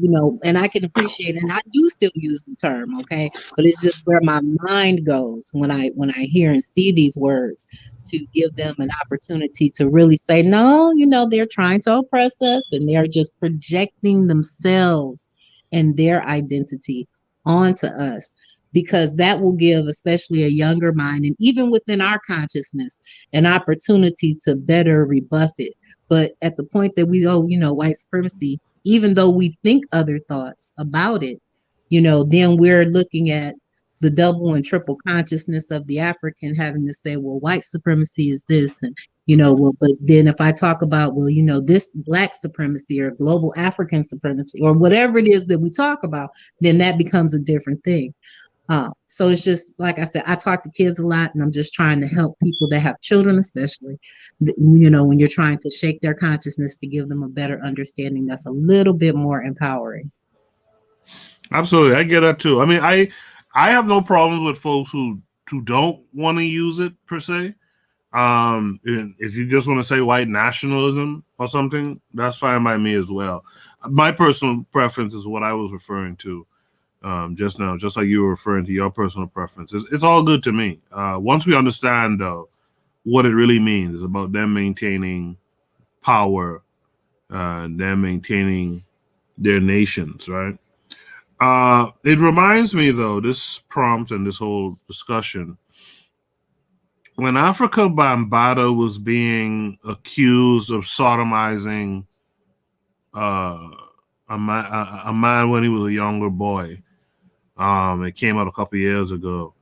and I can appreciate it, and I do still use the term, okay, but it's just where my mind goes when I hear and see these words, to give them an opportunity to really say, no, they're trying to oppress us, and they're just projecting themselves and their identity onto us, because that will give especially a younger mind, and even within our consciousness, an opportunity to better rebuff it. But at the point that we go, white supremacy, even though we think other thoughts about it, then we're looking at the double and triple consciousness of the African, having to say, well, white supremacy is this, and well, but then if I talk about, well, this black supremacy or global African supremacy or whatever it is that we talk about, then that becomes a different thing. So it's just, like I said, I talk to kids a lot, and I'm just trying to help people that have children, especially, when you're trying to shake their consciousness to give them a better understanding that's a little bit more empowering. Absolutely. I get that too. I mean, I have no problems with folks who don't want to use it per se. If you just want to say white nationalism or something, that's fine by me as well. My personal preference is what I was referring to just now, just like you were referring to your personal preference. It's all good to me. Once we understand what it really means, it's about them maintaining power, them maintaining their nations, right? It reminds me, though, this prompt and this whole discussion, when Africa Bambaataa was being accused of sodomizing a man when he was a younger boy. It came out a couple years ago.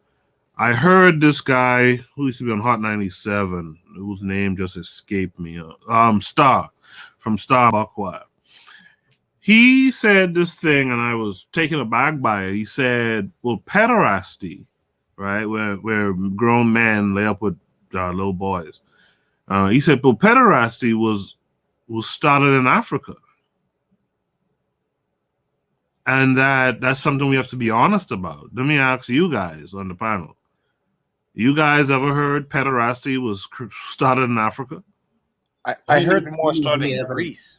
I heard this guy who used to be on Hot 97, whose name just escaped me. Star from Star Buckwild. He said this thing, and I was taken aback by it. He said, well, pederasty, right, where grown men lay up with little boys. He said, well, pederasty was started in Africa. And that's something we have to be honest about. Let me ask you guys on the panel. You guys ever heard pederasty was started in Africa? I heard more started in Greece.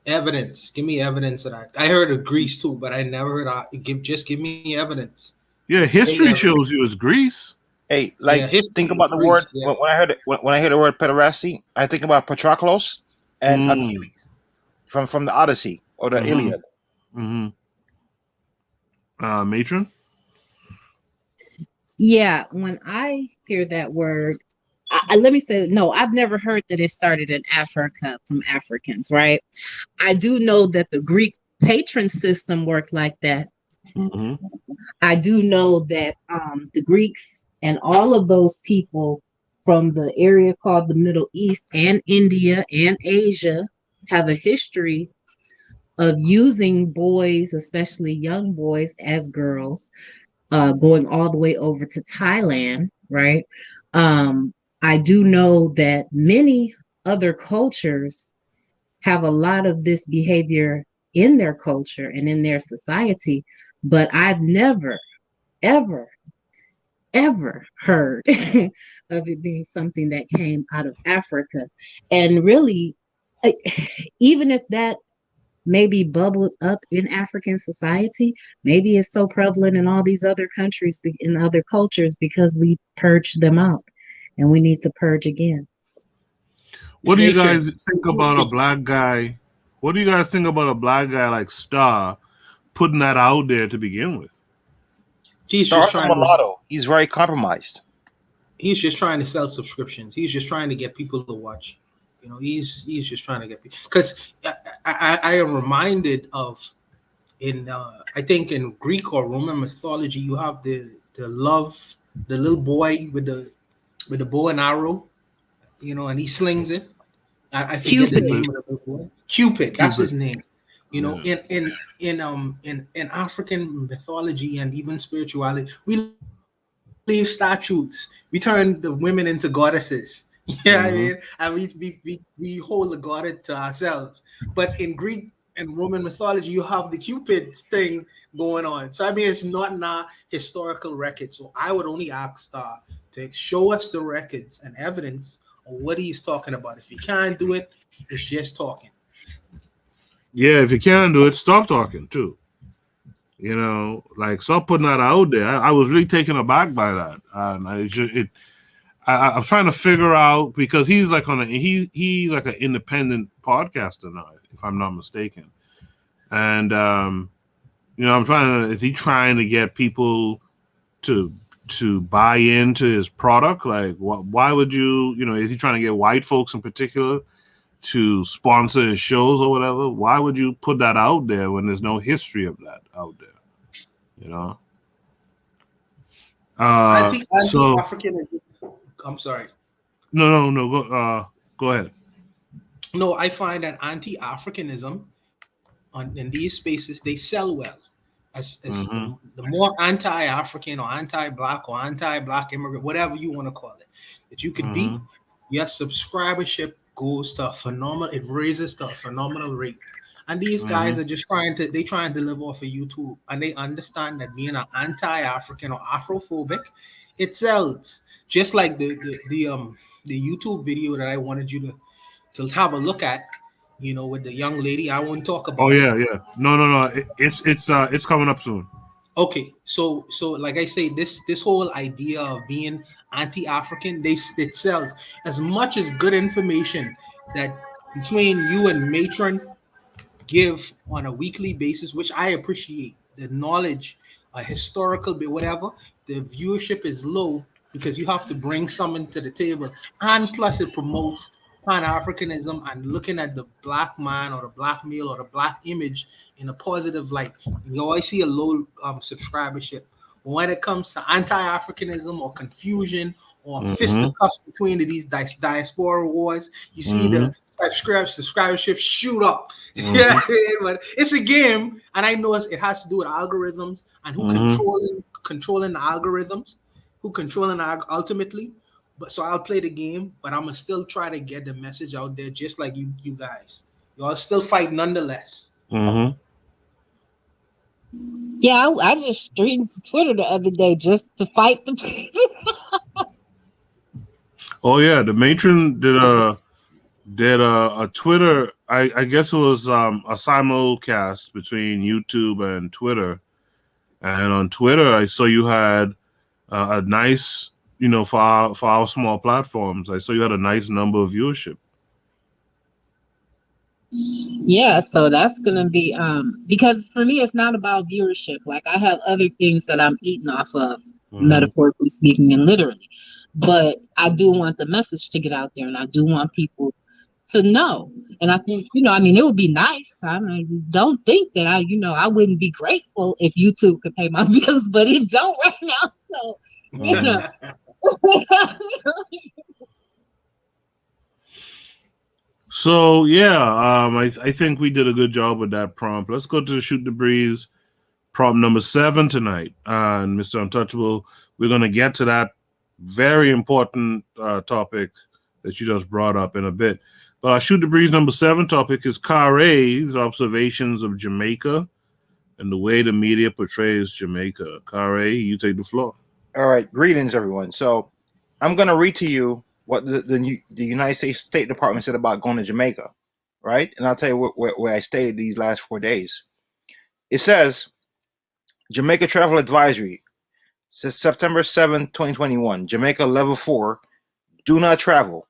Evidence. Give me evidence of that. I heard of Greece too, but I never heard give me evidence. Yeah, history shows you it's Greece. Hey, think about the word. Yeah. When I hear the word pederasty, I think about Patroclus and Achilles from the Odyssey or the Iliad. Mm-hmm. Matron? Yeah, when I hear that word, let me say, no, I've never heard that it started in Africa from Africans, right? I do know that the Greek patron system worked like that. Mm-hmm. I do know that the Greeks and all of those people from the area called the Middle East and India and Asia have a history of using boys, especially young boys, as girls, going all the way over to Thailand, right? I do know that many other cultures have a lot of this behavior in their culture and in their society, but I've never, ever heard of it being something that came out of Africa. And really, even if that maybe bubbled up in African society, maybe it's so prevalent in all these other countries, in other cultures, because we purged them out and we need to purge again. What do you guys think about a black guy? What do you guys think about a black guy like Star putting that out there to begin with? Star's a mulatto. He's very compromised. He's just trying to sell subscriptions. He's just trying to get people to watch. He's just trying to get people. Because I am reminded of I think in Greek or Roman mythology, you have the little boy with the bow and arrow, and he slings it. I forget the name of the little boy. Cupid, that's his name. In African mythology and even spirituality, we leave statues. We turn the women into goddesses. Yeah, I mean, and we hold the goddess to ourselves. But in Greek and Roman mythology, you have the Cupid thing going on. So I mean, it's not in our historical record. So I would only ask Star to show us the records and evidence of what he's talking about. If he can't do it, it's just talking. Yeah, if you can't do it, stop talking too. You know, like stop putting that out there. I was really taken aback by that, and I was trying to figure out because he's like he like an independent podcaster now, if I'm not mistaken, and you know, is he trying to get people to buy into his product? Like, why would you know, is he trying to get white folks in particular to sponsor his shows or whatever? Why would you put that out there when there's no history of that out there? You know. So Anti-Africanism. I'm sorry. no. Go ahead. No, I find that anti-Africanism in these spaces they sell well. As the more anti-African or anti-black or anti-black immigrant, whatever you want to call it, that you could be, your subscribership goes to a phenomenal. It raises to a phenomenal rate. And these guys are just trying to live off of YouTube, and they understand that being an anti-African or Afrophobic, it sells. Just like the YouTube video that I wanted you to have a look at, you know, with the young lady. I won't talk about. Oh yeah. No. It's coming up soon. Okay, so like I say, this whole idea of being anti-African, it sells as much as good information that between you and Matron give on a weekly basis, which I appreciate. The knowledge, historical, whatever, the viewership is low because you have to bring something to the table, and plus it promotes Pan-Africanism and looking at the black man or the black male or the black image in a positive light. You always see a low subscribership. But when it comes to anti-Africanism or confusion or fisticuffs between these diaspora wars, you see the subscribership shoot up. Yeah, but it's a game, and I know it has to do with algorithms and who controlling the algorithms, who controlling ultimately. But so I'll play the game, but I'm gonna still try to get the message out there, just like you guys. Y'all still fight nonetheless. Yeah, I just streamed to Twitter the other day just to fight the people. Oh yeah, the matron did a Twitter. I guess it was a simulcast between YouTube and Twitter. And on Twitter, I saw you had a nice, you know, for our small platforms, I saw you had a nice number of viewership. Yeah, so that's gonna be because for me it's not about viewership. Like I have other things that I'm eating off of, metaphorically speaking and literally. But I do want the message to get out there, and I do want people to know. And I think, you know, I mean, it would be nice. I mean, don't think that I wouldn't be grateful if YouTube could pay my bills, but it don't right now. So, you know. So yeah, I think we did a good job with that prompt. Let's go to the Shoot the Breeze prompt number 7 tonight. And Mr. Untouchable, we're gonna get to that very important topic that you just brought up in a bit. But our Shoot the Breeze number 7 topic is KWAZ's observations of Jamaica and the way the media portrays Jamaica. KWAZ, you take the floor. All right, greetings, everyone. So I'm going to read to you what the United States State Department said about going to Jamaica, right? And I'll tell you where I stayed these last 4 days. It says, Jamaica Travel Advisory, says September 7, 2021, Jamaica Level 4, do not travel.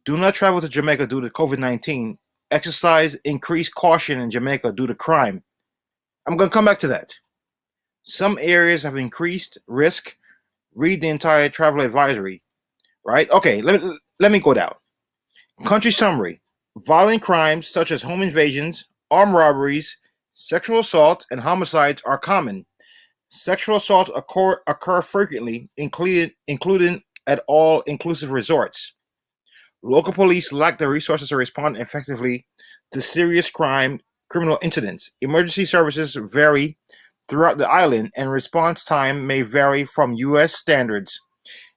Do not travel to Jamaica due to COVID-19. Exercise increased caution in Jamaica due to crime. I'm going to come back to that. Some areas have increased risk. Read the entire travel advisory, right? Okay, let me go down. Country summary. Violent crimes such as home invasions, armed robberies, sexual assault, and homicides are common. Sexual assaults occur frequently, including at all-inclusive resorts. Local police lack the resources to respond effectively to serious criminal incidents. Emergency services vary throughout the island, and response time may vary from U.S. standards.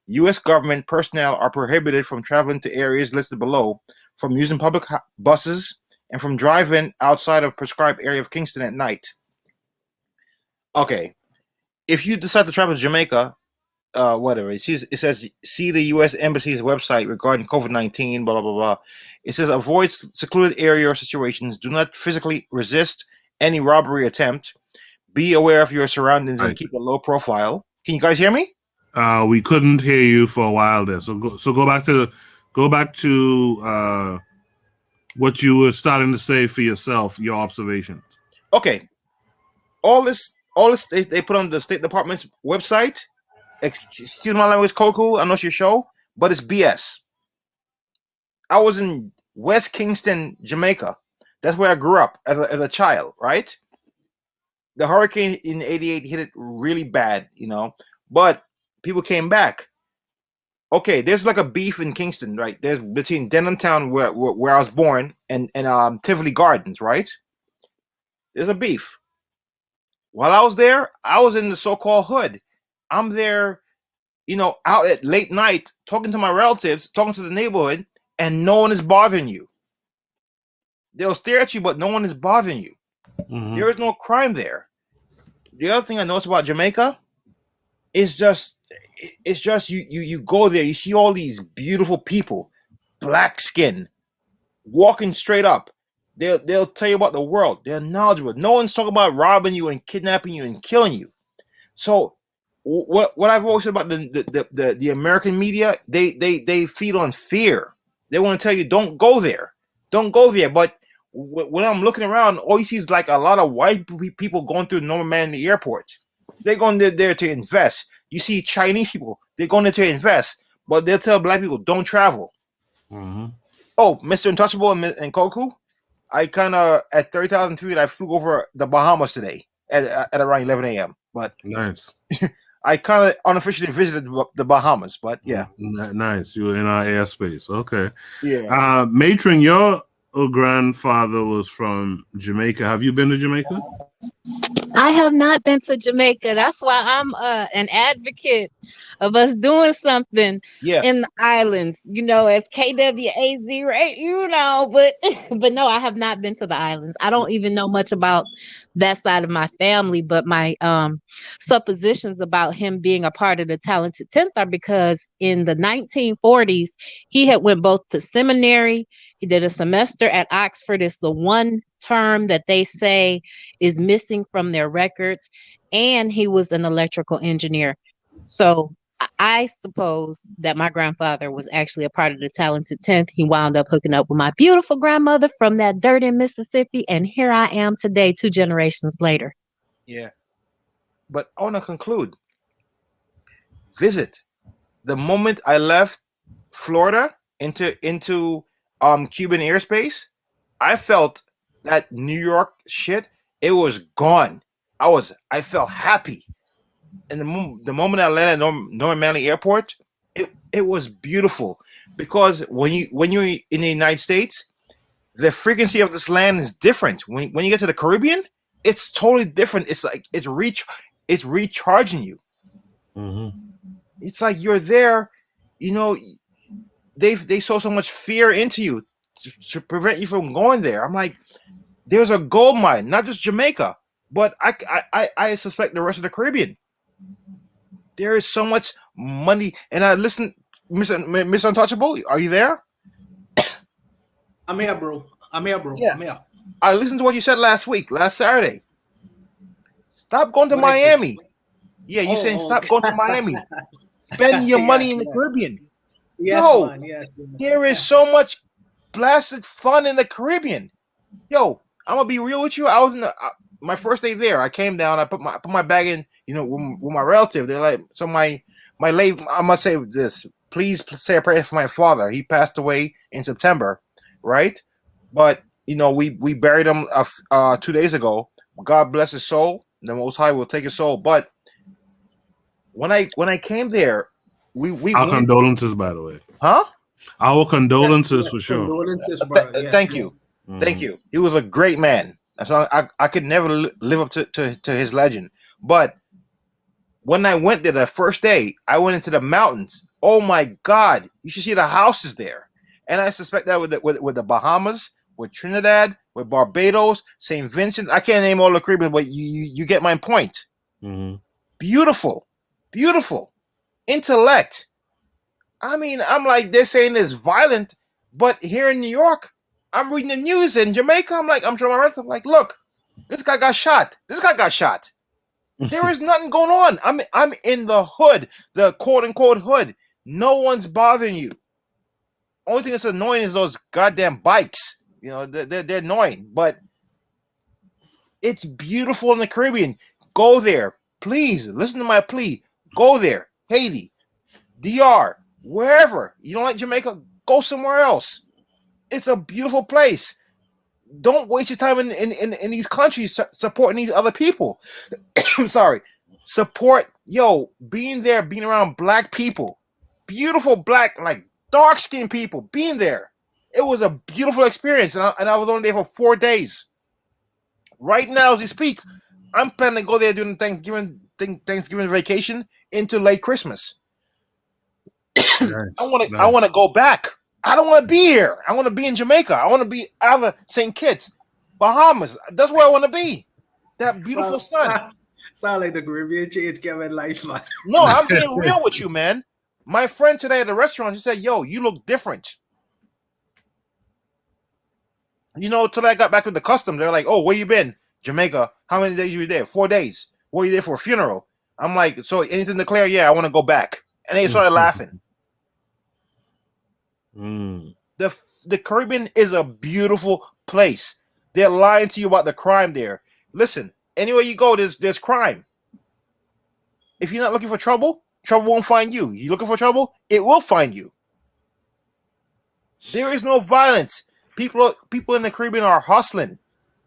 U.S. government personnel are prohibited from traveling to areas listed below, from using public buses, and from driving outside of prescribed area of Kingston at night. Okay, if you decide to travel to Jamaica, whatever. It says, see the U.S. Embassy's website regarding COVID-19, blah, blah, blah, blah. It says, avoid secluded area or situations. Do not physically resist any robbery attempt. Be aware of your surroundings and keep a low profile. Can you guys hear me? We couldn't hear you for a while there. So go back to what you were starting to say for yourself, your observations. Okay. All this they put on the State Department's website. Excuse my language, Koku. I know it's your show, but it's BS. I was in West Kingston, Jamaica. That's where I grew up as a child, right? The hurricane in '88 hit it really bad, but people came back. Okay, there's like a beef in Kingston, right? There's between Denhamtown, where I was born, and Tivoli Gardens, right? There's a beef. While I was there, I was in the so-called hood. I'm there, out at late night, talking to my relatives, talking to the neighborhood, and no one is bothering you. They'll stare at you, but no one is bothering you. Mm-hmm. There is no crime there. The other thing I noticed about Jamaica is just you go there, you see all these beautiful people, black skin, walking straight up. They'll tell you about the world. They're knowledgeable. No one's talking about robbing you and kidnapping you and killing you. So what I've always said about the American media, they feed on fear. They want to tell you don't go there. But when I'm looking around, all you see is like a lot of white people going through Norman Manley Airport. They're going there to invest. You see Chinese people, they're going there to invest, but they'll tell black people don't travel. Mm-hmm. Oh, Mr. Untouchable and Koku, I kind of at 30,000 feet, I flew over the Bahamas today at around 11 a.m. But nice. I kind of unofficially visited the Bahamas, but yeah. Nice. You were in our airspace. Okay. Yeah. Matron, your grandfather was from Jamaica. Have you been to Jamaica? I have not been to Jamaica. That's why I'm an advocate of us doing something in the islands, as KWAZ, right? But no, I have not been to the islands. I don't even know much about that side of my family, but my suppositions about him being a part of the Talented 10th are because in the 1940s, he had went both to seminary. He did a semester at Oxford. It's the one term that they say is missing from their records. And he was an electrical engineer. So I suppose that my grandfather was actually a part of the Talented 10th. He wound up hooking up with my beautiful grandmother from that dirt in Mississippi. And here I am today, 2 generations later. Yeah. But I want to conclude. Visit. The moment I left Florida into Cuban airspace, I felt that New York shit, it was gone. I felt happy. And the moment I landed at Norman Manley Airport, it was beautiful. Because when you're in the United States, the frequency of this land is different. When you get to the Caribbean, it's totally different. It's like it's recharging you. Mm-hmm. It's like you're there, they sow so much fear into you to prevent you from going there. I'm like, there's a gold mine, not just Jamaica, but I suspect the rest of the Caribbean. There is so much money. And I listen, Miss Untouchable, are you there? I'm here, bro. Yeah. I'm here. I listened to what you said last Saturday. Stop going to Miami. Yeah, you're saying stop going to Miami. Spend your money in the Caribbean. Yes, Yo, man. Yes. there is so much blasted fun in the Caribbean. Yo, I'm gonna be real with you. I was in my first day there. I came down. I put my bag in. With my relative. They're like, so my late. I must say this. Please say a prayer for my father. He passed away in September, right? But we buried him 2 days ago. God bless his soul. The Most High will take his soul. But when I came there, we our condolences, by the way. Huh? Our condolences for sure. Condolences, thank you. Mm-hmm. Thank you. He was a great man. So I could never live up to his legend. But when I went there the first day, I went into the mountains. Oh my God! You should see the houses there. And I suspect that with the Bahamas, with Trinidad, with Barbados, St. Vincent. I can't name all the Caribbean, but you get my point. Mm-hmm. Beautiful. intellect. I mean, I'm like, they're saying it's violent, but here in New York, I'm reading the news in Jamaica. I'm showing my friends. I'm like, look, this guy got shot. This guy got shot. There is nothing going on. I'm in the hood, the quote unquote hood. No one's bothering you. Only thing that's annoying is those goddamn bikes. You know, they're annoying, but it's beautiful in the Caribbean. Go there, please. Listen to my plea. Go there, Haiti, DR, wherever. You don't like Jamaica? Go somewhere else. It's a beautiful place. Don't waste your time in these countries supporting these other people. I'm sorry. Support, being there, being around black people. Beautiful black, like dark-skinned people, being there. It was a beautiful experience, and I was only there for 4 days. Right now, as we speak, I'm planning to go there during Thanksgiving vacation into late Christmas. Nice. I want to go back. I don't want to be here. I want to be in Jamaica. I want to be out of St. Kitts, Bahamas. That's where I want to be. That beautiful sun. Sound like the Caribbean change Kevin life, man. No, I'm being real with you, man. My friend today at the restaurant, he said, "Yo, you look different." You know, till I got back with the custom, they're like, "Oh, where you been? Jamaica. How many days you were there? 4 days. Were you there for a funeral?" I'm like, "So anything to declare? Yeah, I want to go back." And they started laughing. The Caribbean is a beautiful place. They're lying to you about the crime there. Listen, anywhere you go, there's crime. If you're not looking for trouble, trouble won't find you. You looking for trouble, it will find you. There is no violence. People in the Caribbean are hustling.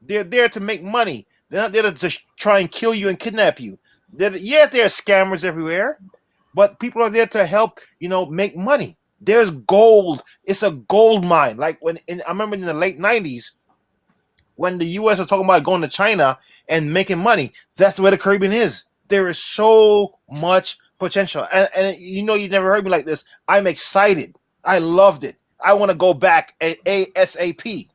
They're there to make money. They're not there to just try and kill you and kidnap you. There are scammers everywhere, but people are there to help, make money. There's gold. It's a gold mine. Like I remember in the late 90s, when the U.S. was talking about going to China and making money, that's where the Caribbean is. There is so much potential. And you never heard me like this. I'm excited. I loved it. I want to go back ASAP.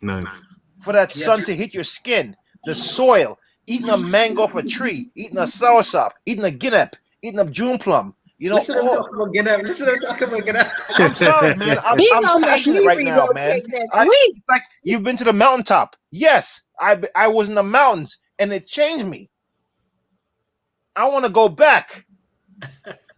Nice. For that sun to hit your skin, the soil, eating a mango off a tree, eating a soursop, eating a guinea, eating a June plum. Listen to talk about Guinea. I'm sorry, man. I'm passionate right now, man. It's like you've been to the mountaintop. Yes, I was in the mountains, and it changed me. I want to go back.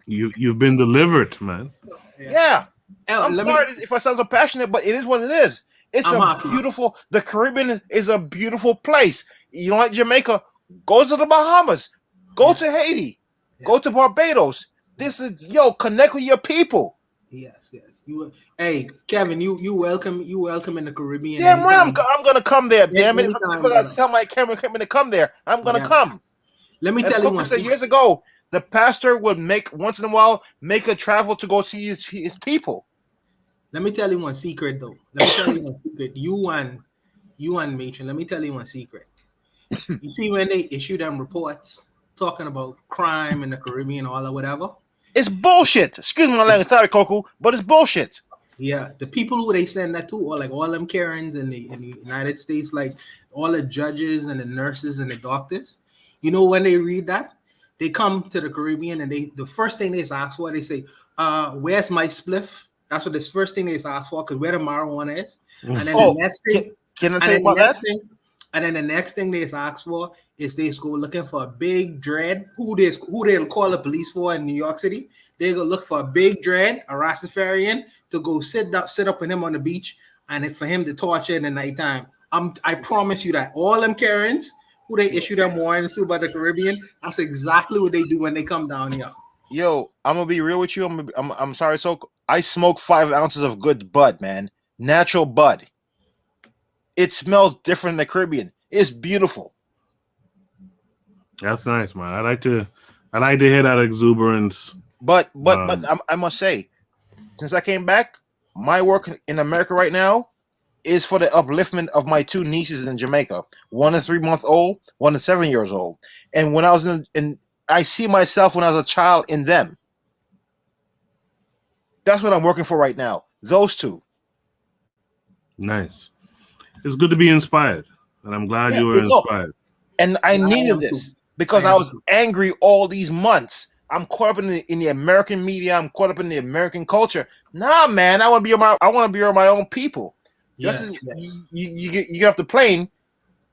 You've been delivered, man. Yeah. I'm sorry if I sound so passionate, but it is what it is. It's beautiful. The Caribbean is a beautiful place. You don't like Jamaica? Go to the Bahamas. Go to Haiti. Go to Barbados. This is connect with your people. Yes. Hey, Kevin, you welcome in the Caribbean. Damn right, I'm gonna come there. Damn it! If I gotta tell my camera to come there, I'm gonna come. Let me tell you one thing. Years ago, the pastor would once in a while make a travel to go see his people. Let me tell you one secret, though. Let me tell you one secret. You and Matron. Let me tell you one secret. You see, when they issue them reports talking about crime in the Caribbean, all or whatever. It's bullshit. Excuse my language, sorry, Coco, but it's bullshit. Yeah, the people who they send that to, or like all them Karens in the United States, like all the judges and the nurses and the doctors, when they read that, they come to the Caribbean and the first thing they ask for, they say, "Where's my spliff?" That's what the first thing they ask for, because where the marijuana is. And then the next thing, can I tell you about that? And then the next thing they ask for is they go looking for a big dread. Who they'll call the police for in New York City? They go look for a big dread, a Rastafarian, to go sit up with him on the beach, and for him to torture in the nighttime. I promise you that all them Karens who they issue them warrants to by the Caribbean, that's exactly what they do when they come down here. Yo, I'm gonna be real with you. I'm sorry, so I smoke 5 ounces of good bud, man. Natural bud. It smells different in the Caribbean. It's beautiful. That's nice, man. I like to hear that exuberance. But I must say, since I came back, my work in America right now is for the upliftment of my 2 nieces in Jamaica. One is 3 months old, one is 7 years old. And when I was I see myself when I was a child in them. That's what I'm working for right now. Those 2. Nice. It's good to be inspired, and I'm glad you were inspired. And I needed this because I was angry all these months I'm caught up in the American media. I'm caught up in the American culture. Nah, man, I want to be around my own people. Just as you get off the plane,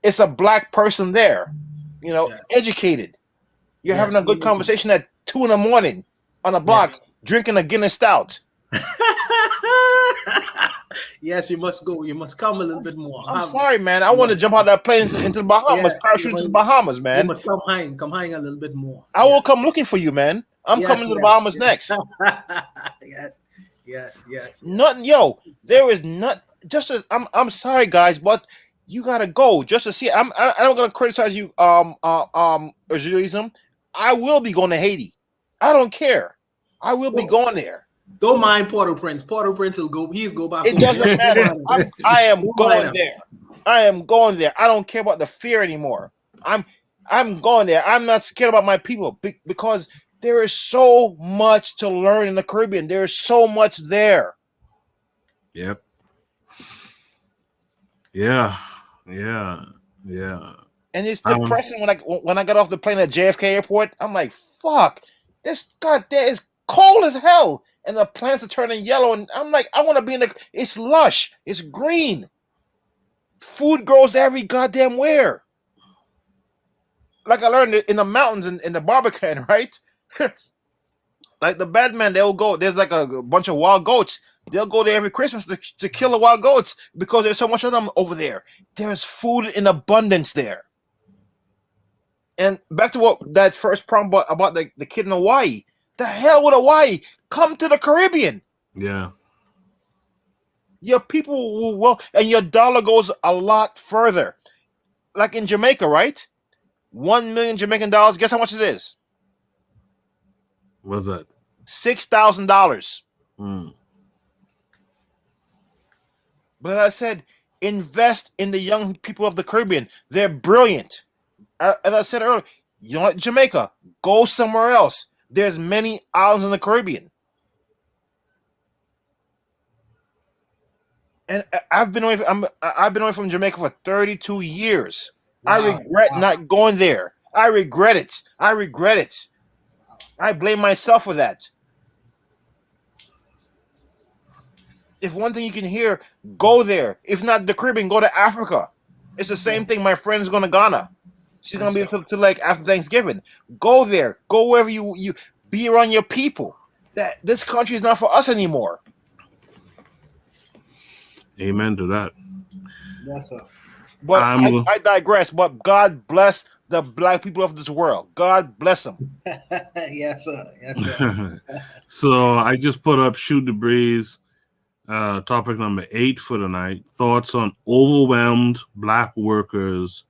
it's a black person there, educated. You're having a good conversation at 2 a.m. on a block, drinking a Guinness Stout. Yes, you must go. You must come a little bit more. I'm sorry, man. I want to jump out that plane into the Bahamas, parachute into the Bahamas, man. You must come hang a little bit more. I will come looking for you, man. I'm coming to the Bahamas next. Yes. Nothing, there is not. Just as I'm sorry, guys, but you gotta go just to see. I'm not gonna criticize you, Israelism. I will be going to Haiti. I don't care. I will be going there. Don't mind Port-au-Prince. Port-au-Prince will go. He's go back. It doesn't matter. I am going there. I am going there. I don't care about the fear anymore. I'm going there. I'm not scared about my people because there is so much to learn in the Caribbean. There is so much there. Yep. Yeah. And it's depressing when I got off the plane at JFK Airport. I'm like, fuck, this goddamn is cold as hell, and the plants are turning yellow. And I'm like, I want to be in it's lush, it's green. Food grows every goddamn where. Like I learned in the mountains in the Barbican, right? Like the bad men, they'll go. There's like a bunch of wild goats. They'll go there every Christmas to kill the wild goats because there's so much of them over there. There's food in abundance there. And back to what that first problem about the kid in Hawaii. The hell with Hawaii? Come to the Caribbean. Yeah. Your people will, and your dollar goes a lot further. Like in Jamaica, right? 1 million Jamaican dollars. Guess how much it is? What's that? $6,000. But I said, invest in the young people of the Caribbean. They're brilliant. As I said earlier, you don't like Jamaica, go somewhere else. There's many islands in the Caribbean. And I've been away from Jamaica for 32 years. Wow. I regret not going there. I regret it. I blame myself for that. If one thing you can hear, go there. If not the Caribbean, go to Africa. It's the same thing. My friend's going to Ghana. She's going to be to like after Thanksgiving. Go there. Go wherever you be around your people. That this country is not for us anymore. Amen to that. That's up. But I digress. But God bless the black people of this world. God bless them. Yes, sir. So I just put up Shoot the Breeze. Topic number 8 for tonight. Thoughts on overwhelmed black workers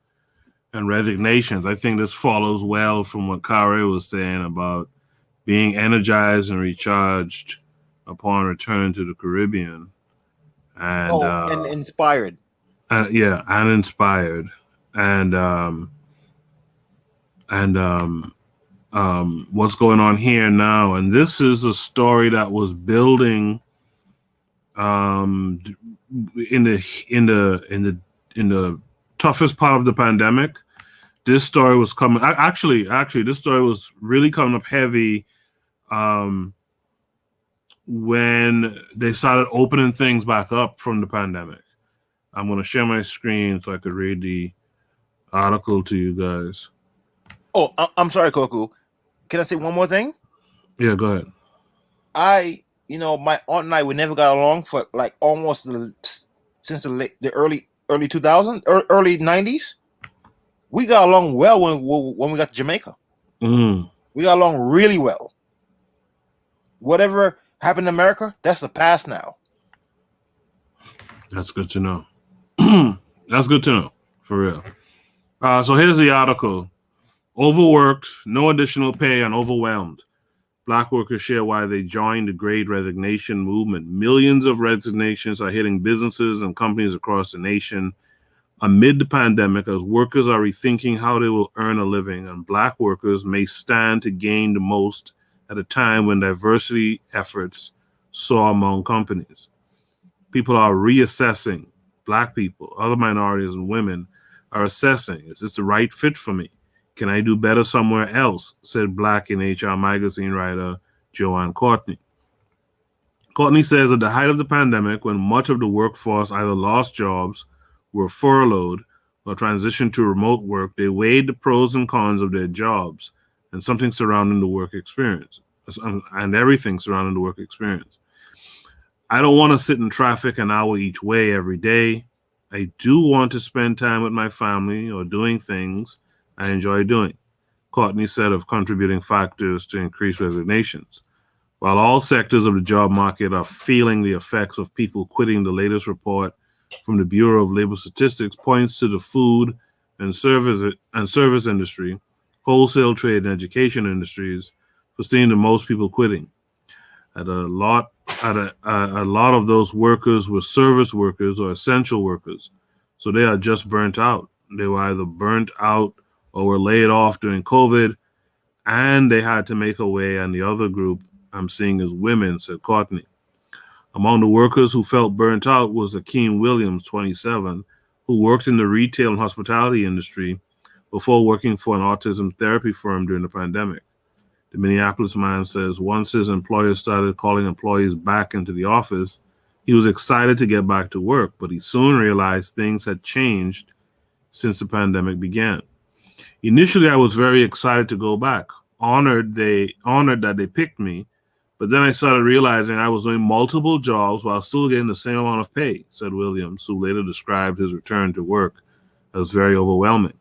and resignations. I think this follows well from what Kare was saying about being energized and recharged upon returning to the Caribbean. And inspired. And inspired. And what's going on here now. And this is a story that was building in the toughest part of the pandemic. This story was coming actually this story was really coming up heavy when they started opening things back up from the pandemic. I'm going to share my screen so I could read the article to you guys. Oh, I'm sorry, Koku. Can I say one more thing? Yeah, go ahead. My aunt and I, we never got along for like almost since the early 2000s, early 90s. We got along well when we got to Jamaica. We got along really well. Whatever happened in America, that's the past now. That's good to know. That's good to know, for real. So here's the article. Overworked, no additional pay, and overwhelmed. Black workers share why they joined the Great Resignation movement. Millions of resignations are hitting businesses and companies across the nation amid the pandemic as workers are rethinking how they will earn a living, and black workers may stand to gain the most at a time when diversity efforts soar among companies. People are reassessing. Black people, other minorities, and women are assessing, is this the right fit for me? Can I do better somewhere else? Said Black in HR magazine writer Joanne Courtney. Courtney says at the height of the pandemic, when much of the workforce either lost jobs, were furloughed, or transitioned to remote work, they weighed the pros and cons of their jobs and something surrounding the work experience, and everything surrounding the work experience. I don't want to sit in traffic an hour each way every day. I do want to spend time with my family or doing things I enjoy doing, Courtney said of contributing factors to increased resignations. While all sectors of the job market are feeling the effects of people quitting, the latest report from the Bureau of Labor Statistics points to the food and service industry, wholesale trade and education industries for seeing the most people quitting. A lot of those workers were service workers or essential workers, so they are just burnt out. They were either burnt out or were laid off during COVID, and they had to make a way. And the other group I'm seeing is women, said Courtney. Among the workers who felt burnt out was Akeem Williams, 27, who worked in the retail and hospitality industry before working for an autism therapy firm during the pandemic. The Minneapolis man says once his employer started calling employees back into the office, he was excited to get back to work, but he soon realized things had changed since the pandemic began. Initially, I was very excited to go back, honored that they picked me, but then I started realizing I was doing multiple jobs while still getting the same amount of pay, said Williams, who later described his return to work as very overwhelming.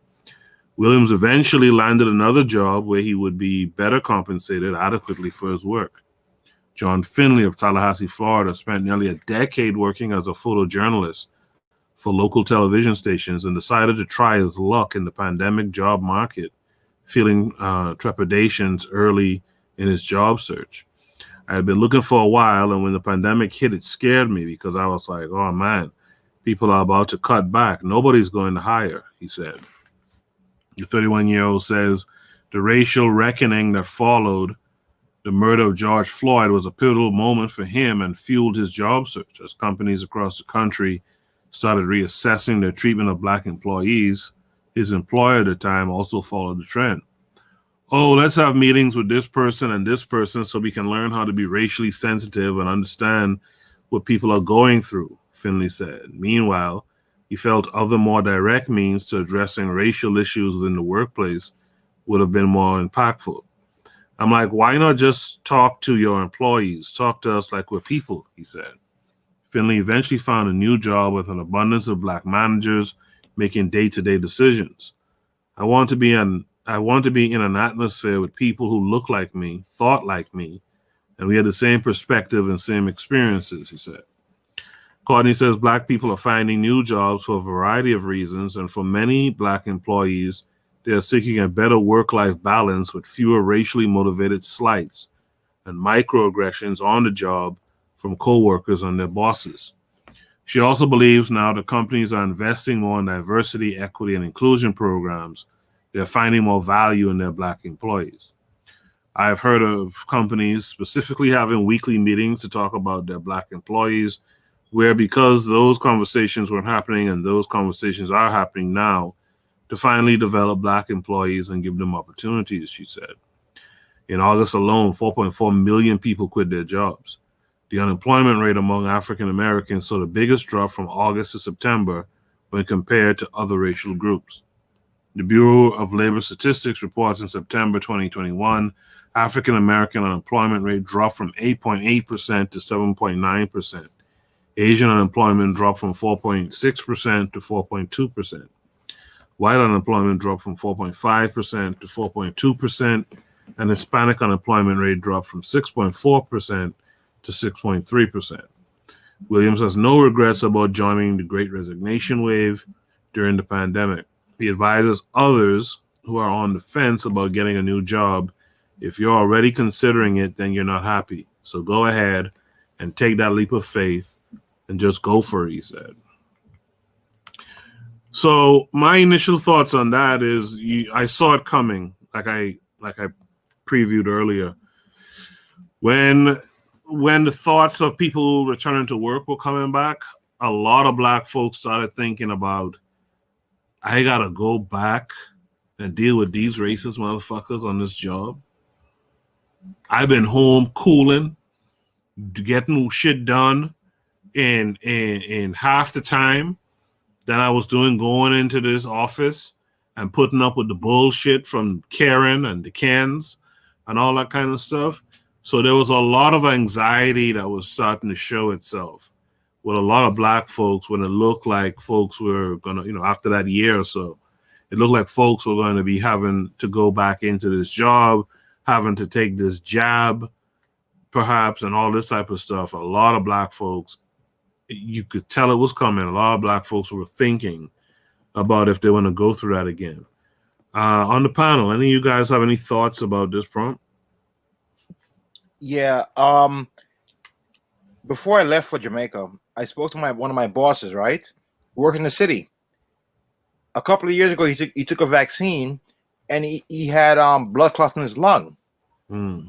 Williams eventually landed another job where he would be better compensated adequately for his work. John Finley of Tallahassee, Florida, spent nearly a decade working as a photojournalist for local television stations and decided to try his luck in the pandemic job market, feeling trepidations early in his job search. I had been looking for a while, and when the pandemic hit, it scared me because I was like, oh man, people are about to cut back. Nobody's going to hire, he said. The 31-year-old says the racial reckoning that followed the murder of George Floyd was a pivotal moment for him and fueled his job search as companies across the country started reassessing their treatment of Black employees. His employer at the time also followed the trend. Oh, let's have meetings with this person and this person so we can learn how to be racially sensitive and understand what people are going through, Finley said. Meanwhile, he felt other more direct means to addressing racial issues within the workplace would have been more impactful. I'm like, why not just talk to your employees? Talk to us like we're people, he said. Finley eventually found a new job with an abundance of Black managers making day-to-day decisions. I want to be in an atmosphere with people who look like me, thought like me, and we had the same perspective and same experiences, he said. Courtney says Black people are finding new jobs for a variety of reasons, and for many Black employees, they are seeking a better work-life balance with fewer racially motivated slights and microaggressions on the job from coworkers and their bosses. She also believes now that companies are investing more in diversity, equity, and inclusion programs. They're finding more value in their Black employees. I've heard of companies specifically having weekly meetings to talk about their Black employees, where because those conversations weren't happening and those conversations are happening now, to finally develop Black employees and give them opportunities, she said. In August alone, 4.4 million people quit their jobs. The unemployment rate among African Americans saw the biggest drop from August to September when compared to other racial groups. The Bureau of Labor Statistics reports in September 2021, African American unemployment rate dropped from 8.8% to 7.9%. Asian unemployment dropped from 4.6% to 4.2%. White unemployment dropped from 4.5% to 4.2%, and Hispanic unemployment rate dropped from 6.4% to 6.3%. Williams has no regrets about joining the Great Resignation wave during the pandemic. He advises others who are on the fence about getting a new job, if you're already considering it, then you're not happy. So go ahead and take that leap of faith and just go for it, he said. So my initial thoughts on that is I saw it coming, like I previewed earlier. When the thoughts of people returning to work were coming back, a lot of Black folks started thinking about, I gotta go back and deal with these racist motherfuckers on this job. I've been home cooling, getting shit done in half the time that I was doing going into this office and putting up with the bullshit from Karen and the Kens and all that kind of stuff. So there was a lot of anxiety that was starting to show itself with a lot of black folks when it looked like folks were going to, after that year or so, it looked like folks were going to be having to go back into this job, having to take this jab, perhaps, and all this type of stuff. A lot of black folks, you could tell it was coming. A lot of black folks were thinking about if they want to go through that again. On the panel, any of you guys have any thoughts about this prompt? Yeah. Before I left for Jamaica, I spoke to one of my bosses, right? Work in the city. A couple of years ago, he took a vaccine, and he had blood clots in his lung. Mm.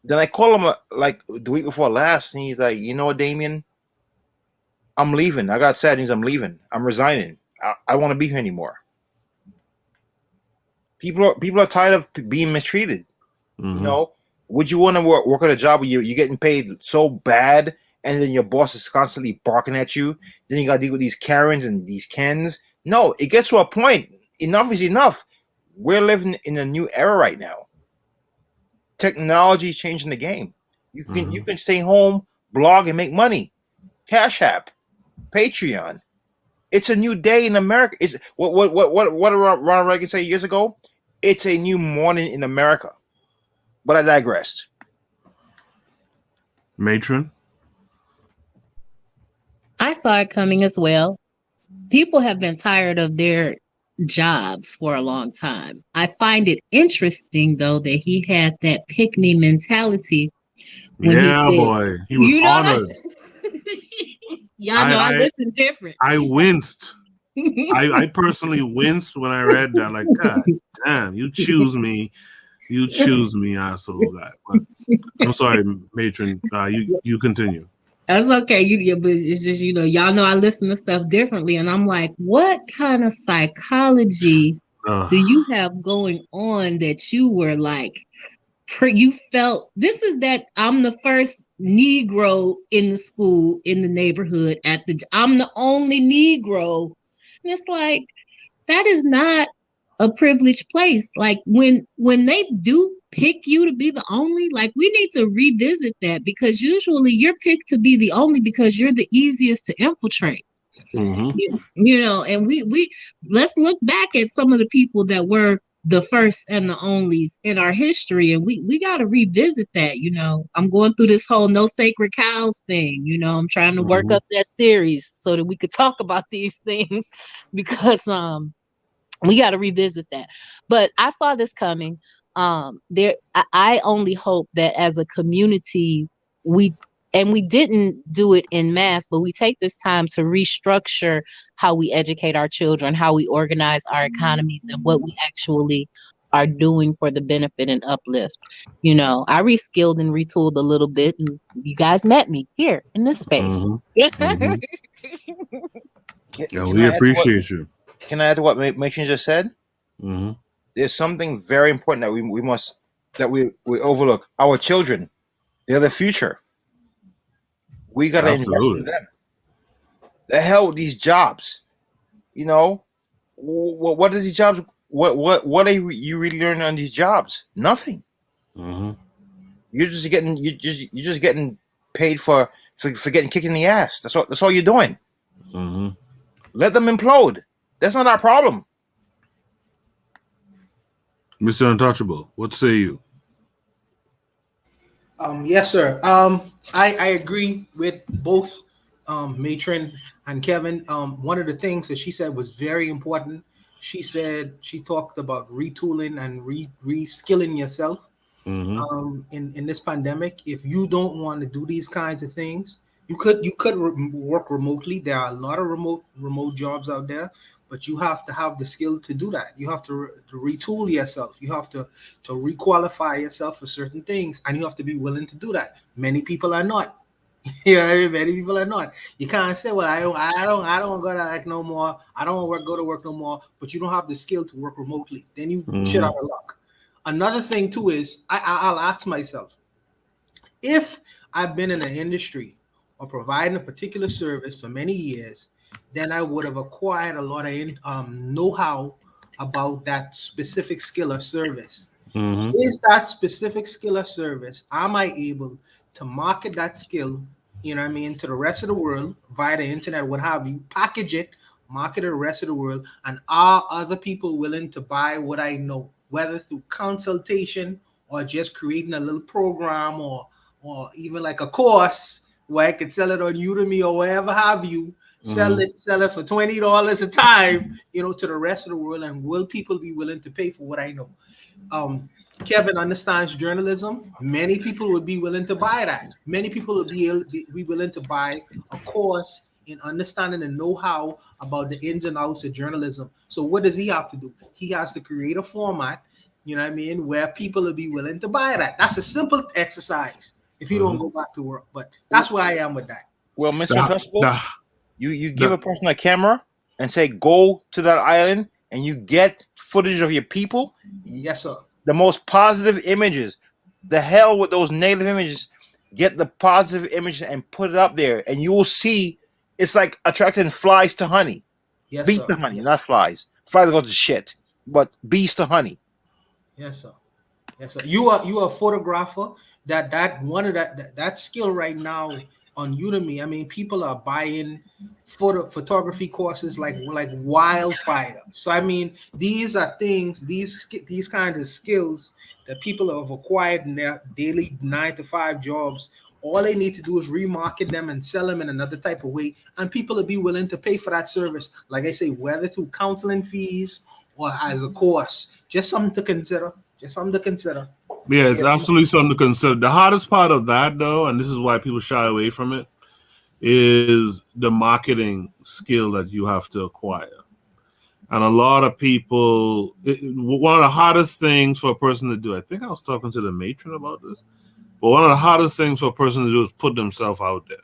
Then I called him like the week before last, and he's like, "You know what, Damien? I'm leaving. I got sad news. I'm leaving. I'm resigning. I don't want to be here anymore." People are tired of being mistreated. Mm-hmm. You know, would you want to work at a job where you're getting paid so bad, and then your boss is constantly barking at you? Then you got to deal with these Karens and these Kens. No, it gets to a point. Enough is enough. We're living in a new era right now. Technology is changing the game. You can stay home, blog, and make money. Cash App, Patreon. It's a new day in America. It's what did Ronald Reagan say years ago? It's a new morning in America. But I digressed. Matron? I saw it coming as well. People have been tired of their jobs for a long time. I find it interesting, though, that he had that pick-me mentality when he said, boy. He was honored. Y'all know I listen different. I winced. I personally winced when I read that. Like, God damn, you choose me. You choose me, asshole guy. But I'm sorry, Matron. You continue. That's okay. But it's just, y'all know I listen to stuff differently. And I'm like, what kind of psychology do you have going on that you were like, you felt this is that I'm the first Negro in the school, in the neighborhood, I'm the only Negro. And it's like, that is not a privileged place. Like when they do pick you to be the only, like we need to revisit that, because usually you're picked to be the only because you're the easiest to infiltrate. Mm-hmm. And we let's look back at some of the people that were the first and the onlys in our history, and we got to revisit that. I'm going through this whole no sacred cows thing. I'm trying to work up that series so that we could talk about these things, because we got to revisit that. But I saw this coming. I only hope that as a community we didn't do it in mass, but we take this time to restructure how we educate our children, how we organize our economies, and what we actually are doing for the benefit and uplift. I reskilled and retooled a little bit, and you guys met me here in this space. Mm-hmm. Yeah, we appreciate you. Can I add to what Machin just said? Mm-hmm. There's something very important that we overlook. Our children, they're the future. We gotta invest in them. The hell with these jobs, what is these jobs? What are you really learning on these jobs? Nothing. Mm-hmm. You're just getting paid for getting kicked in the ass. That's all you're doing. Mm-hmm. Let them implode. That's not our problem. Mr. Untouchable, what say you? Yes, sir. I agree with both Matron and Kevin. One of the things that she said was very important. She talked about retooling and reskilling yourself. Mm-hmm. In this pandemic. If you don't want to do these kinds of things, you could work remotely. There are a lot of remote jobs out there, but you have to have the skill to do that. You have to retool yourself. You have to requalify yourself for certain things, and you have to be willing to do that. Many people are not. You know what I mean? Many people are not. You can't say, "Well, I don't go to like no more. I don't go to work no more." But you don't have the skill to work remotely. Then you shit out of luck. Another thing too is I'll ask myself, if I've been in an industry or providing a particular service for many years, then I would have acquired a lot of know-how about that specific skill or service. Is that specific skill or service, am I able to market that skill, you know what I mean, to the rest of the world via the internet, what have you, package it, market it to the rest of the world, and are other people willing to buy what I know, whether through consultation or just creating a little program or even like a course where I could sell it on Udemy or wherever have you, sell it for $20 a time, you know, to the rest of the world, and will people be willing to pay for what I know? Kevin understands journalism. Many people would be willing to buy that. Many people would be willing to buy a course in understanding and know-how about the ins and outs of journalism. So what does he have to do? He has to create a format, you know what I mean, where people will be willing to buy that. That's a simple exercise if you don't go back to work. But that's where I am with that. Well, Mr. Untouchable, you give a person a camera and say, go to that island, and you get footage of your people. Yes, sir. The most positive images. The hell with those negative images. Get the positive images and put it up there, and you will see it's like attracting flies to honey. Yes, bees sir. to honey, not flies. Flies go to shit, but bees to honey. Yes, sir. Yes, sir. You are a photographer. That skill right now on Udemy. I mean, people are buying photography courses like wildfire. So I mean, these are things, these kinds of skills that people have acquired in their daily 9-to-5 jobs. All they need to do is remarket them and sell them in another type of way, and people will be willing to pay for that service. Like I say, whether through counseling fees or as a course, just something to consider. Just something to consider. Yeah, it's absolutely something to consider. The hardest part of that, though, and this is why people shy away from it, is the marketing skill that you have to acquire. And a lot of people, one of the hardest things for a person to do, I think I was talking to the matron about this, but one of the hardest things for a person to do is put themselves out there.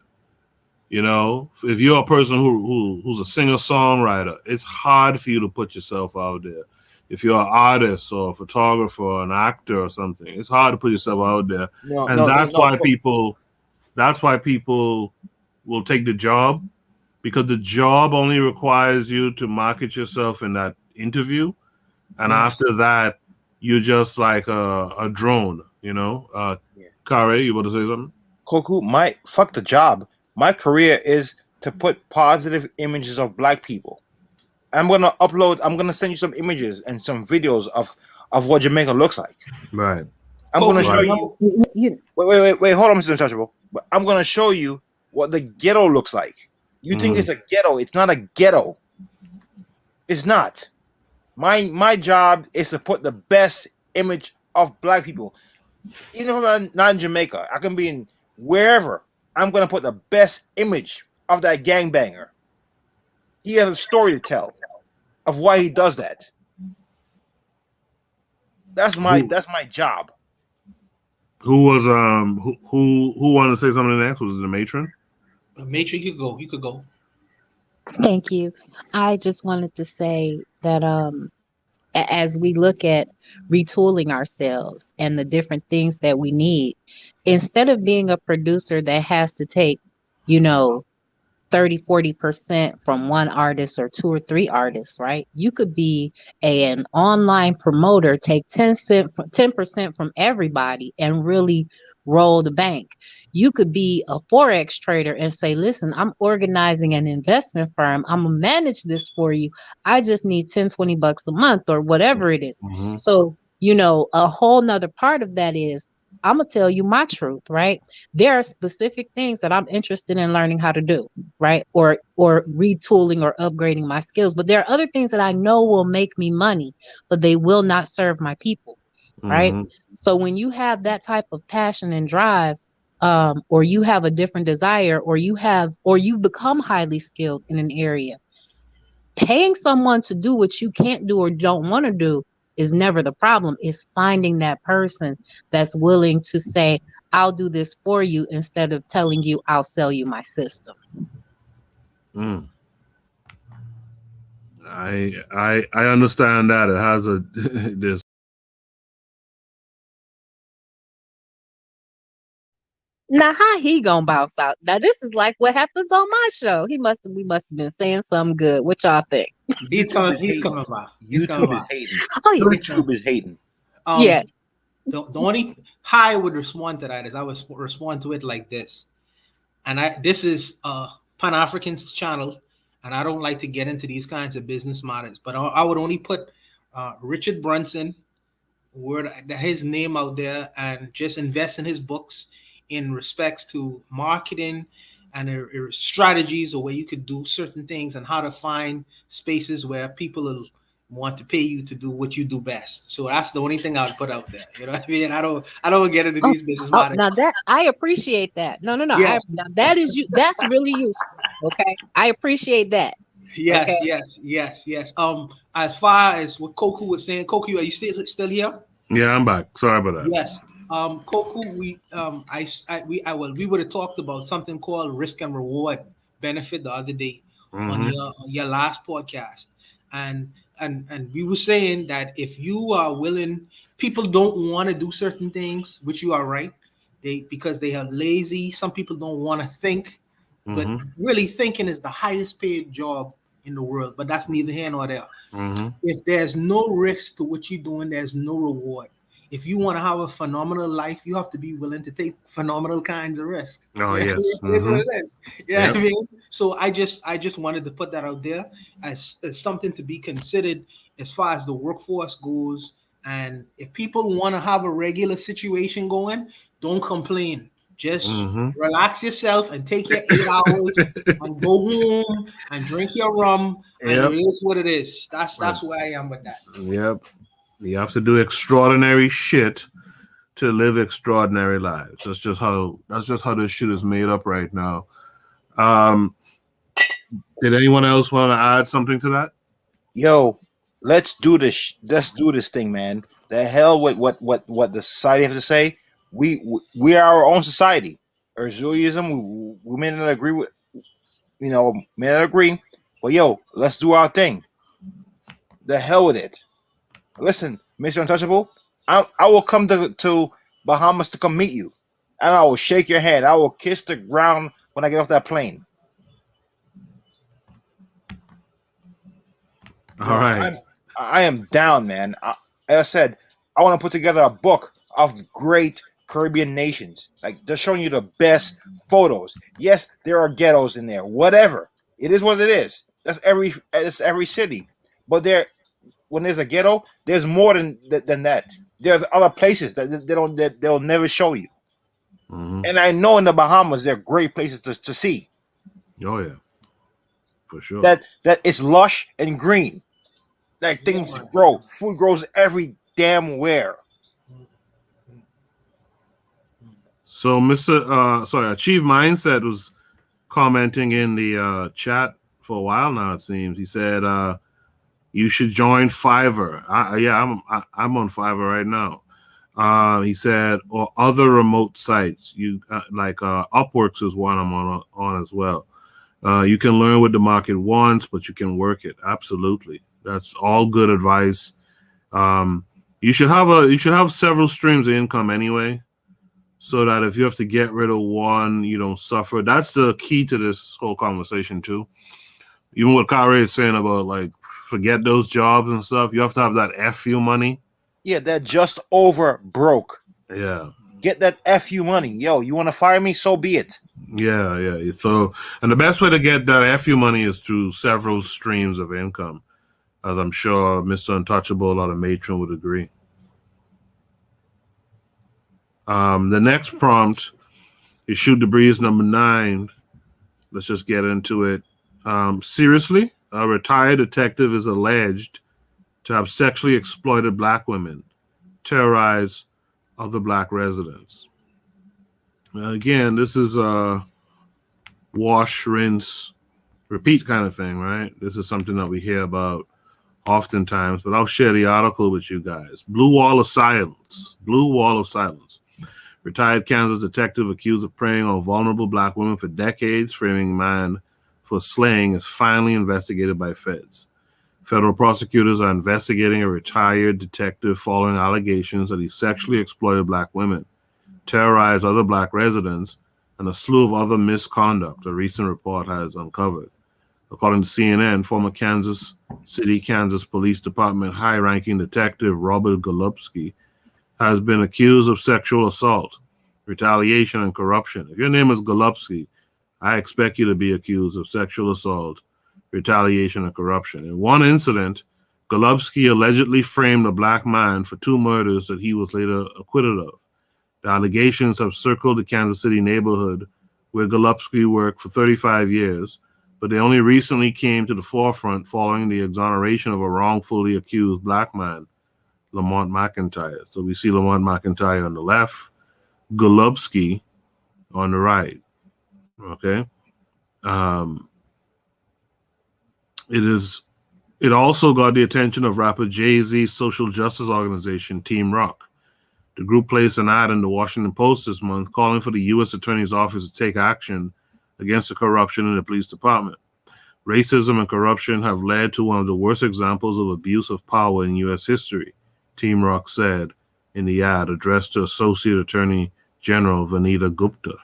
You know, if you're a person who's a singer-songwriter, it's hard for you to put yourself out there. If you're an artist or a photographer or an actor or something, it's hard to put yourself out there. That's why people will take the job, because the job only requires you to market yourself in that interview. And after that, you're just like a drone, you know? Kare, you want to say something? Koku, fuck the job. My career is to put positive images of Black people. I'm gonna send you some images and some videos of what Jamaica looks like. Right. I'm gonna show you. Wait, hold on, Mr. Untouchable. But I'm gonna show you what the ghetto looks like. You think it's a ghetto? It's not a ghetto. It's not. My job is to put the best image of Black people. Even if I'm not in Jamaica, I can be in wherever. I'm gonna put the best image of that gangbanger. He has a story to tell of why he does that. That's my job. Who was who wanted to say something next? Was it the matron? Matron, you could go. Thank you. I just wanted to say that as we look at retooling ourselves and the different things that we need, instead of being a producer that has to take, 30-40% from one artist or 2 or 3 artists, right? You could be an online promoter, take 10% from everybody and really roll the bank. You could be a Forex trader and say, listen, I'm organizing an investment firm. I'm gonna manage this for you. I just need $10-20 a month or whatever it is. So, a whole nother part of that is, I'm gonna tell you my truth, right? There are specific things that I'm interested in learning how to do, right? Or retooling or upgrading my skills. But there are other things that I know will make me money, but they will not serve my people, right? So when you have that type of passion and drive, or you have a different desire, or you've become highly skilled in an area, paying someone to do what you can't do or don't want to do is never the problem. It's finding that person that's willing to say, I'll do this for you instead of telling you I'll sell you my system. I understand that it has a this. Now how he gonna bounce out? Now this is like what happens on my show. We must have been saying something good. What y'all think? He's coming back. He's coming YouTube is back. hating. Oh yeah. YouTube is hating. Yeah. The only how I would respond to that is I would respond to it like this. And this is a Pan-African channel, and I don't like to get into these kinds of business matters, but I would only put Richard Brunson, his name out there, and just invest in his books in respects to marketing and strategies, or where you could do certain things and how to find spaces where people will want to pay you to do what you do best. So that's the only thing I'd put out there. You know what I mean? I don't get into these business matters. Now that I appreciate that. No. Yes. Now that is you. That's really useful. Okay, I appreciate that. Yes, okay? yes. As far as what Koku was saying, Koku, are you still here? Yeah, I'm back. Sorry about that. Yes. Koku, we would have talked about something called risk and reward benefit the other day on your last podcast, and we were saying that if you are willing, people don't want to do certain things, which you are right. Because they are lazy. Some people don't want to think, but really thinking is the highest paid job in the world. But that's neither here nor there. If there's no risk to what you're doing, there's no reward. If you want to have a phenomenal life, you have to be willing to take phenomenal kinds of risks. Oh, yes. That's what it is. Yeah, I mean, so I just wanted to put that out there as something to be considered as far as the workforce goes. And if people want to have a regular situation going, don't complain. Just relax yourself and take your 8 hours and go home and drink your rum. And it is what it is. That's where I am with that. Yep. You have to do extraordinary shit to live extraordinary lives. That's just how this shit is made up right now. Did anyone else want to add something to that? Yo, let's do this. Let's do this thing, man. The hell with what the society has to say. We are our own society. Urzulism, we may not agree with, may not agree, but yo, let's do our thing. The hell with it. Listen, Mr. Untouchable, I will come to Bahamas to come meet you, and I will shake your hand. I will kiss the ground when I get off that plane. All right. I am down, man. As I said, I want to put together a book of great Caribbean nations, like just showing you the best photos. Yes, there are ghettos in there. Whatever, it is what it is. That's every city, but when there's a ghetto, there's more than that. There's other places that they'll never show you. And I know in the Bahamas there are great places to see. Oh yeah, for sure. That it's lush and green. Like things grow, food grows every damn where. So Achieve Mindset was commenting in the chat for a while now. It seems he said you should join Fiverr. I'm on Fiverr right now. He said, or other remote sites. You like Upworks is one I'm on as well. You can learn what the market wants, but you can work it. Absolutely, that's all good advice. You should have several streams of income anyway, so that if you have to get rid of one, you don't suffer. That's the key to this whole conversation too. Even what Kare is saying about like forget those jobs and stuff. You have to have that FU money. Yeah, that just over broke. Yeah. Get that FU money. Yo, you want to fire me? So be it. Yeah. So, and the best way to get that FU money is through several streams of income, as I'm sure Mr. Untouchable or the matron would agree. The next prompt is Shoot the Breeze number 9. Let's just get into it. Seriously, a retired detective is alleged to have sexually exploited black women, terrorized other black residents. Again, this is a wash, rinse, repeat kind of thing, right? This is something that we hear about oftentimes, but I'll share the article with you guys. Blue Wall of Silence. Retired Kansas detective accused of preying on vulnerable black women for decades, framing man for slaying, is finally investigated by feds. Federal prosecutors are investigating a retired detective following allegations that he sexually exploited black women, terrorized other black residents, and a slew of other misconduct a recent report has uncovered. According to CNN, former Kansas City, Kansas Police Department high-ranking detective Robert Golubsky has been accused of sexual assault, retaliation, and corruption. If your name is Golubsky, I expect you to be accused of sexual assault, retaliation, and corruption. In one incident, Golubsky allegedly framed a black man for 2 murders that he was later acquitted of. The allegations have circled the Kansas City neighborhood where Golubsky worked for 35 years, but they only recently came to the forefront following the exoneration of a wrongfully accused black man, Lamont McIntyre. So we see Lamont McIntyre on the left, Golubsky on the right. Okay. It also got the attention of rapper Jay-Z's social justice organization, Team Rock. The group placed an ad in the Washington Post this month calling for the U.S. Attorney's Office to take action against the corruption in the police department. Racism and corruption have led to one of the worst examples of abuse of power in U.S. history, Team Rock said in the ad addressed to Associate Attorney General Vanita Gupta.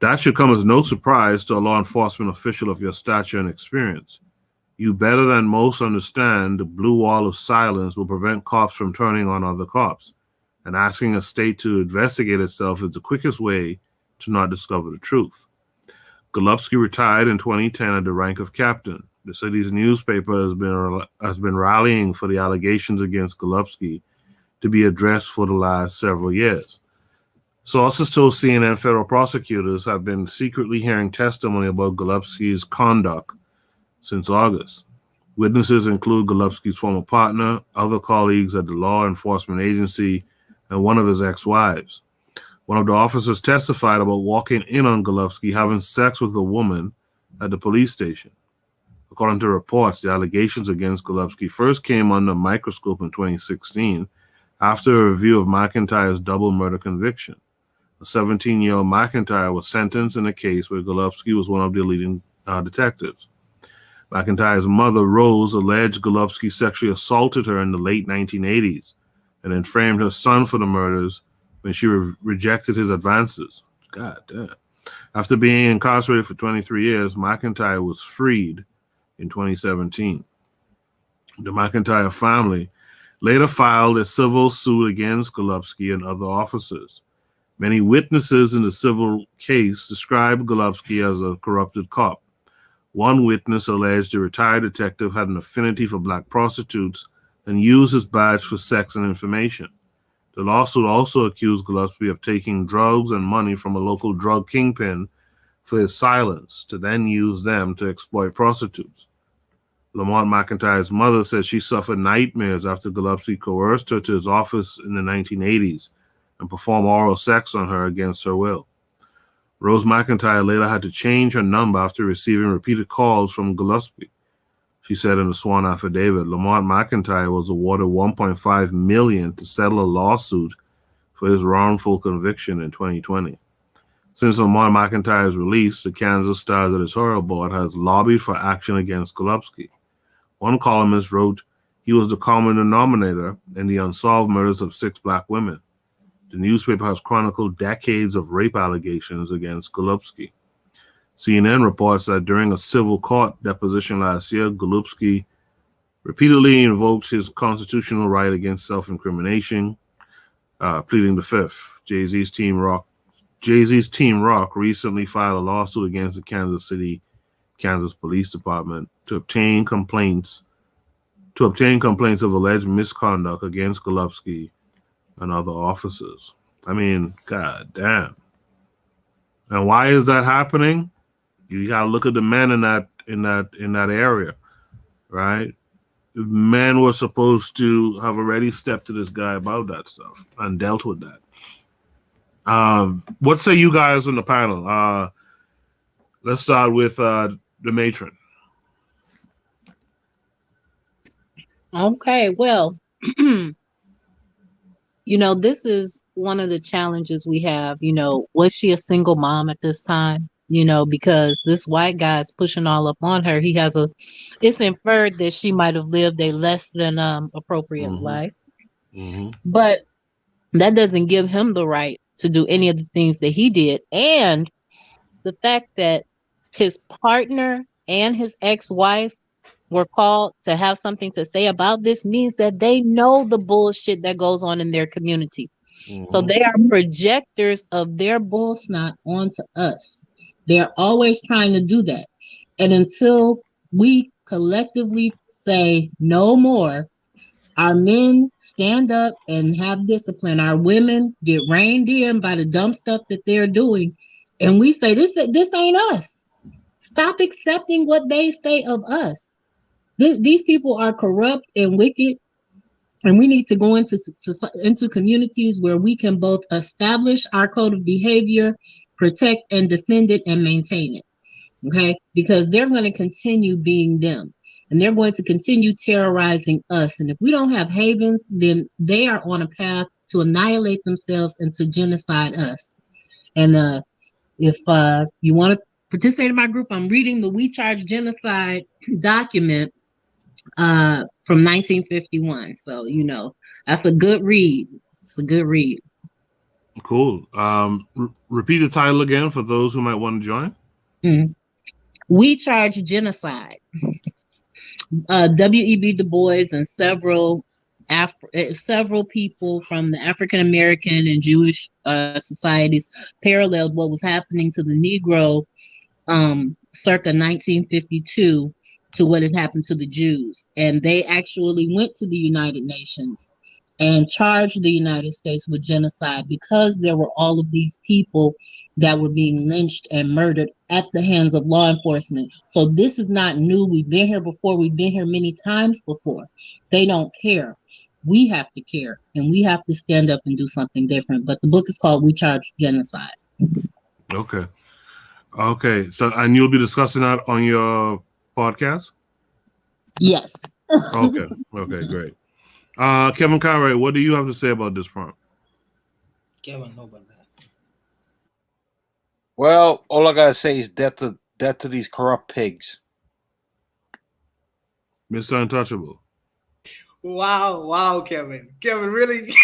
That should come as no surprise to a law enforcement official of your stature and experience. You better than most understand the blue wall of silence will prevent cops from turning on other cops, and asking a state to investigate itself is the quickest way to not discover the truth. Golubsky retired in 2010 at the rank of captain. The city's newspaper has been rallying for the allegations against Golubsky to be addressed for the last several years. Sources told CNN federal prosecutors have been secretly hearing testimony about Golubsky's conduct since August. Witnesses include Golubsky's former partner, other colleagues at the law enforcement agency, and one of his ex-wives. One of the officers testified about walking in on Golubsky having sex with a woman at the police station. According to reports, the allegations against Golubsky first came under a microscope in 2016 after a review of McIntyre's double murder conviction. A 17-year-old McIntyre was sentenced in a case where Golubsky was one of the leading detectives. McIntyre's mother, Rose, alleged Golubsky sexually assaulted her in the late 1980s and then framed her son for the murders when she rejected his advances. God damn. After being incarcerated for 23 years, McIntyre was freed in 2017. The McIntyre family later filed a civil suit against Golubsky and other officers. Many witnesses in the civil case described Golubsky as a corrupted cop. One witness alleged the retired detective had an affinity for black prostitutes and used his badge for sex and information. The lawsuit also accused Golubsky of taking drugs and money from a local drug kingpin for his silence to then use them to exploit prostitutes. Lamont McIntyre's mother said she suffered nightmares after Golubsky coerced her to his office in the 1980s and performed oral sex on her against her will. Rose McIntyre later had to change her number after receiving repeated calls from Golubsky. She said in a sworn affidavit, Lamont McIntyre was awarded $1.5 million to settle a lawsuit for his wrongful conviction in 2020. Since Lamont McIntyre's release, the Kansas Stars editorial board has lobbied for action against Golubsky. One columnist wrote, he was the common denominator in the unsolved murders of 6 black women. The newspaper has chronicled decades of rape allegations against Golubsky. CNN reports that during a civil court deposition last year, Golubsky repeatedly invoked his constitutional right against self-incrimination, pleading the fifth. Jay-Z's Team Rock recently filed a lawsuit against the Kansas City, Kansas Police Department to obtain complaints of alleged misconduct against Golubsky and other officers. I mean, god damn. And why is that happening? You gotta look at the men in that area, right? Men were supposed to have already stepped to this guy about that stuff and dealt with that. What say you guys on the panel? Let's start with the matron. Okay, well, you know, this is one of the challenges we have. Was she a single mom at this time? Because this white guy's pushing all up on her. It's inferred that she might have lived a less than appropriate life, but that doesn't give him the right to do any of the things that he did. And the fact that his partner and his ex-wife were called to have something to say about this means that they know the bullshit that goes on in their community. So they are projectors of their bull snot onto us. They're always trying to do that. And until we collectively say no more, our men stand up and have discipline. Our women get reined in by the dumb stuff that they're doing. And we say, this ain't us. Stop accepting what they say of us. These people are corrupt and wicked. And we need to go into communities where we can both establish our code of behavior, protect and defend it, and maintain it. Okay? Because they're going to continue being them. And they're going to continue terrorizing us. And if we don't have havens, then they are on a path to annihilate themselves and to genocide us. And if you want to participate in my group, I'm reading the We Charge Genocide document from 1951. So, that's a good read. It's a good read. Cool. Repeat the title again for those who might want to join. We Charge Genocide. W.E.B. Du Bois and several people from the African American and Jewish societies paralleled what was happening to the Negro circa 1952 to what had happened to the Jews. And they actually went to the United Nations and charged the United States with genocide because there were all of these people that were being lynched and murdered at the hands of law enforcement. So this is not new. We've been here before. We've been here many times before. They don't care. We have to care, and we have to stand up and do something different. But the book is called We Charge Genocide. Okay. So, and you'll be discussing that on your podcast? Yes. Okay, great. Kevin Conroy, what do you have to say about this prompt? Kevin, know about that. Well, all I gotta say is death to these corrupt pigs. Mr. Untouchable. Wow, Kevin, really?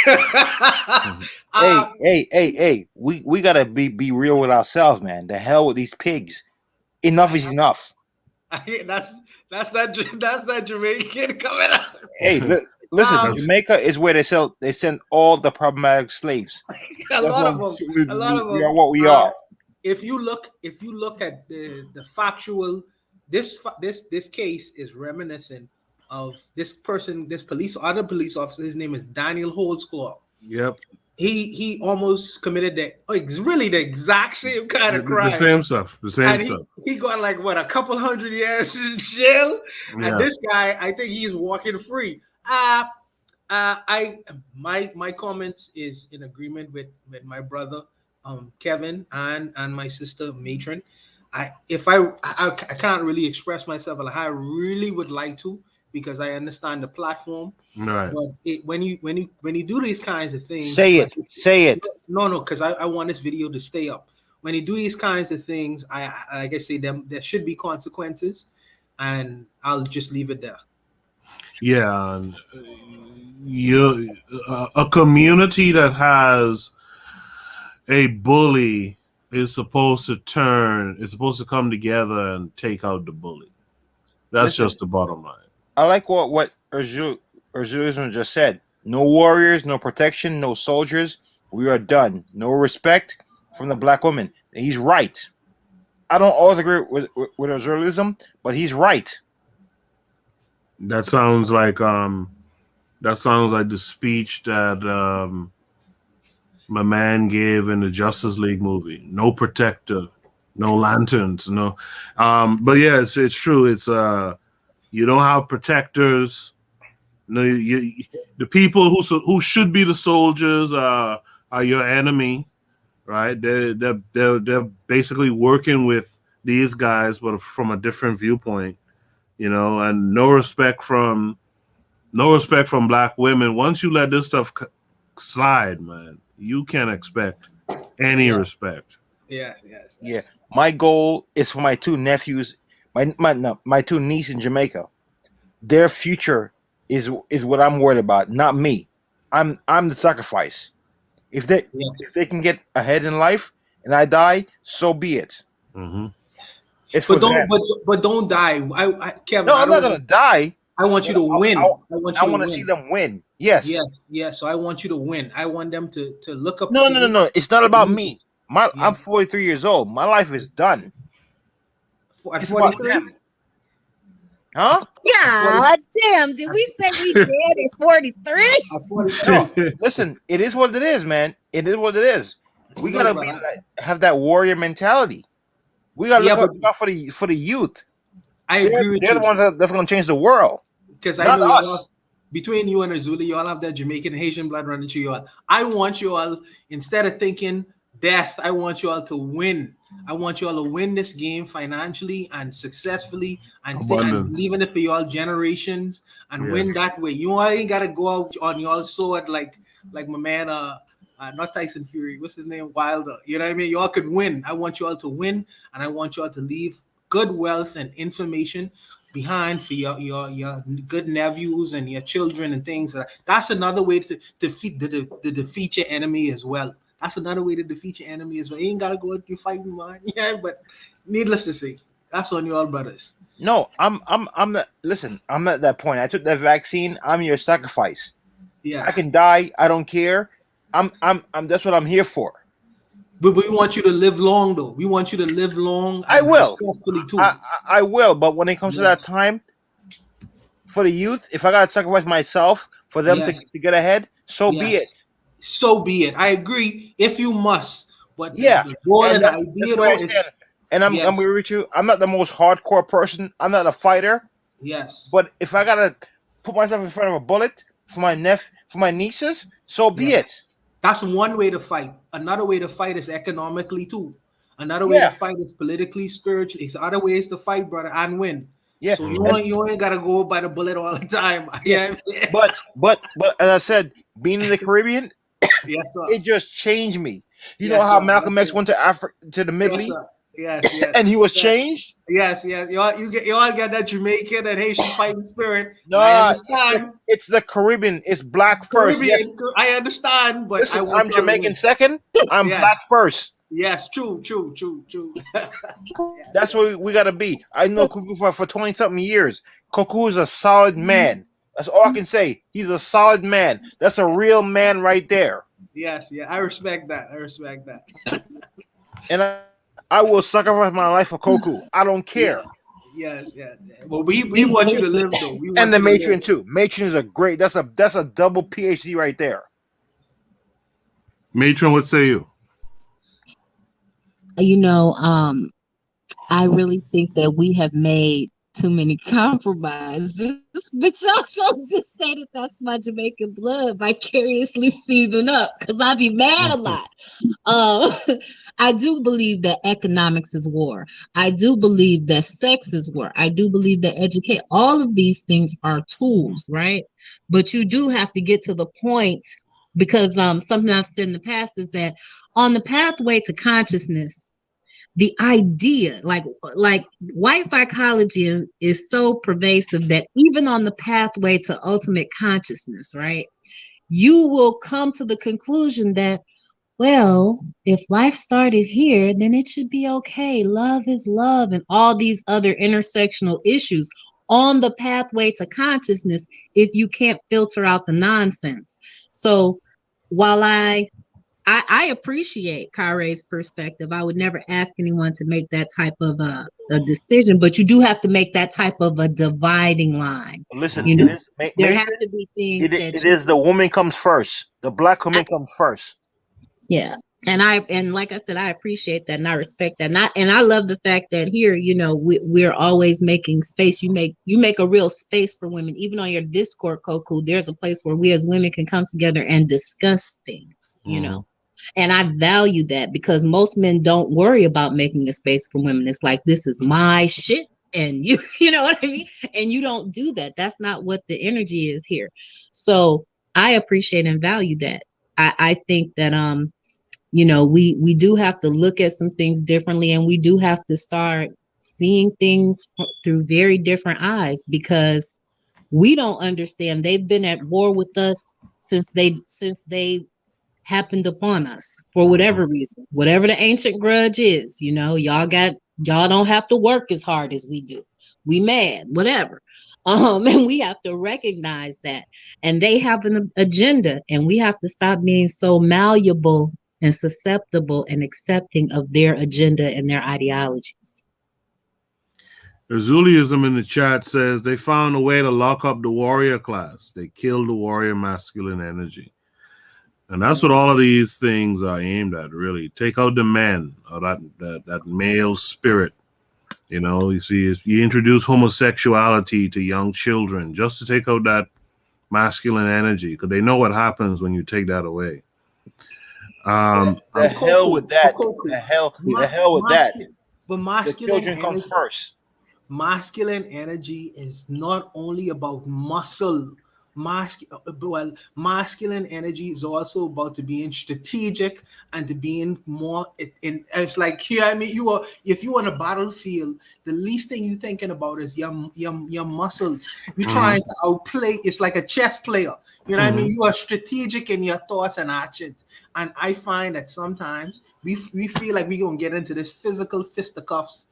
Hey, we gotta be real with ourselves, man. The hell with these pigs. Enough is enough. That's that Jamaican coming out. Hey, listen, Jamaica is where they send all the problematic slaves. A lot of them. We are what we are. If you look at the factual, this case is reminiscent of this other police officer. His name is Daniel Holdsclaw. Yep. He almost committed it's really the exact same kind of crime. The same stuff. He got like a couple hundred years in jail. Yeah. And this guy, I think he's walking free. My comments is in agreement with my brother Kevin and my sister Matron. I can't really express myself like I really would like to, because I understand the platform. Right. But when you do these kinds of things, say it. No, because I want this video to stay up. When you do these kinds of things, I like I say, there should be consequences, and I'll just leave it there. Yeah, a community that has a bully is supposed to come together and take out the bully. That's just the bottom line. I like what Urzulism just said. No warriors, no protection, no soldiers. We are done. No respect from the black woman. And he's right. I don't always agree with Urzulism, but he's right. That sounds like the speech that my man gave in the Justice League movie. No protector, no lanterns, no. But yeah, it's true. It's you don't have protectors. No, the people who should be the soldiers are your enemy, right? They're basically working with these guys, but from a different viewpoint, and no respect from black women. Once you let this stuff slide, man, you can't expect any respect. Yes. Yeah. My goal is for my two nephews, my two nieces in Jamaica. Their future is what I'm worried about, not me. I'm the sacrifice. If they can get ahead in life and I die, so be it. It's for them. But don't die. Kevin, No, I'm not gonna die. I want you to win. I want to see them win. Yes. Yes. So I want you to win. I want them to look up. No. It's not about me. I'm 43 years old. My life is done. At 43? Huh? God damn, did we say we dead at 43? No, listen, it is what it is, man. It is what it is. We gotta have that warrior mentality. We gotta look out for the youth. They're the ones that's gonna change the world. Because I know us. Between you and Azuli, you all have that Jamaican and Haitian blood running through you all. I want you all, instead of thinking death, I want you all to win. I want you all to win this game financially and successcally and leaving it for y'all generations and win that way. You all ain't gotta go out on y'all sword like my man not Tyson Fury, what's his name? Wilder. You know what I mean? Y'all could win. I want you all to win, and I want you all to leave good wealth and information behind for your good nephews and your children and things. That's another way to defeat your enemy as well. That's another way to defeat your enemy as well. You ain't gotta go out you fighting, man. Yeah, but needless to say, that's on you all, brothers. No, I'm not. Listen, I'm at that point. I took that vaccine. I'm your sacrifice. Yeah, I can die. I don't care. I'm. That's what I'm here for. But we want you to live long, though. We want you to live long. I will. Successfully too. I will. But when it comes to that time, for the youth, if I gotta sacrifice myself for them to get ahead, so be it. So be it. I agree. If you must, but that's where I stand. And I'm with you. I'm not the most hardcore person. I'm not a fighter. Yes. But if I gotta put myself in front of a bullet for my nieces, so be it. That's one way to fight. Another way to fight is economically too. Another way to fight is politically, spiritually. It's other ways to fight, brother, and win. Yeah. So you ain't gotta go by the bullet all the time. Yeah. but as I said, being in the Caribbean, yes, sir. It just changed me. You know how Malcolm X went to Africa, to the Middle East? Yes. And he was changed? Yes. You all got that Jamaican and Haitian fighting spirit. No, I understand. It's the Caribbean. It's black first. Caribbean, yes. I understand, but listen, I'm Jamaican second. I'm black first. Yes, true. That's what we gotta be. I know Kuku for 20-something years. Kuku is a solid man. That's all I can say. He's a solid man. That's a real man right there. Yes, I respect that. And I will sacrifice my life for Koku. I don't care. Yes. Well, we want you to live though. And the matron too. Matron is a great. That's a double PhD right there. Matron, what say you? I really think that we have made too many compromises, but y'all don't just say that that's my Jamaican blood vicariously seething up, because I be mad a lot. I do believe that economics is war. I do believe that sex is war. I do believe that educate. All of these things are tools, right? But you do have to get to the point, because something I've said in the past is that on the pathway to consciousness, the idea, like white psychology is so pervasive that even on the pathway to ultimate consciousness, right, you will come to the conclusion that, well, if life started here, then it should be okay. Love is love, and all these other intersectional issues on the pathway to consciousness if you can't filter out the nonsense. So while I appreciate Kare's perspective, I would never ask anyone to make that type of a decision, but you do have to make that type of a dividing line. Listen, there have to be things it is the woman comes first. The black woman comes first. Yeah. And like I said, I appreciate that and I respect that. And I love the fact that here, we're always making space. You make a real space for women. Even on your Discord, Koku, there's a place where we as women can come together and discuss things, And I value that, because most men don't worry about making a space for women. It's like, this is my shit. And you know what I mean? And you don't do that. That's not what the energy is here. So I appreciate and value that. I think that we do have to look at some things differently, and we do have to start seeing things through very different eyes, because we don't understand. They've been at war with us since they happened upon us for whatever reason, whatever the ancient grudge is. Y'all don't have to work as hard as we do. We mad, whatever. And we have to recognize that. And they have an agenda, and we have to stop being so malleable and susceptible and accepting of their agenda and their ideologies. Azuliism in the chat says they found a way to lock up the warrior class. They killed the warrior masculine energy. And that's what all of these things are aimed at, really. Take out the men, or that male spirit. You see, you introduce homosexuality to young children just to take out that masculine energy, because they know what happens when you take that away. The hell with that. The hell with that. But masculine the children come first. Masculine energy is not only about muscle. Masculine energy is also about to being strategic and to being more. It's like here. I mean, if you on a battlefield, the least thing you're thinking about is your muscles. You're trying to outplay. It's like a chess player. You know what I mean? You are strategic in your thoughts and actions. And I find that sometimes we feel like we're gonna get into this physical fisticuffs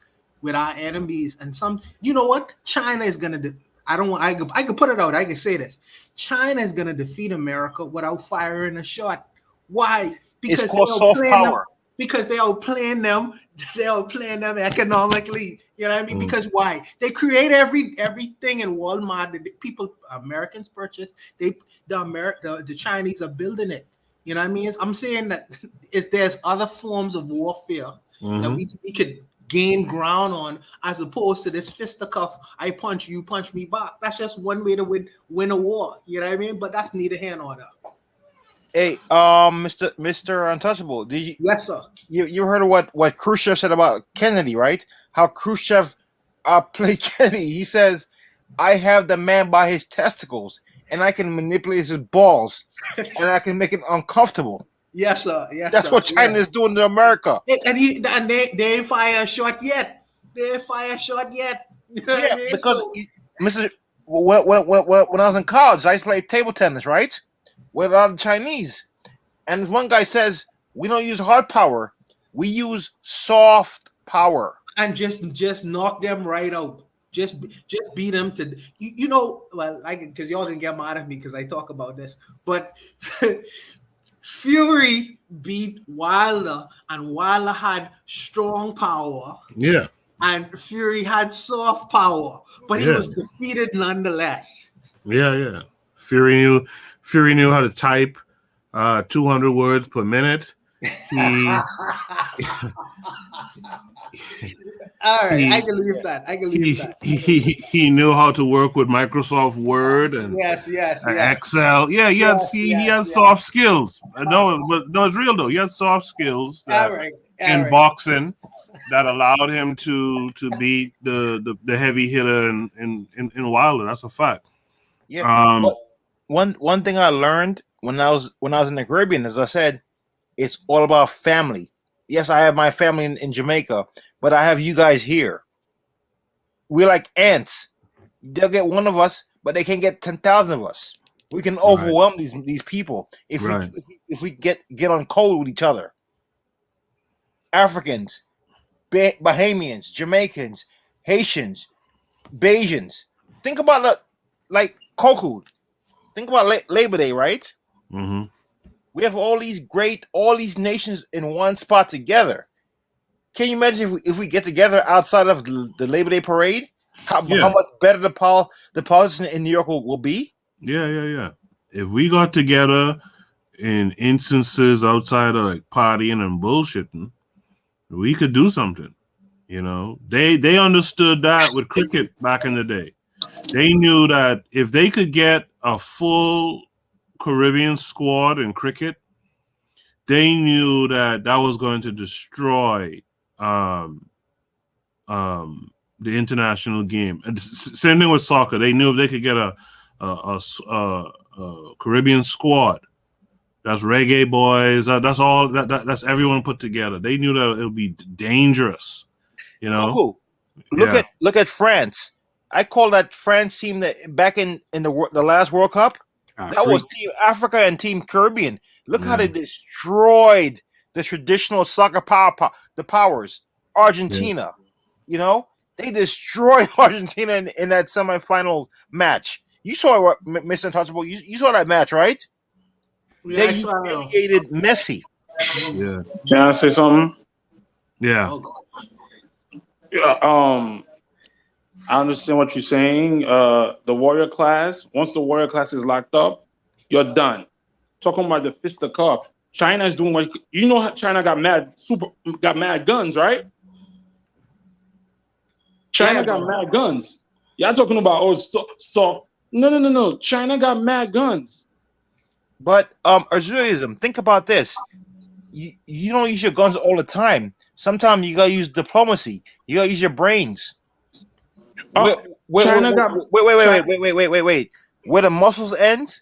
with our enemies, and you know what? China is gonna do. I can put it out. I can say this. China is gonna defeat America without firing a shot. Why? Because it's called soft power. Because they are playing them. They are playing them economically. You know what I mean? Because why? They create everything in Walmart that Americans purchase. The Chinese are building it. You know what I mean? I'm saying that if there's other forms of warfare that we could gain ground on, as opposed to this fisticuff, I punch you, punch me back. That's just one way to win a war. You know what I mean? But that's neither here nor there. Hey, Mr. Untouchable, did you? Yes, sir. You heard of what Khrushchev said about Kennedy, right? How Khrushchev played Kennedy. He says, "I have the man by his testicles, and I can manipulate his balls, and I can make it uncomfortable." Yes, sir. Yes, that's what China is doing to America. And they ain't fire a shot yet. They ain't fire a shot yet. You know what I mean? Because when I was in college, I used to play table tennis, right, with a lot of Chinese, and one guy says we don't use hard power, we use soft power, and just knock them right out. Just beat them to well, because y'all didn't get mad at me because I talk about this, but Fury beat Wilder, and Wilder had strong power. Yeah. And Fury had soft power, but he was defeated nonetheless. Yeah. Fury knew how to type 200 words per minute. All right, I can leave that. He knew how to work with Microsoft Word and yes. Excel. Yeah, he had soft skills. No, it's real though. He had soft skills in boxing that allowed him to beat the heavy hitter in Wilder. That's a fact. Yeah. One thing I learned when I was in the Caribbean, as I said, it's all about family. Yes, I have my family in Jamaica, but I have you guys here. We're like ants. They'll get one of us, but they can't get 10,000 of us. We can overwhelm these people if we get on code with each other. Africans, Bahamians, Jamaicans, Haitians, Bajans. Think about like Koku. Think about Labor Day, right? Mm-hmm. We have all these nations in one spot together. Can you imagine if we get together outside of the Labor Day parade? How much better the politics in New York will be? Yeah. If we got together in instances outside of like partying and bullshitting, we could do something. They understood that with cricket back in the day. They knew that if they could get a full Caribbean squad in cricket, they knew that was going to destroy the international game. And same thing with soccer. They knew if they could get a Caribbean squad, That's reggae boys. That's all. That's everyone put together. They knew that it would be dangerous. You know. Oh, look at France. I call that France team that back in the last World Cup. That was Team Africa and Team Caribbean. Look how they destroyed the traditional soccer the powers. Argentina, you know, they destroyed Argentina in that semifinal match. You saw what, Mr. Untouchable. You saw that match, right? Yeah, They humiliated Messi. Yeah. Can I say something? Yeah. Yeah. I understand what you're saying. The warrior class, once the warrior class is locked up, you're done. Talking about the fisticuff, China's doing what you know. China got mad guns, right? China got mad guns. Y'all talking about no. China got mad guns. But Azurism, think about this. You don't use your guns all the time. Sometimes you gotta use diplomacy. You gotta use your brains. Wait. Where the muscles end,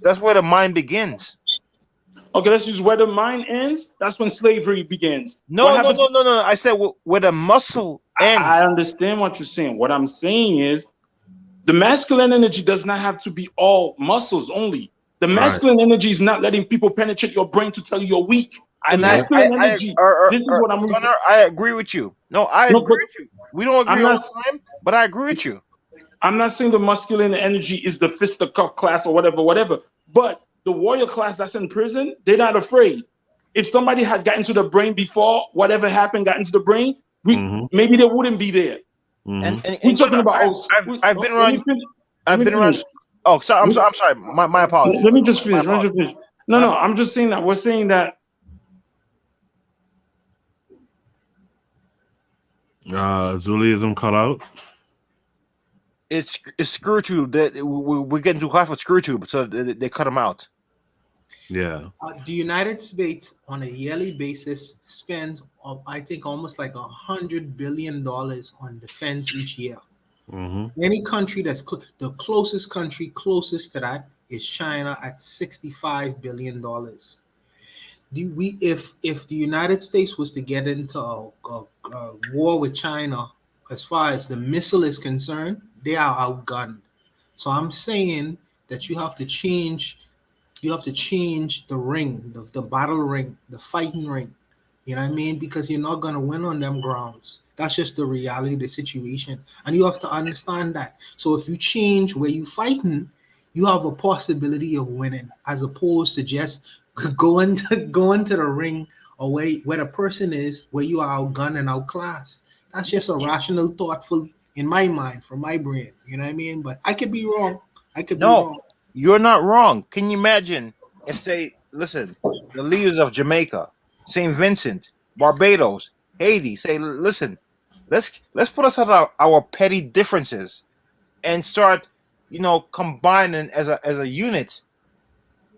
that's where the mind begins. Okay, let's use where the mind ends. That's when slavery begins. No. I said where the muscle ends. I understand what you're saying. What I'm saying is the masculine energy does not have to be all muscles only. The masculine energy is not letting people penetrate your brain to tell you you're weak. The masculine energy. This is what I'm. Gunnar, I agree with you. No, I agree with you. We don't agree all the time, but I agree with you. I'm not saying the masculine energy is the fisticuff class or whatever. But the warrior class that's in prison, they're not afraid. If somebody had gotten to the brain before whatever happened got into the brain, maybe they wouldn't be there. And we're talking about. I've been around. Oh, sorry. I'm sorry. My apologies. Let me just finish. No. I'm just saying that we're saying that. Zulism cut out. It's screw tube. We're getting too high for screw tube, so they cut them out. Yeah. The United States on a yearly basis spends, I think, almost like $100 billion on defense each year. Any country that's the closest country closest to that is China at $65 billion. If the United States was to get into a war with China, as far as the missile is concerned, they are outgunned. So I'm saying that you have to change the ring, the battle ring, the fighting ring. You know what I mean? Because you're not gonna win on them grounds. That's just the reality of the situation, and you have to understand that. So if you change where you fighting, you have a possibility of winning, as opposed to just going to the ring or where the person is, where you are outgunned and outclassed. That's just a rational, thoughtful, in my mind, from my brain. You know what I mean? But I could be wrong. Be wrong. You're not wrong. Can you imagine if the leaders of Jamaica, St. Vincent, Barbados, Haiti say, listen, let's put aside our petty differences and start, combining as a unit.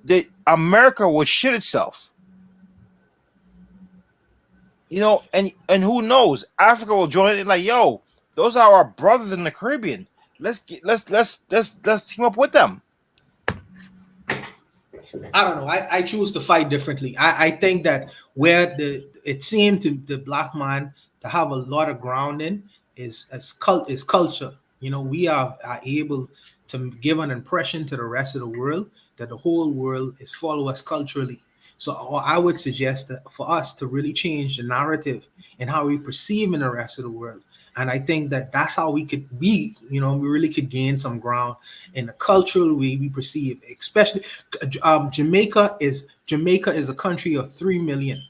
That America would shit itself. And who knows? Africa will join it. Like, yo, those are our brothers in the Caribbean. Let's team up with them. I don't know. I choose to fight differently. I think that where it seemed to the black man to have a lot of grounding is culture. We are able to give an impression to the rest of the world that the whole world is follow us culturally. So I would suggest that for us to really change the narrative and how we perceive in the rest of the world. And I think that that's how we really could gain some ground in the cultural way we perceive, especially Jamaica is a country of 3 million,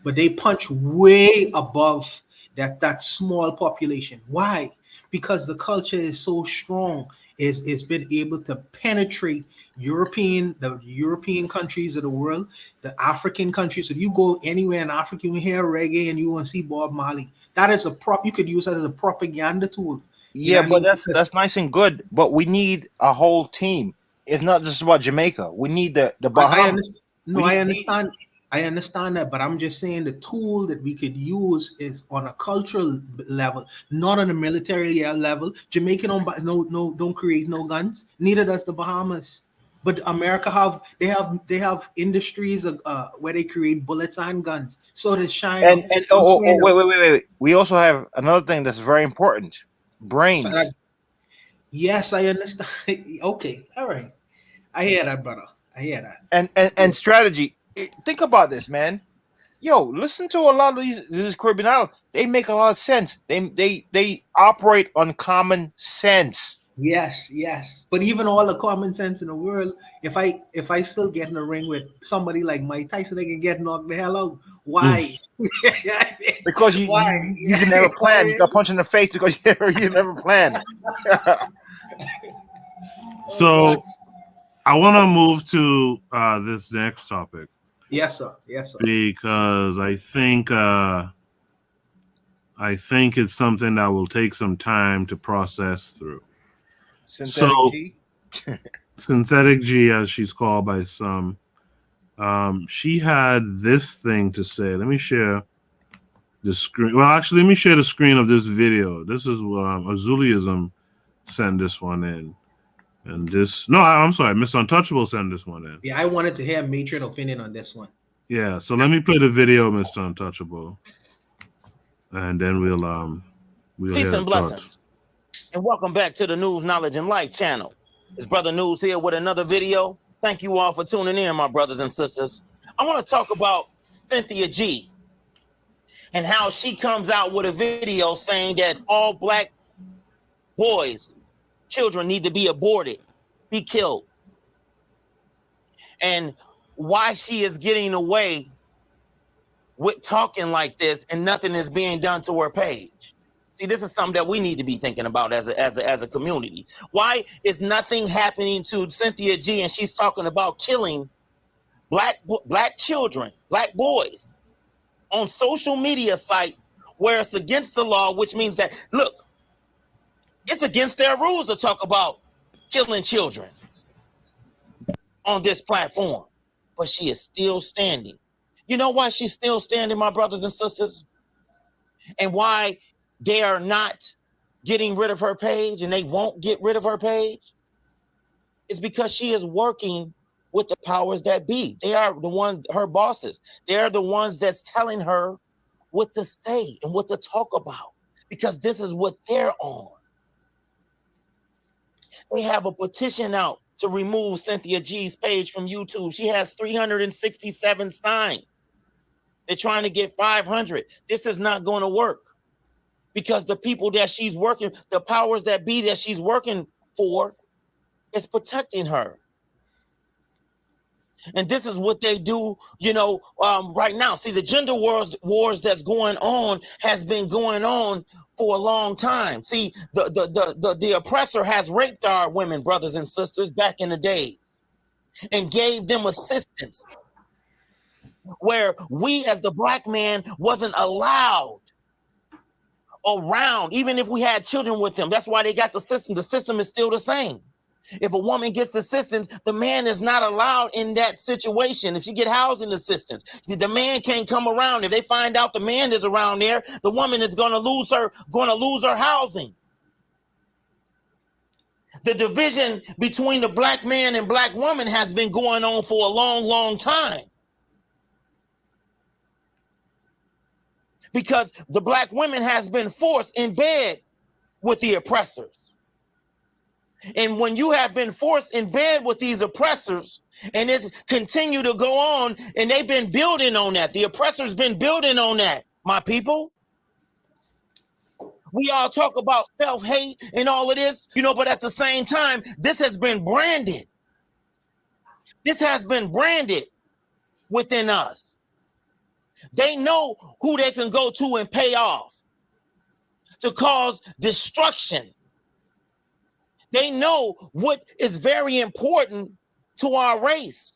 but they punch way above that small population. Why? Because the culture is so strong. It's been able to penetrate the European countries of the world, the African countries. If you go anywhere in Africa, you hear reggae and you want to see Bob Marley. That is you could use that as a propaganda tool. Yeah, but that's nice and good. But we need a whole team. It's not just about Jamaica. We need the Bahamas. I understand that, but I'm just saying the tool that we could use is on a cultural level, not on a military level. Jamaica don't create no guns. Neither does the Bahamas. But America they have industries where they create bullets and guns. So does China. And I'm saying wait. We also have another thing that's very important: brains. yes, I understand. Okay, all right. I hear that, brother. I hear that. And strategy. Think about this, man. Yo, listen to a lot of these Caribbean islands. They make a lot of sense. They operate on common sense. Yes. But even all the common sense in the world, if I still get in a ring with somebody like Mike Tyson, they can get knocked the hell out. Why? Because you never planned. You got punched in the face because you never planned. So I want to move to this next topic. Yes, sir. Because I think it's something that will take some time to process through. Synthetic G, as she's called by some, she had this thing to say. Let me share the screen. Well, actually, let me share the screen of this video. This is Azuliism sent this one in. And I'm sorry, Miss Untouchable sent this one in. Yeah, I wanted to hear matron opinion on this one. Yeah, so let me play the video, Mr. Untouchable. And then we'll Peace and blessings. And welcome back to the News, Knowledge, and Life channel. It's Brother News here with another video. Thank you all for tuning in, my brothers and sisters. I want to talk about Cynthia G and how she comes out with a video saying that all black boys, children need to be aborted, be killed. And why she is getting away with talking like this and nothing is being done to her page. See, this is something that we need to be thinking about as a community. Why is nothing happening to Cynthia G and she's talking about killing black children, black boys on social media site where it's against the law, which means that, look, it's against their rules to talk about killing children on this platform, but she is still standing. You know why she's still standing, my brothers and sisters? And why they are not getting rid of her page and they won't get rid of her page? It's because she is working with the powers that be. They are the ones, her bosses. They're the ones that's telling her what to say and what to talk about, because this is what they're on. They have a petition out to remove Cynthia G's page from YouTube. She has 367 signed. They're trying to get 500. This is not going to work because the people that she's working, the powers that be that she's working for, is protecting her. And this is what they do, right now. See, the gender wars that's going on has been going on for a long time. See, the oppressor has raped our women, brothers and sisters, back in the day and gave them assistance where we as the black man wasn't allowed around, even if we had children with them. That's why they got the system. The system is still the same. If a woman gets assistance, the man is not allowed in that situation. If she get housing assistance, the man can't come around. If they find out the man is around there, the woman is going to lose her housing. The division between the black man and black woman has been going on for a long, long time. Because the black woman has been forced in bed with the oppressors. And when you have been forced in bed with these oppressors, and it's continue to go on, and they've been building on that. The oppressors been building on that, my people. We all talk about self-hate and all of this, but at the same time, this has been branded. This has been branded within us. They know who they can go to and pay off to cause destruction. They know what is very important to our race.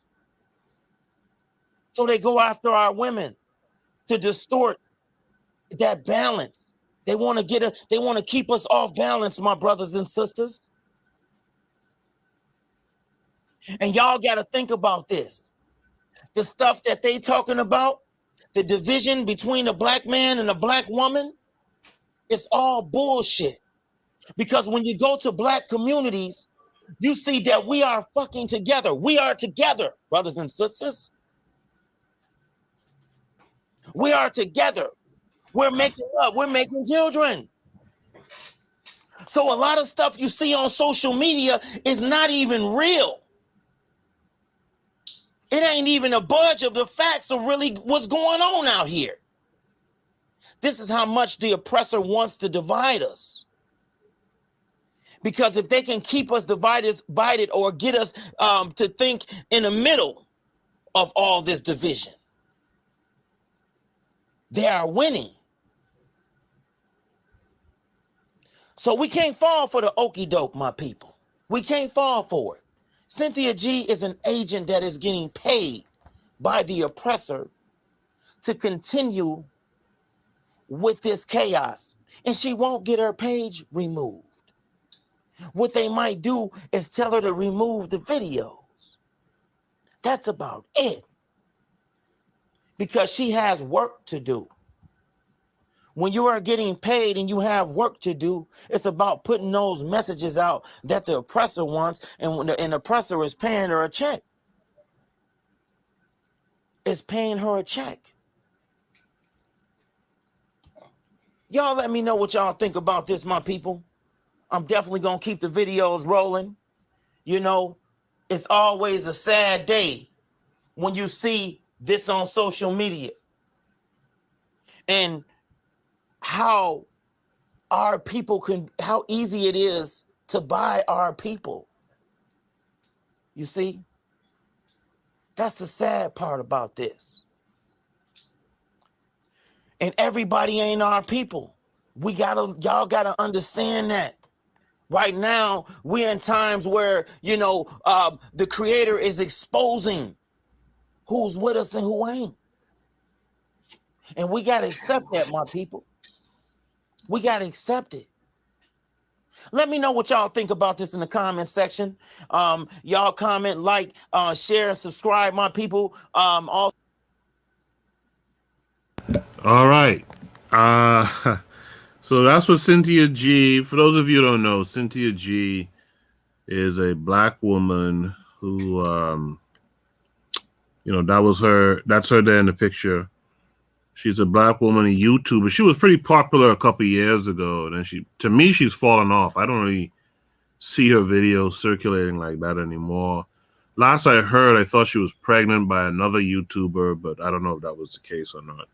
So they go after our women to distort that balance. They want to keep us off balance, my brothers and sisters. And y'all got to think about this. The stuff that they talking about, the division between the black man and the black woman, it's all bullshit. Because when you go to black communities, you see that we are fucking together. We are together, brothers and sisters. We are together. We're making love. We're making children. So a lot of stuff you see on social media is not even real. It ain't even a budge of the facts of really what's going on out here. This is how much the oppressor wants to divide us. Because if they can keep us divided or get us to think in the middle of all this division, they are winning. So we can't fall for the okie doke, my people. We can't fall for it. Cynthia G is an agent that is getting paid by the oppressor to continue with this chaos. And she won't get her page removed. What they might do is tell her to remove the videos. That's about it. Because she has work to do. When you are getting paid and you have work to do, it's about putting those messages out that the oppressor wants, and when the oppressor is paying her a check. It's paying her a check. Y'all let me know what y'all think about this, my people. I'm definitely going to keep the videos rolling. You know, it's always a sad day when you see this on social media. And how our people how easy it is to buy our people. You see? That's the sad part about this. And everybody ain't our people. Y'all gotta understand that. Right now, we're in times where, the creator is exposing who's with us and who ain't. And we gotta accept that, my people. We gotta accept it. Let me know what y'all think about this in the comment section. Y'all comment, like, share, and subscribe, my people. All right. So that's what Cynthia G. For those of you who don't know, Cynthia G. is a black woman who, that's her there in the picture. She's a black woman, a YouTuber. She was pretty popular a couple of years ago. And then to me, she's fallen off. I don't really see her videos circulating like that anymore. Last I heard, I thought she was pregnant by another YouTuber, but I don't know if that was the case or not.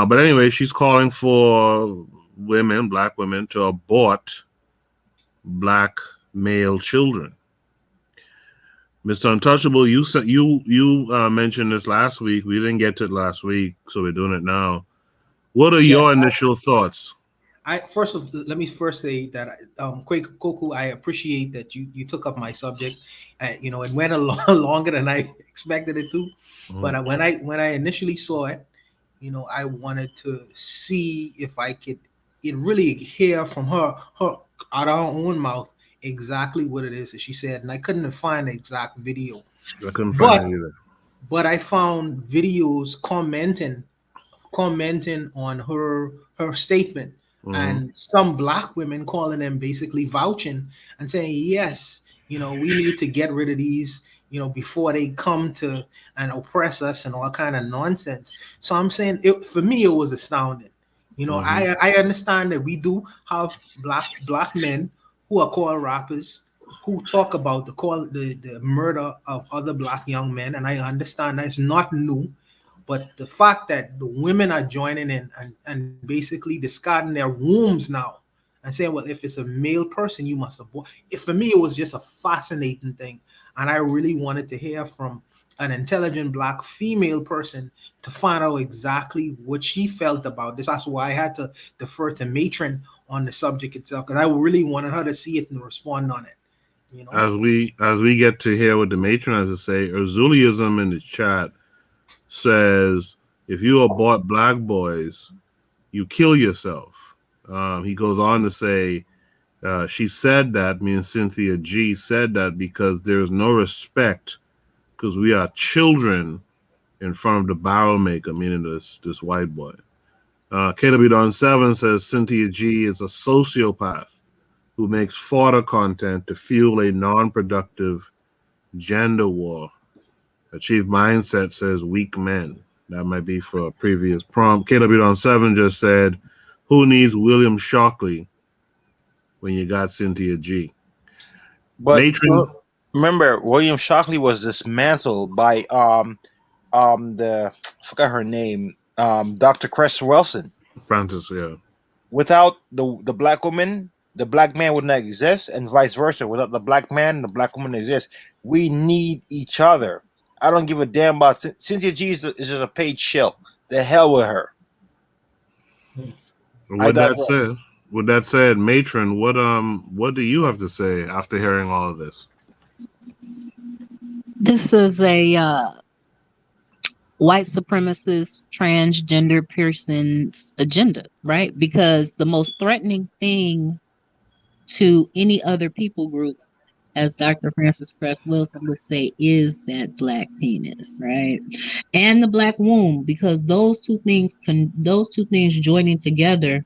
But anyway, she's calling for black women, to abort black male children. Mr. Untouchable, you mentioned this last week. We didn't get to it last week, so we're doing it now. What are your initial thoughts? Let me first say that Koku, I appreciate that you took up my subject. It went a lot longer than I expected it to. Mm-hmm. But when I initially saw it, I wanted to see if I could really hear from her out of her own mouth exactly what it is that she said, and I couldn't find the exact video. I couldn't find it either. But I found videos commenting on her statement, mm-hmm. and some black women calling them, basically vouching and saying, yes, we need to get rid of these, before they come to and oppress us and all kind of nonsense. So I'm saying, for me, it was astounding. Mm-hmm. I understand that we do have black men who are called rappers, who talk about the murder of other black young men, and I understand that it's not new. But the fact that the women are joining in and basically discarding their wombs now and saying, well, if it's a male person, you must abort. For me, it was just a fascinating thing. And I really wanted to hear from an intelligent black female person to find out exactly what she felt about this. That's why I had to defer to Matron on the subject itself, because I really wanted her to see it and respond on it. As we get to hear what the Matron has to say, Erzuliism in the chat says, if you abort black boys, you kill yourself. He goes on to say, she said that, meaning Cynthia G said that because there is no respect, because we are children in front of the barrel maker, meaning this white boy. KW Don 7 says Cynthia G is a sociopath who makes fodder content to fuel a non-productive gender war. Achieve Mindset says weak men. That might be for a previous prompt. KW7 just said, who needs William Shockley when you got Cynthia G? But Matron. remember, William Shockley was dismantled by I forgot her name, Dr. Cress Wilson. Francis, yeah. Without the black woman, the black man would not exist, and vice versa. Without the black man, the black woman exists. We need each other. I don't give a damn about Cynthia G is just a paid shill. The hell with her. With that said, Matron, what do you have to say after hearing all of this? This is a white supremacist transgender person's agenda, right? Because the most threatening thing to any other people group, as Dr. Francis Cress Wilson would say, is that black penis, right? And the black womb, because those two things joining together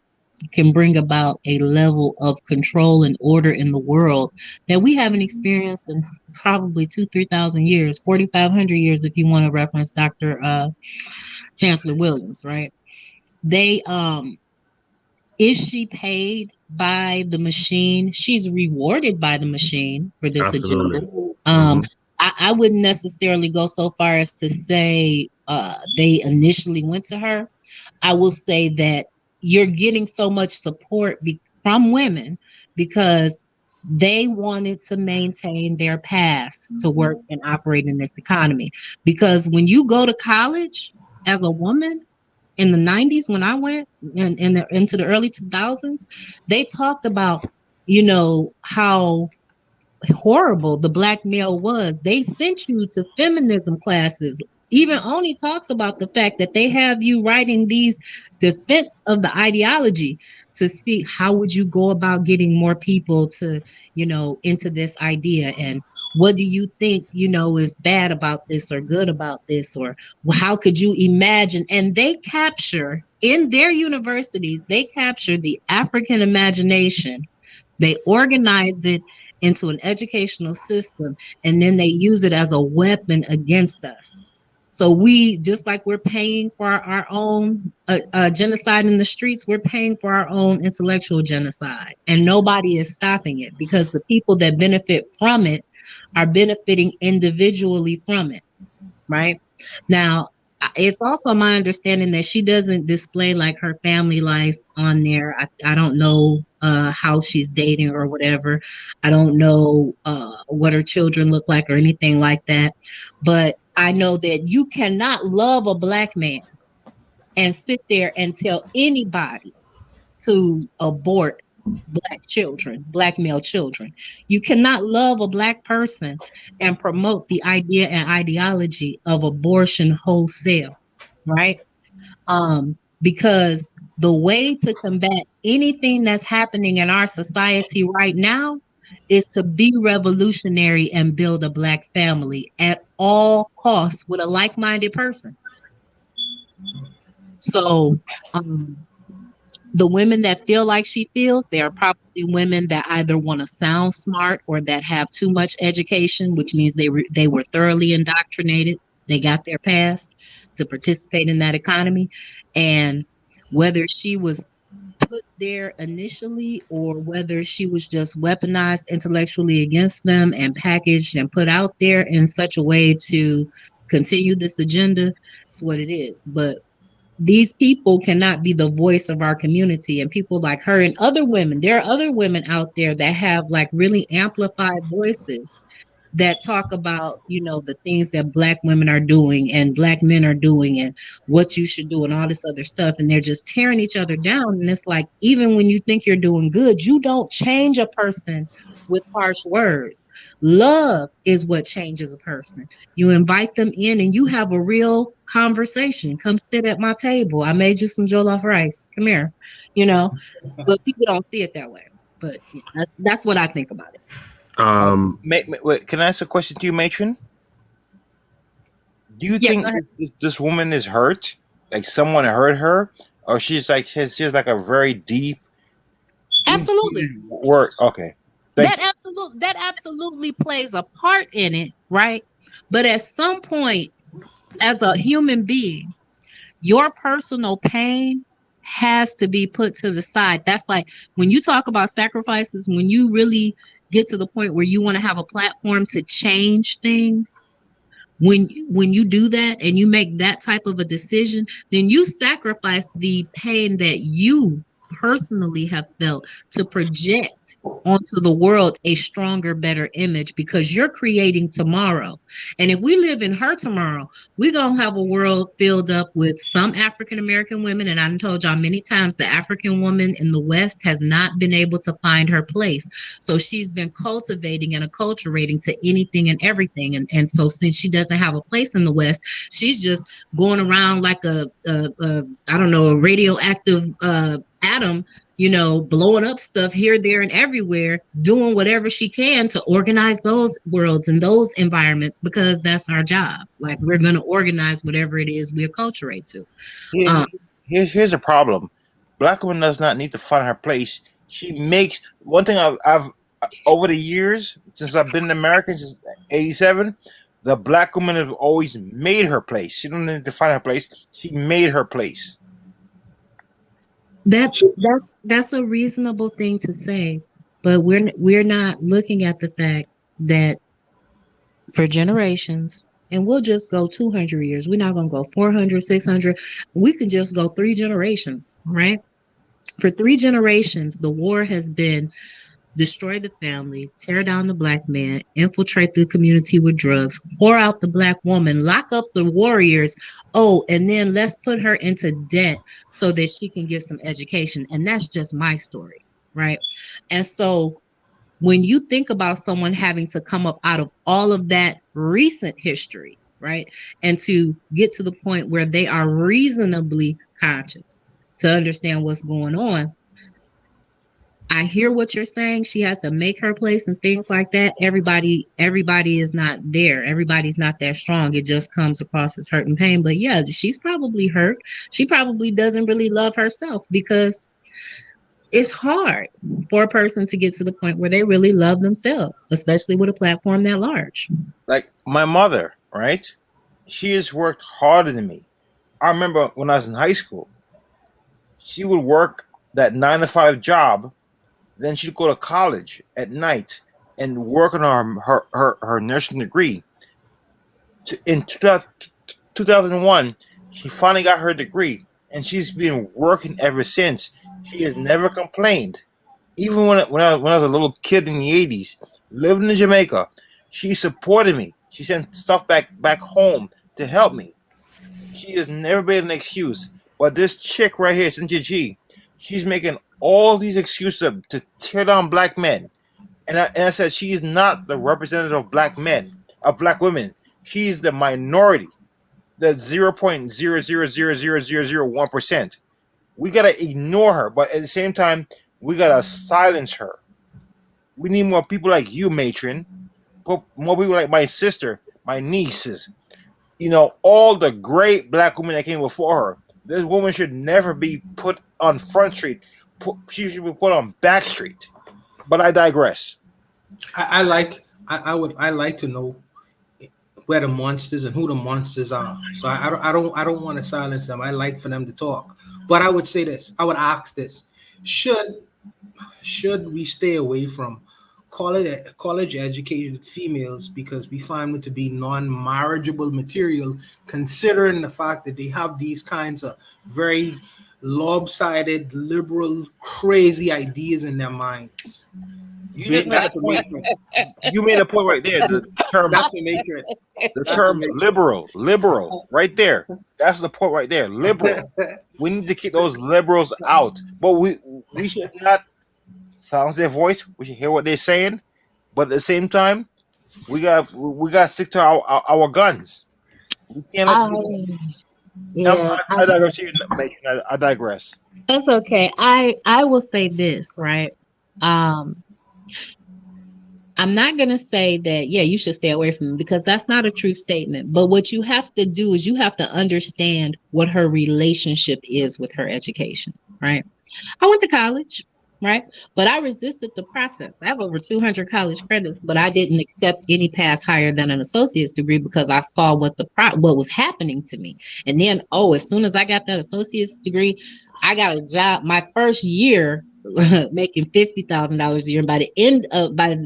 can bring about a level of control and order in the world that we haven't experienced in probably 2,000-3,000 years, 4,500 years, if you want to reference Dr. Chancellor Williams, right? They is she paid by the machine? She's rewarded by the machine for this Absolutely. agenda. I wouldn't necessarily go so far as to say they initially went to her. I will say that you're getting so much support from women because they wanted to maintain their past to work and operate in this economy. Because when you go to college as a woman, in the 90s, when I went into the early 2000s, they talked about, how horrible the black male was. They sent you to feminism classes. Even Oni talks about the fact that they have you writing these defense of the ideology to see how would you go about getting more people to, into this idea, and what do you think, is bad about this or good about this, or how could you imagine? And they capture in their universities, they capture the African imagination. They organize it into an educational system, and then they use it as a weapon against us. So we, just like we're paying for our own genocide in the streets, we're paying for our own intellectual genocide, and nobody is stopping it because the people that benefit from it are benefiting individually from it, right? Now, it's also my understanding that she doesn't display like her family life on there. I don't know how she's dating or whatever. I don't know what her children look like or anything like that. But I know that you cannot love a black man and sit there and tell anybody to abort black male children. You cannot love a black person and promote the idea and ideology of abortion wholesale, right? Because the way to combat anything that's happening in our society right now is to be revolutionary and build a black family at all costs with a like-minded person. So, the women that feel like she feels, they are probably women that either want to sound smart or that have too much education, which means they were thoroughly indoctrinated. They got their past to participate in that economy. And whether she was put there initially or whether she was just weaponized intellectually against them and packaged and put out there in such a way to continue this agenda, it's what it is. But these people cannot be the voice of our community, and people like her and other women. There are other women out there that have like really amplified voices that talk about, the things that black women are doing and black men are doing and what you should do and all this other stuff. And they're just tearing each other down. And it's like, even when you think you're doing good, you don't change a person with harsh words. Love is what changes a person. You invite them in and you have a real conversation. Come sit at my table. I made you some jollof rice. Come here, but people don't see it that way. But that's what I think about it. Wait, can I ask a question to you, Matron? Do you think this woman is hurt? Like someone hurt her, or she's like a very deep Absolutely. Work. Okay. Thank you. That absolutely plays a part in it, right? But at some point, as a human being, your personal pain has to be put to the side. That's like when you talk about sacrifices, when you really get to the point where you want to have a platform to change things, when you do that and you make that type of a decision, then you sacrifice the pain that you personally have felt to project onto the world a stronger, better image, because you're creating tomorrow. And if we live in her tomorrow, we're gonna have a world filled up with some African American women. And I've told y'all many times, the African woman in the West has not been able to find her place. So she's been cultivating and acculturating to anything and everything. And so since she doesn't have a place in the West, she's just going around like a I don't know, a radioactive atom, you know, blowing up stuff here, there, and everywhere, doing whatever she can to organize those worlds and those environments, because that's our job. Like, we're going to organize whatever it is we acculturate to. Here's the problem. Black woman does not need to find her place. She makes one thing I've over the years, since I've been in America since '87, the black woman has always made her place. She don't need to find her place. She made her place. That's a reasonable thing to say, but we're not looking at the fact that for generations, and we'll just go 200 years. We're not going to go 400, 600. We can just go 3 generations, right? For 3 generations, the war has been destroy the family, tear down the black man, infiltrate the community with drugs, whore out the black woman, lock up the warriors. Oh, and then let's put her into debt so that she can get some education. And that's just my story, right? And so when you think about someone having to come up out of all of that recent history, right, and to get to the point where they are reasonably conscious to understand what's going on, I hear what you're saying. She has to make her place and things like that. Everybody is not there. Everybody's not that strong. It just comes across as hurt and pain. But yeah, she's probably hurt. She probably doesn't really love herself, because it's hard for a person to get to the point where they really love themselves, especially with a platform that large. Like my mother, right? She has worked harder than me. I remember when I was in high school, she would work that 9-to-5 job. Then she'd go to college at night and work on her nursing degree. In 2001, she finally got her degree, and she's been working ever since. She has never complained. Even when I was a little kid in the 80s, living in Jamaica, she supported me. She sent stuff back home to help me. She has never been an excuse. But this chick right here, Cynthia G, she's making all these excuses to tear down black men. And I said she is not the representative of black men, of black women. She's the minority, the 0.0000001%. We got to ignore her, but at the same time, we got to silence her. We need more people like you, matron. More people like my sister, my nieces. You know, all the great black women that came before her. This woman should never be put on Front Street. She should be put on Back Street. But I digress. I like to know where the monsters and who the monsters are. So I don't want to silence them. I like for them to talk. But I would say this. I would ask this: should we stay away from college educated females because we find them to be non-marriageable material, considering the fact that they have these kinds of very lopsided, liberal, crazy ideas in their minds? You just made a point. You made a point right there. The term, liberal, right there. That's the point right there. Liberal. We need to keep those liberals out. But we should not silence their voice. We should hear what they're saying. But at the same time, we got to stick to our guns. We can't. I digress. That's okay. I will say this, right? I'm not going to say that, yeah, you should stay away from him, because that's not a true statement. But what you have to do is you have to understand what her relationship is with her education, right? I went to college. right? But I resisted the process. I have over 200 college credits, but I didn't accept any pass higher than an associate's degree because I saw what was happening to me. And then, as soon as I got that associate's degree, I got a job my first year making $50,000 a year. And by the end of by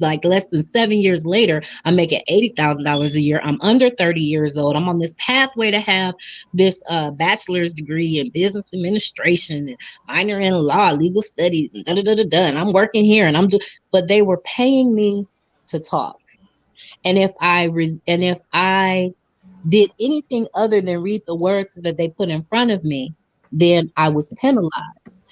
like less than 7 years later, I'm making $80,000 a year. I'm under 30 years old. I'm on this pathway to have this bachelor's degree in business administration and minor in law, legal studies, and and I'm working here and but they were paying me to talk. And if I did anything other than read the words that they put in front of me, then I was penalized.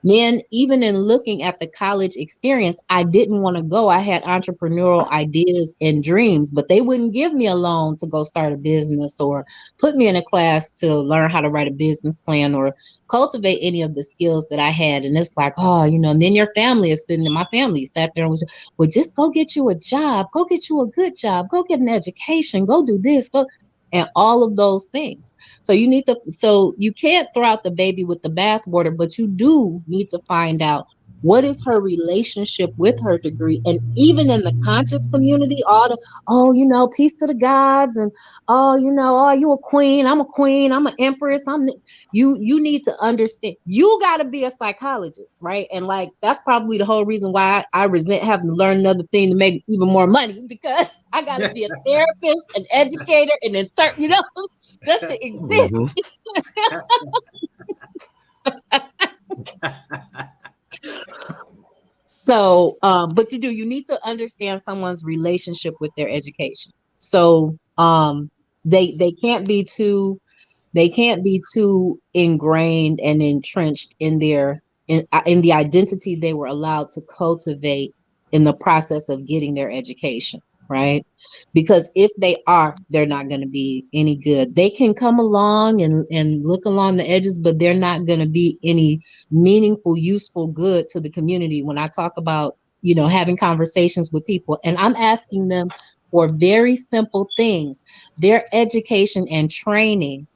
Then, even in looking at the college experience, I didn't want to go. I had entrepreneurial ideas and dreams, but they wouldn't give me a loan to go start a business or put me in a class to learn how to write a business plan or cultivate any of the skills that I had. And it's like, and then your family is sitting, and my family sat there and was, well, just go get you a job, go get you a good job, go get an education, go do this, go. And all of those things. So you can't throw out the baby with the bathwater, but you do need to find out what is her relationship with her degree. And even in the conscious community, peace to the gods, and you a queen, I'm an empress, you need to understand, you got to be a psychologist, right? And like, that's probably the whole reason why I resent having to learn another thing to make even more money, because I got to be a therapist, an educator, and just to exist. So, but you need to understand someone's relationship with their education. So, they can't be too ingrained and entrenched in the identity they were allowed to cultivate in the process of getting their education, right? Because if they are, they're not going to be any good. They can come along and look along the edges, but they're not going to be any meaningful, useful good to the community. When I talk about, having conversations with people, and I'm asking them for very simple things, their education and training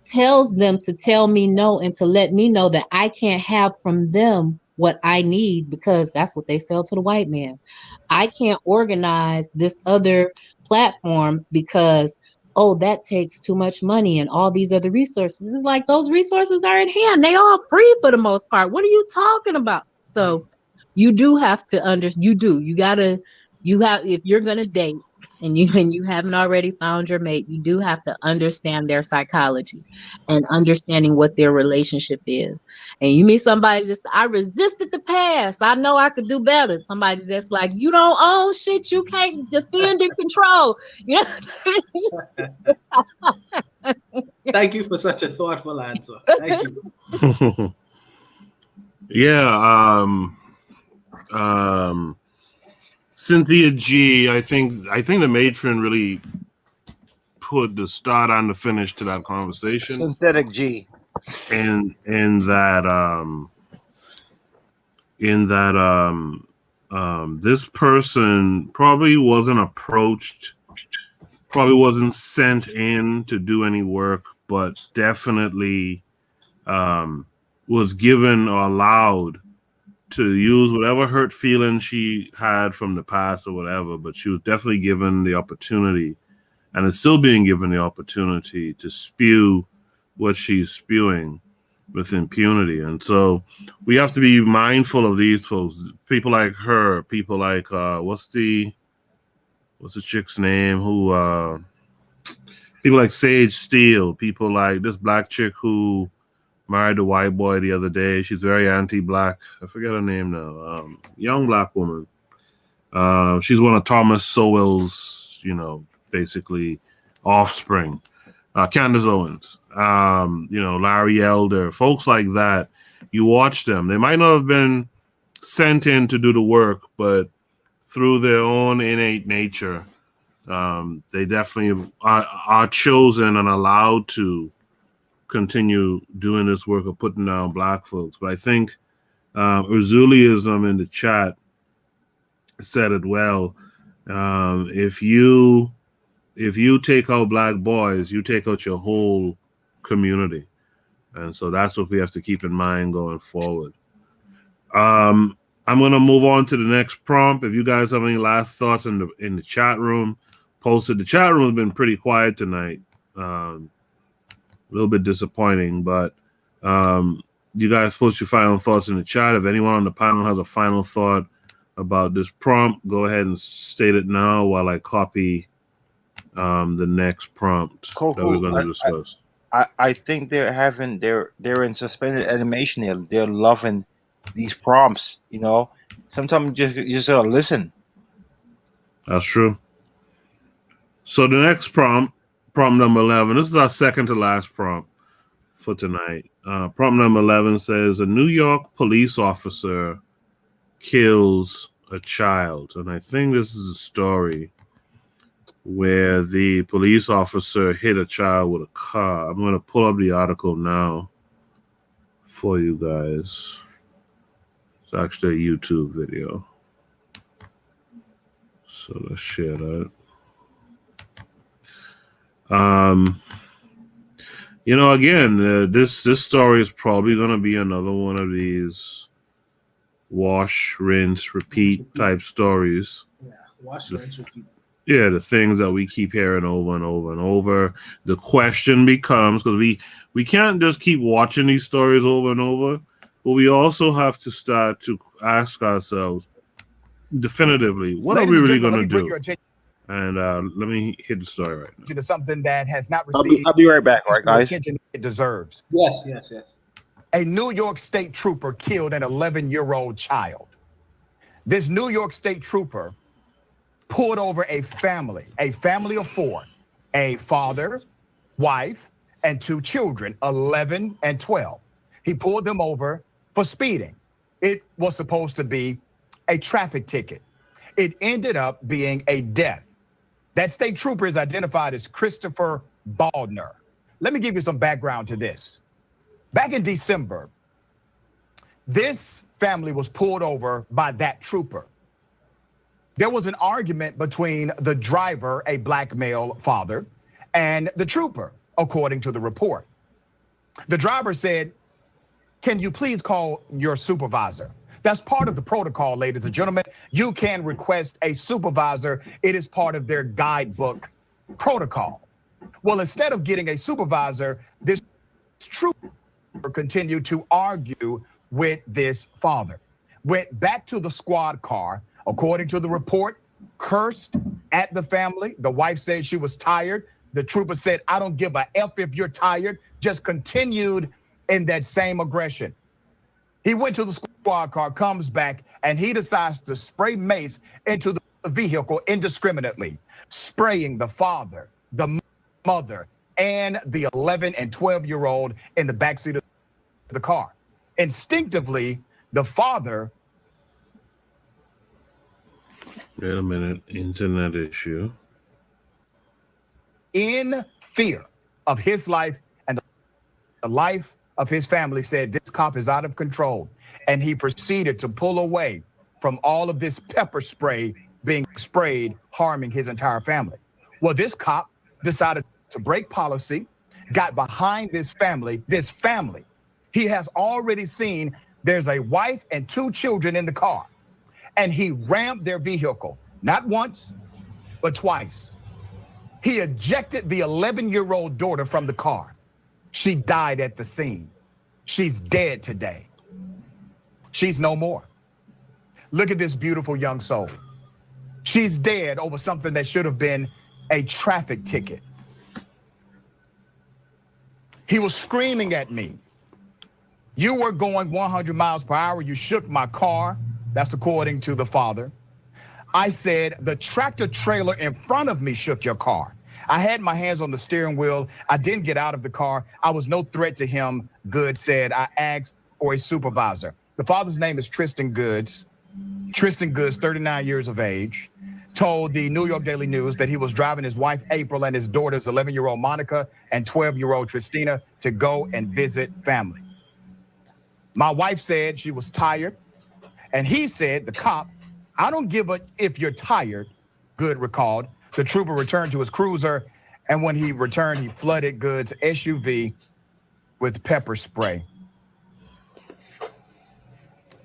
tells them to tell me no and to let me know that I can't have from them what I need, because that's what they sell to the white man. I can't organize this other platform because, that takes too much money and all these other resources. It's like, those resources are at hand. They all free for the most part. What are you talking about? So you do have to if you're going to date, and you haven't already found your mate, you do have to understand their psychology and understanding what their relationship is. And you meet somebody I resisted the past, I know I could do better. Somebody that's like, you don't own shit, you can't defend and control. Thank you for such a thoughtful answer. Thank you. Yeah. Cynthia G, I think the matron really put the start on the finish to that conversation. Synthetic G. In that this person probably wasn't approached, probably wasn't sent in to do any work, but definitely was given or allowed to use whatever hurt feelings she had from the past or whatever, but she was definitely given the opportunity, and is still being given the opportunity, to spew what she's spewing with impunity. And so we have to be mindful of these folks, people like her, people like what's the chick's name who people like Sage Steele, people like this black chick who married a white boy the other day. She's very anti-black. I forget her name now. Young black woman. She's one of Thomas Sowell's, basically offspring. Candace Owens, Larry Elder, folks like that. You watch them. They might not have been sent in to do the work, but through their own innate nature, they definitely are chosen and allowed to continue doing this work of putting down black folks. But I think Urzuliism in the chat said it well. If you take out black boys, you take out your whole community. And so that's what we have to keep in mind going forward. I'm gonna move on to the next prompt. If you guys have any last thoughts in the chat room, post it. The chat room has been pretty quiet tonight. A little bit disappointing, but you guys post your final thoughts in the chat. If anyone on the panel has a final thought about this prompt, go ahead and state it now while I copy the next prompt that we're going to discuss. I think they're in suspended animation. They're loving these prompts. You know, sometimes you just gotta listen. That's true. So the next prompt number 11. This is our second to last prompt for tonight. Prompt number 11 says a New York police officer kills a child, and I think this is a story where the police officer hit a child with a car. I'm going to pull up the article now for you guys. It's actually a YouTube video. So let's share that. You know, again, this story is probably going to be another one of these wash, rinse, repeat type stories. Yeah, wash, rinse, repeat. Yeah, the things that we keep hearing over and over and over. The question becomes, because we can't just keep watching these stories over and over, but we also have to start to ask ourselves definitively, what are we really going to do? And let me hit the story right now. To something that has not received I'll be right back, all right, guys? attention it deserves. Yes. A New York State trooper killed an 11-year-old child. This New York State trooper pulled over a family of four, a father, wife, and two children, 11 and 12. He pulled them over for speeding. It was supposed to be a traffic ticket. It ended up being a death. That state trooper is identified as Christopher Baldner. Let me give you some background to this. Back in December, this family was pulled over by that trooper. There was an argument between the driver, a black male father, and the trooper, according to the report. The driver said, "Can you please call your supervisor?" That's part of the protocol, ladies and gentlemen. You can request a supervisor. It is part of their guidebook protocol. Well, instead of getting a supervisor, this trooper continued to argue with this father. Went back to the squad car, according to the report, cursed at the family. The wife said she was tired. The trooper said, "I don't give a F if you're tired." Just continued in that same aggression. He went to the squad car, comes back, and he decides to spray mace into the vehicle indiscriminately, spraying the father, the mother, and the 11 and 12-year-old in the backseat of the car. Instinctively, the father... Wait a minute, internet issue. In fear of his life and the life of his family, said, "This cop is out of control." And he proceeded to pull away from all of this pepper spray being sprayed, harming his entire family. Well, this cop decided to break policy, got behind this family. He has already seen there's a wife and two children in the car, and he rammed their vehicle, not once, but twice. He ejected the 11-year-old daughter from the car. She died at the scene. She's dead today. She's no more. Look at this beautiful young soul. She's dead over something that should have been a traffic ticket. He was screaming at me. "You were going 100 miles per hour. You shook my car." That's according to the father. I said, "The tractor trailer in front of me shook your car. I had my hands on the steering wheel. I didn't get out of the car. I was no threat to him," Goods said. "I asked for a supervisor." The father's name is Tristan Goods. Tristan Goods, 39 years of age, told the New York Daily News that he was driving his wife, April, and his daughters, 11-year-old Monica and 12-year-old Tristina, to go and visit family. My wife said she was tired, and he said, the cop, "I don't give a if you're tired," Good recalled. The trooper returned to his cruiser, and when he returned, he flooded Good's SUV with pepper spray.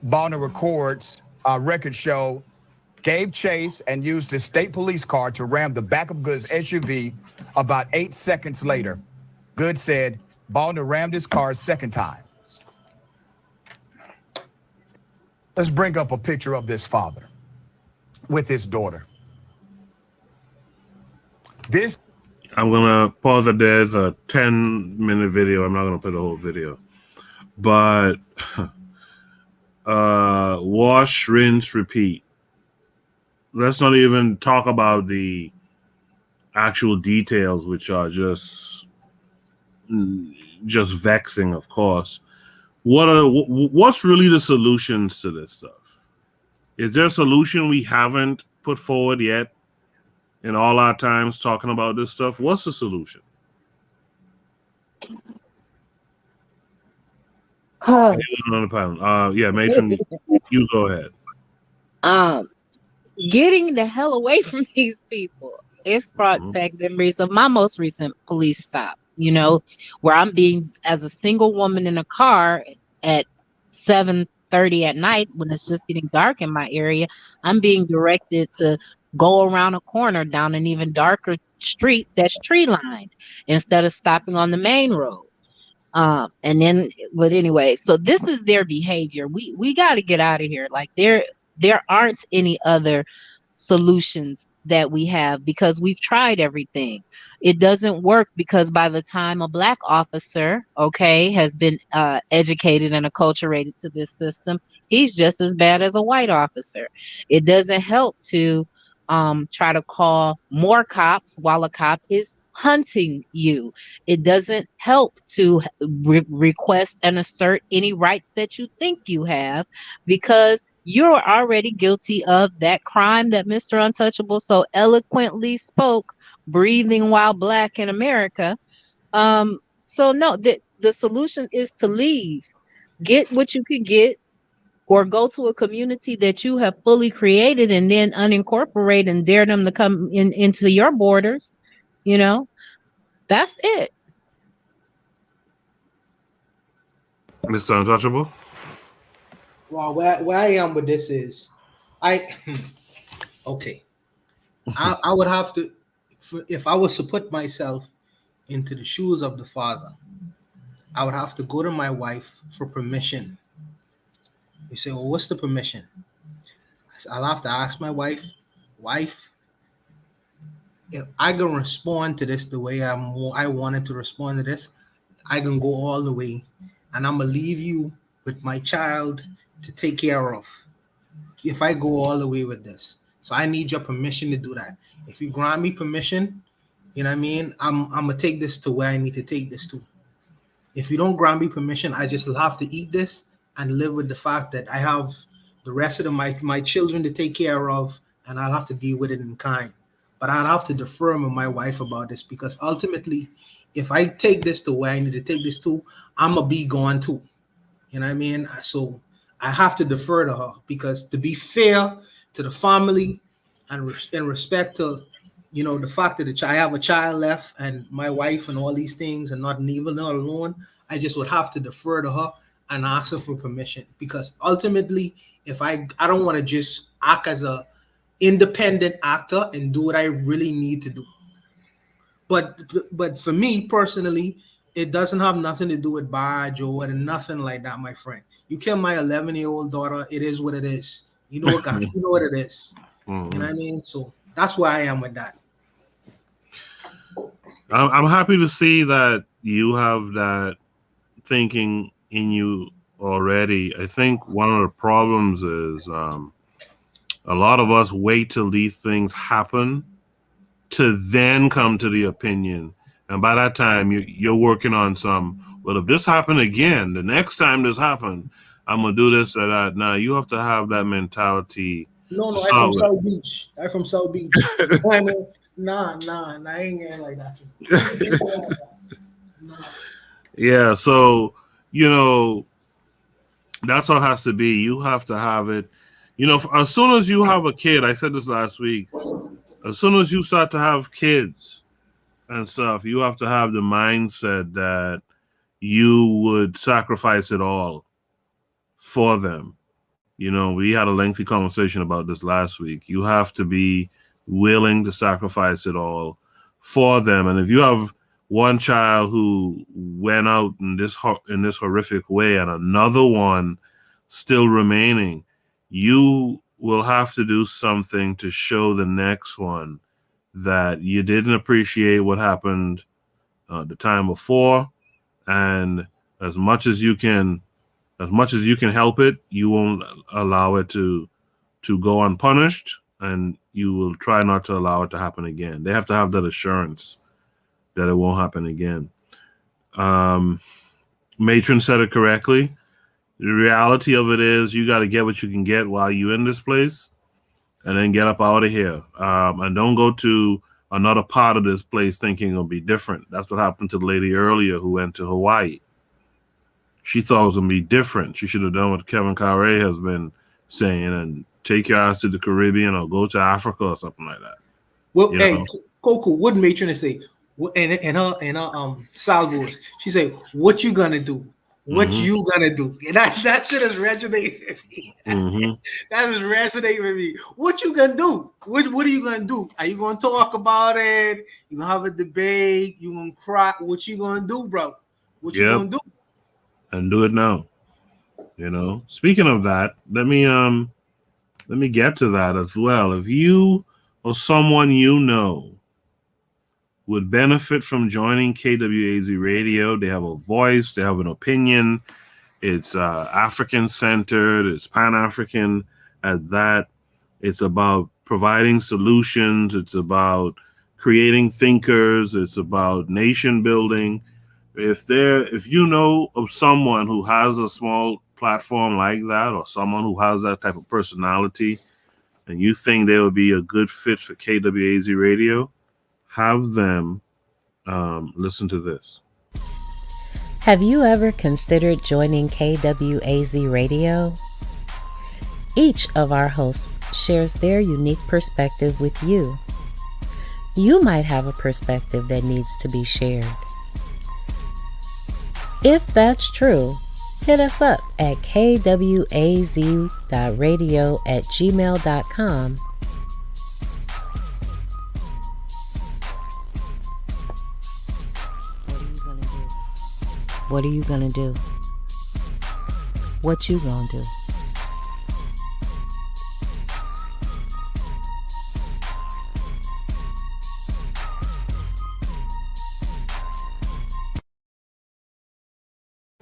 Balna Records record show gave chase and used his state police car to ram the back of Good's SUV. About 8 seconds later, Good said Balna rammed his car a second time. Let's bring up a picture of this father with his daughter. This. I'm gonna pause it. There's a 10-minute video. I'm not gonna play the whole video, but wash, rinse, repeat. Let's not even talk about the actual details, which are just vexing, of course. What's really the solutions to this stuff? Is there a solution we haven't put forward yet in all our times talking about this stuff? What's the solution? Yeah, Matron, you go ahead. Getting the hell away from these people. It's brought back memories of my most recent police stop, you know, where I'm being, as a single woman in a car at 7:30 at night when it's just getting dark in my area, I'm being directed to go around a corner down an even darker street that's tree lined instead of stopping on the main road. But anyway, so this is their behavior. We got to get out of here. Like there aren't any other solutions that we have because we've tried everything. It doesn't work because by the time a Black officer, has been educated and acculturated to this system, he's just as bad as a white officer. It doesn't help to try to call more cops while a cop is hunting you. It doesn't help to request and assert any rights that you think you have because you're already guilty of that crime that Mr. Untouchable so eloquently spoke, breathing while Black in America. So no, the solution is to leave, get what you can get, or go to a community that you have fully created and then unincorporate and dare them to come into your borders. You know, that's it. Mr. Untouchable? Well, where I am with this is, I would have to, if I was to put myself into the shoes of the father, I would have to go to my wife for permission. You say, well, what's the permission? I'll have to ask my wife, if I can respond to this the way I wanted to respond to this, I can go all the way, and I'm gonna leave you with my child to take care of. If I go all the way with this, so I need your permission to do that. If you grant me permission, you know what I mean, I'm gonna take this to where I need to take this to. If you don't grant me permission, I just have to eat this and live with the fact that I have the rest of my children to take care of, and I'll have to deal with it in kind. But I'll have to defer with my wife about this because ultimately, if I take this to where I need to take this to, I'm gonna be gone too. You know what I mean? So I have to defer to her because to be fair to the family and in respect to, you know, the fact that I have a child left and my wife and all these things and not alone, I just would have to defer to her and ask her for permission because ultimately, if I don't want to just act as a independent actor and do what I really need to do. But for me personally, it doesn't have nothing to do with badge or nothing like that, my friend. You kill my 11-year-old daughter, it is what it is. You know what it is. Mm-hmm. You know what I mean? So that's where I am with that. I'm happy to see that you have that thinking in you already. I think one of the problems is a lot of us wait till these things happen to then come to the opinion. And by that time, you're working on well, if this happened again, the next time this happened, I'm going to do this or that. Now, you have to have that mentality. No, I'm from South Beach. I'm from South Beach. I mean, nah, I ain't getting like that. Nah. Yeah, so, you know, that's what it has to be. You have to have it. You know, as soon as you have a kid, I said this last week, as soon as you start to have kids and stuff, you have to have the mindset that you would sacrifice it all for them. You know, we had a lengthy conversation about this last week. You have to be willing to sacrifice it all for them. And if you have one child who went out in this horrific way and another one still remaining, you will have to do something to show the next one that you didn't appreciate what happened the time before, and as much as you can help it, you won't allow it to go unpunished, and you will try not to allow it to happen again. They have to have that assurance that it won't happen again. Matron said it correctly. The reality of it is you got to get what you can get while you're in this place, and then get up out of here. And don't go to another part of this place thinking it'll be different. That's what happened to the lady earlier who went to Hawaii. She thought it was going to be different. She should have done what Kevin KWAZ has been saying and take your ass to the Caribbean or go to Africa or something like that. Well, hey, Coco, what did Matron say? And her salvos, she said, "What you gonna do? What you gonna do?" And that shit is resonating with me. That is resonating with me. What you gonna do? What are you gonna do? Are you gonna talk about it? You gonna have a debate? You gonna cry? What you gonna do, bro? What you gonna do? And do it now. You know. Speaking of that, let me get to that as well. If you or someone you know would benefit from joining KWAZ Radio, they have a voice, they have an opinion, it's African-centered, it's Pan-African at that, it's about providing solutions, it's about creating thinkers, it's about nation building. If you know of someone who has a small platform like that, or someone who has that type of personality, and you think they would be a good fit for KWAZ Radio, have them listen to this. Have you ever considered joining KWAZ Radio? Each of our hosts shares their unique perspective with you. You might have a perspective that needs to be shared. If that's true, hit us up at kwaz.radio@gmail.com. What are you gonna do? What you gonna do?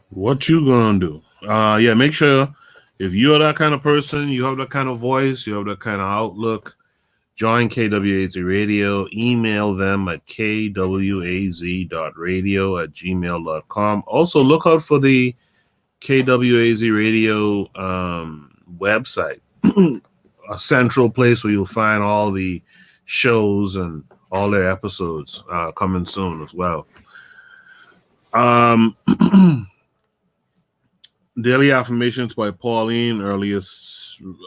What you gonna do? Yeah, make sure if you're that kind of person, you have that kind of voice, you have that kind of outlook, join KWAZ Radio. Email them at kwaz.radio@gmail.com. Also, look out for the KWAZ Radio website, a central place where you'll find all the shows and all their episodes coming soon as well. Daily affirmations by Pauline earlier,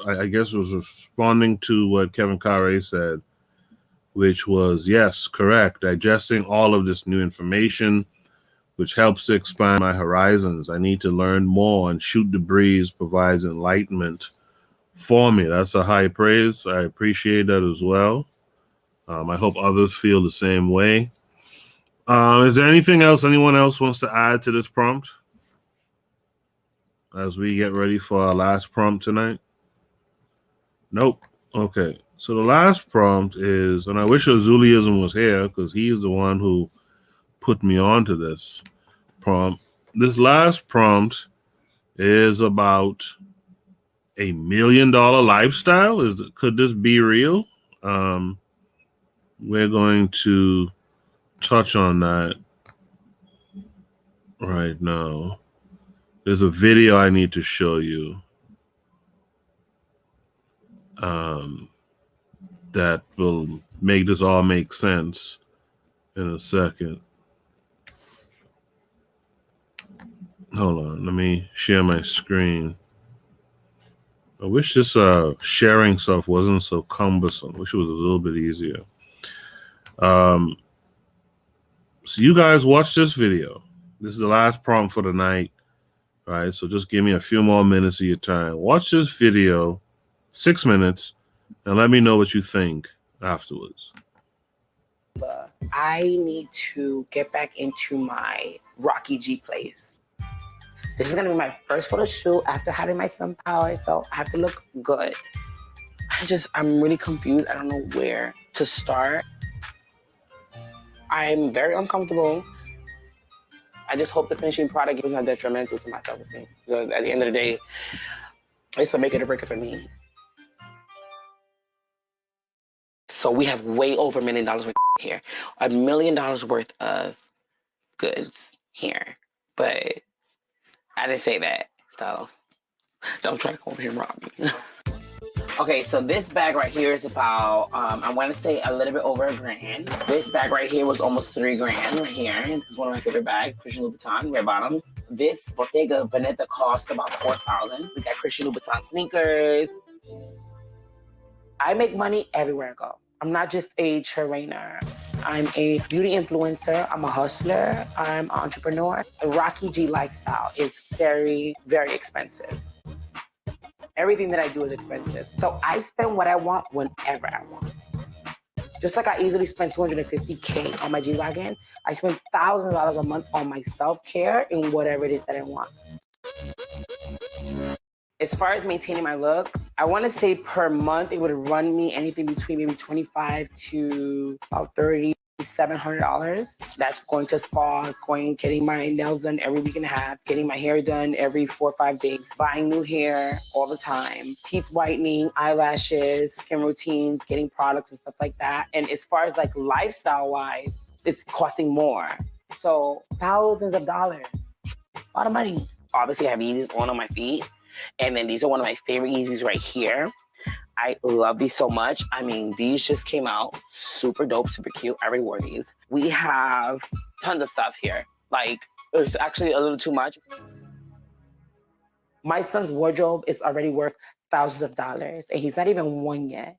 I guess, was responding to what Kevin KWAZ said, which was, yes, correct. Digesting all of this new information, which helps to expand my horizons. I need to learn more, and shoot the breeze provides enlightenment for me. That's a high praise. I appreciate that as well. I hope others feel the same way. Is there anything else anyone else wants to add to this prompt as we get ready for our last prompt tonight? Nope. Okay. So the last prompt is, and I wish Azuliism was here because he's the one who put me on to this prompt. This last prompt is about $1 million lifestyle. Could this be real? We're going to touch on that right now. There's a video I need to show you that will make this all make sense in a second. Hold on, let me share my screen. I wish this sharing stuff wasn't so cumbersome. I wish it was a little bit easier. So you guys watch this video. This is the last prompt for the night. All right, so just give me a few more minutes of your time. Watch this video, 6 minutes, and let me know what you think afterwards. I need to get back into my Rocky G place. This is gonna be my first photo shoot after having my son Power, so I have to look good. I'm really confused. I don't know where to start. I'm very uncomfortable. I just hope the finishing product is not detrimental to my self-esteem, because at the end of the day, it's a make it or break it for me. So we have way over $1 million worth here. $1 million worth of goods here. But I didn't say that, so don't try to come over here and rob me. Okay, so this bag right here is about, I want to say a little bit over $1,000. This bag right here was almost $3,000 right here. This is one of my favorite bags, Christian Louboutin, red bottoms. This Bottega Veneta cost about $4,000. We got Christian Louboutin sneakers. I make money everywhere I go. I'm not just a trainer. I'm a beauty influencer. I'm a hustler. I'm an entrepreneur. The Rocky G lifestyle is very, very expensive. Everything that I do is expensive. So I spend what I want whenever I want. Just like I easily spend $250K on my G-Wagon, I spend thousands of dollars a month on my self-care and whatever it is that I want. As far as maintaining my look, I want to say per month, it would run me anything between maybe $25 to about $3,700. That's going to spa, getting my nails done every week and a half, getting my hair done every 4 or 5 days, buying new hair all the time, teeth whitening, eyelashes, skin routines, getting products and stuff like that. And as far as like lifestyle-wise, it's costing more. So thousands of dollars, a lot of money. Obviously, I have Yeezys on my feet. And then these are one of my favorite Yeezys right here. I love these so much. I mean, these just came out super dope, super cute. I already wore these. We have tons of stuff here. Like, it's actually a little too much. My son's wardrobe is already worth thousands of dollars, and he's not even one yet.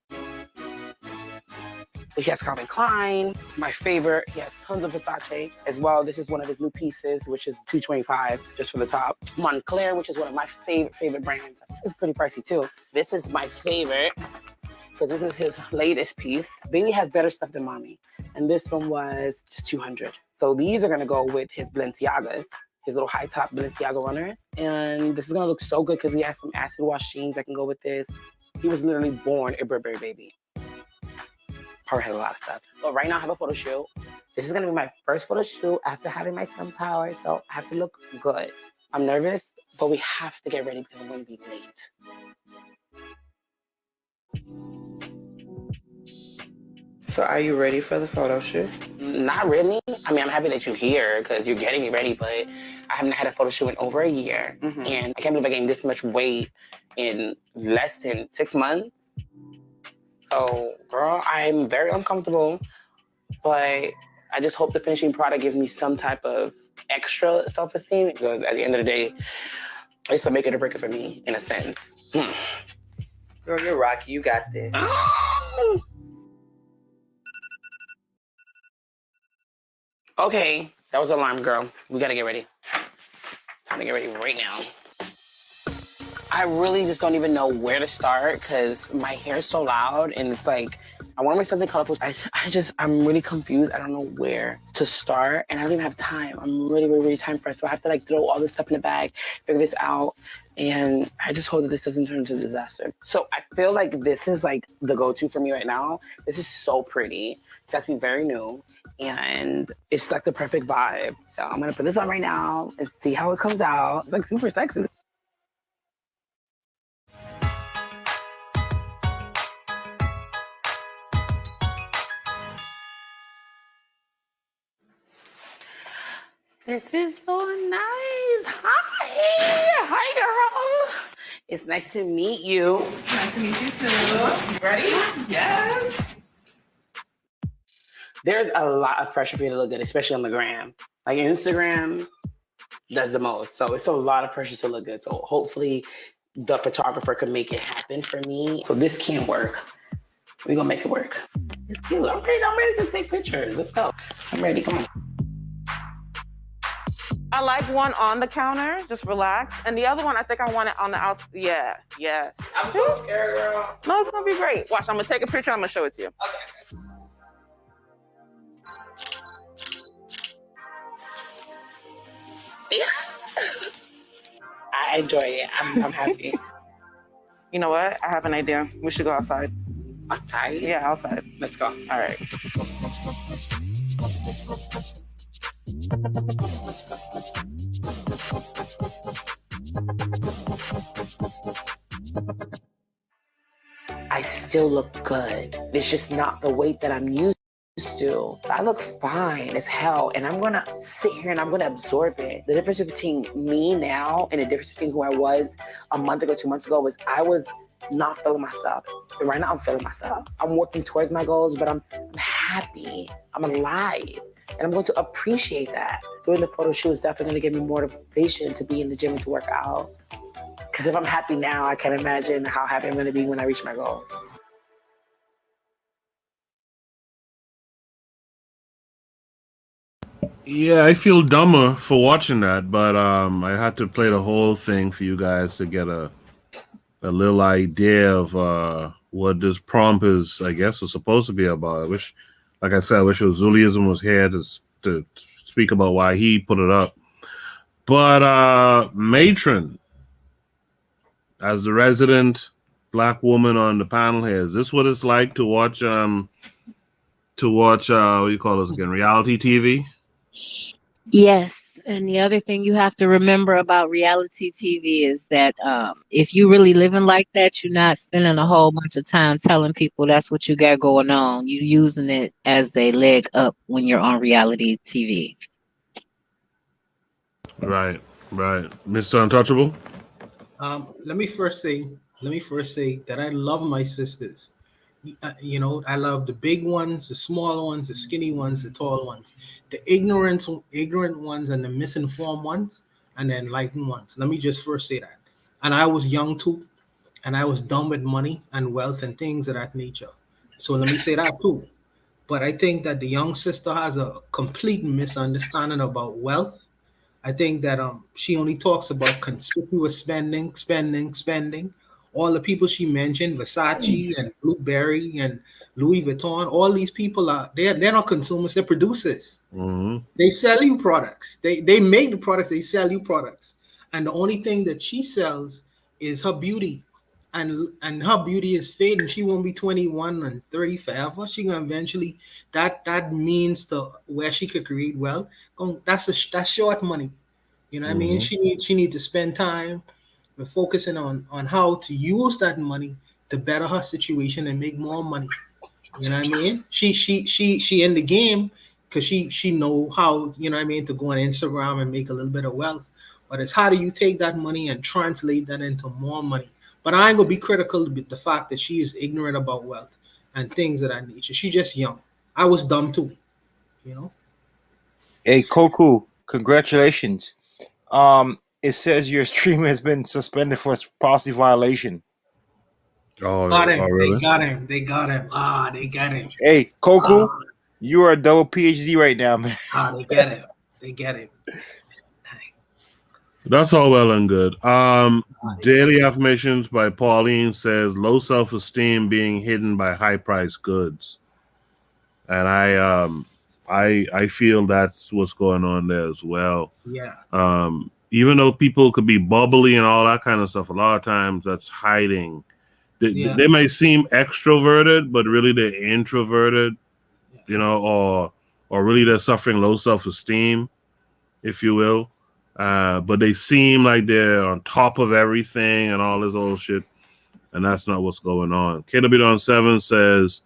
He has Calvin Klein, my favorite. He has tons of Versace as well. This is one of his new pieces, which is $225 just for the top. Montclair, which is one of my favorite brands. This is pretty pricey too. This is my favorite because this is his latest piece. Bailey has better stuff than mommy. And this one was just $200. So these are gonna go with his Balenciagas, his little high top Balenciaga runners. And this is gonna look so good because he has some acid wash jeans that can go with this. He was literally born a Burberry baby. Power has a lot of stuff. But right now I have a photo shoot. This is gonna be my first photo shoot after having my son Power, so I have to look good. I'm nervous, but we have to get ready because I'm gonna be late. So are you ready for the photo shoot? Not really. I mean, I'm happy that you're here because you're getting me ready, but I haven't had a photo shoot in over a year. And I can't believe I gained this much weight in less than 6 months. So, girl, I'm very uncomfortable, but I just hope the finishing product gives me some type of extra self-esteem because at the end of the day, it's a make it or break it for me, in a sense. Girl, you're Rocky. You got this. Okay, that was alarm, girl. We gotta get ready. Time to get ready right now. I really just don't even know where to start because my hair is so loud and it's like, I want to make something colorful. I'm really confused. I don't know where to start and I don't even have time. I'm really time pressed. So I have to like throw all this stuff in the bag, figure this out. And I just hope that this doesn't turn into a disaster. So I feel like this is like the go-to for me right now. This is so pretty. It's actually very new and it's like the perfect vibe. So I'm gonna put this on right now and see how it comes out. It's like super sexy. This is so nice. Hi, girl. It's nice to meet you. Nice to meet you too. You ready? Yes. There's a lot of pressure for you to look good, especially on the gram. Like Instagram does the most. So it's a lot of pressure to look good. So hopefully the photographer can make it happen for me. So this can work. We're gonna make it work. It's cute. I'm ready to take pictures. Let's go. I'm ready, come on. I like one on the counter, just relax. And the other one, I think I want it on the outside. Yeah, yes. I'm so scared, girl. No, it's gonna be great. Watch, I'm gonna take a picture, I'm gonna show it to you. Okay. Yeah. I enjoy it. I'm happy. You know what? I have an idea. We should go outside. Outside? Yeah, outside. Let's go. All right. I still look good. It's just not the weight that I'm used to. I look fine as hell, and I'm gonna sit here and I'm gonna absorb it. The difference between me now and the difference between who I was a month ago, 2 months ago, was I was not feeling myself. But right now I'm feeling myself. I'm working towards my goals, but I'm happy. I'm alive. And I'm going to appreciate that. Doing the photo shoot is definitely gonna give me more motivation to be in the gym and to work out. Because if I'm happy now, I can't imagine how happy I'm gonna be when I reach my goals. Yeah, I feel dumber for watching that, but I had to play the whole thing for you guys to get a little idea of what this prompt is, I guess, is supposed to be about. I wish, like I said, I wish Zuliism was here to speak about why he put it up. But Matron, as the resident black woman on the panel here, is this what it's like to watch what do you call this again, reality TV? Yes. And the other thing you have to remember about reality TV is that if you really living like that, you're not spending a whole bunch of time telling people that's what you got going on. You're using it as a leg up when you're on reality TV. Right. Mr. Untouchable? Let me first say that I love my sisters. I love the big ones, the small ones, the skinny ones, the tall ones, the ignorant ones, and the misinformed ones, and the enlightened ones. Let me just first say that. And I was young too, and I was dumb with money and wealth and things of that nature. So let me say that too. But I think that the young sister has a complete misunderstanding about wealth. I think that she only talks about conspicuous spending. All the people she mentioned, Versace and Blueberry and Louis Vuitton, all these people they're not consumers, they're producers. Mm-hmm. They sell you products. They make the products, they sell you products. And the only thing that she sells is her beauty. And her beauty is fading. She won't be 21 and 30 forever. She gonna eventually that means to where she could create wealth. That's short money. You know what I mean? She need to spend time focusing on how to use that money to better her situation and make more money. You know what I mean? She in the game because she know how, you know what I mean, to go on Instagram and make a little bit of wealth. But it's how do you take that money and translate that into more money? But I ain't gonna be critical of the fact that she is ignorant about wealth and things of that nature. She's just young. I was dumb too, you know. Hey, Koku, congratulations. It says your stream has been suspended for policy violation. Oh, really? They got him. They got him. Hey, Koku, you are a double PhD right now, man. They get him. That's all well and good. Daily Affirmations by Pauline says low self-esteem being hidden by high-priced goods, and I feel that's what's going on there as well. Yeah. Even though people could be bubbly and all that kind of stuff, a lot of times that's hiding. They may seem extroverted, but really they're introverted, you know, or really they're suffering low self-esteem, if you will. But they seem like they're on top of everything and all this old shit, and that's not what's going on. KW7 says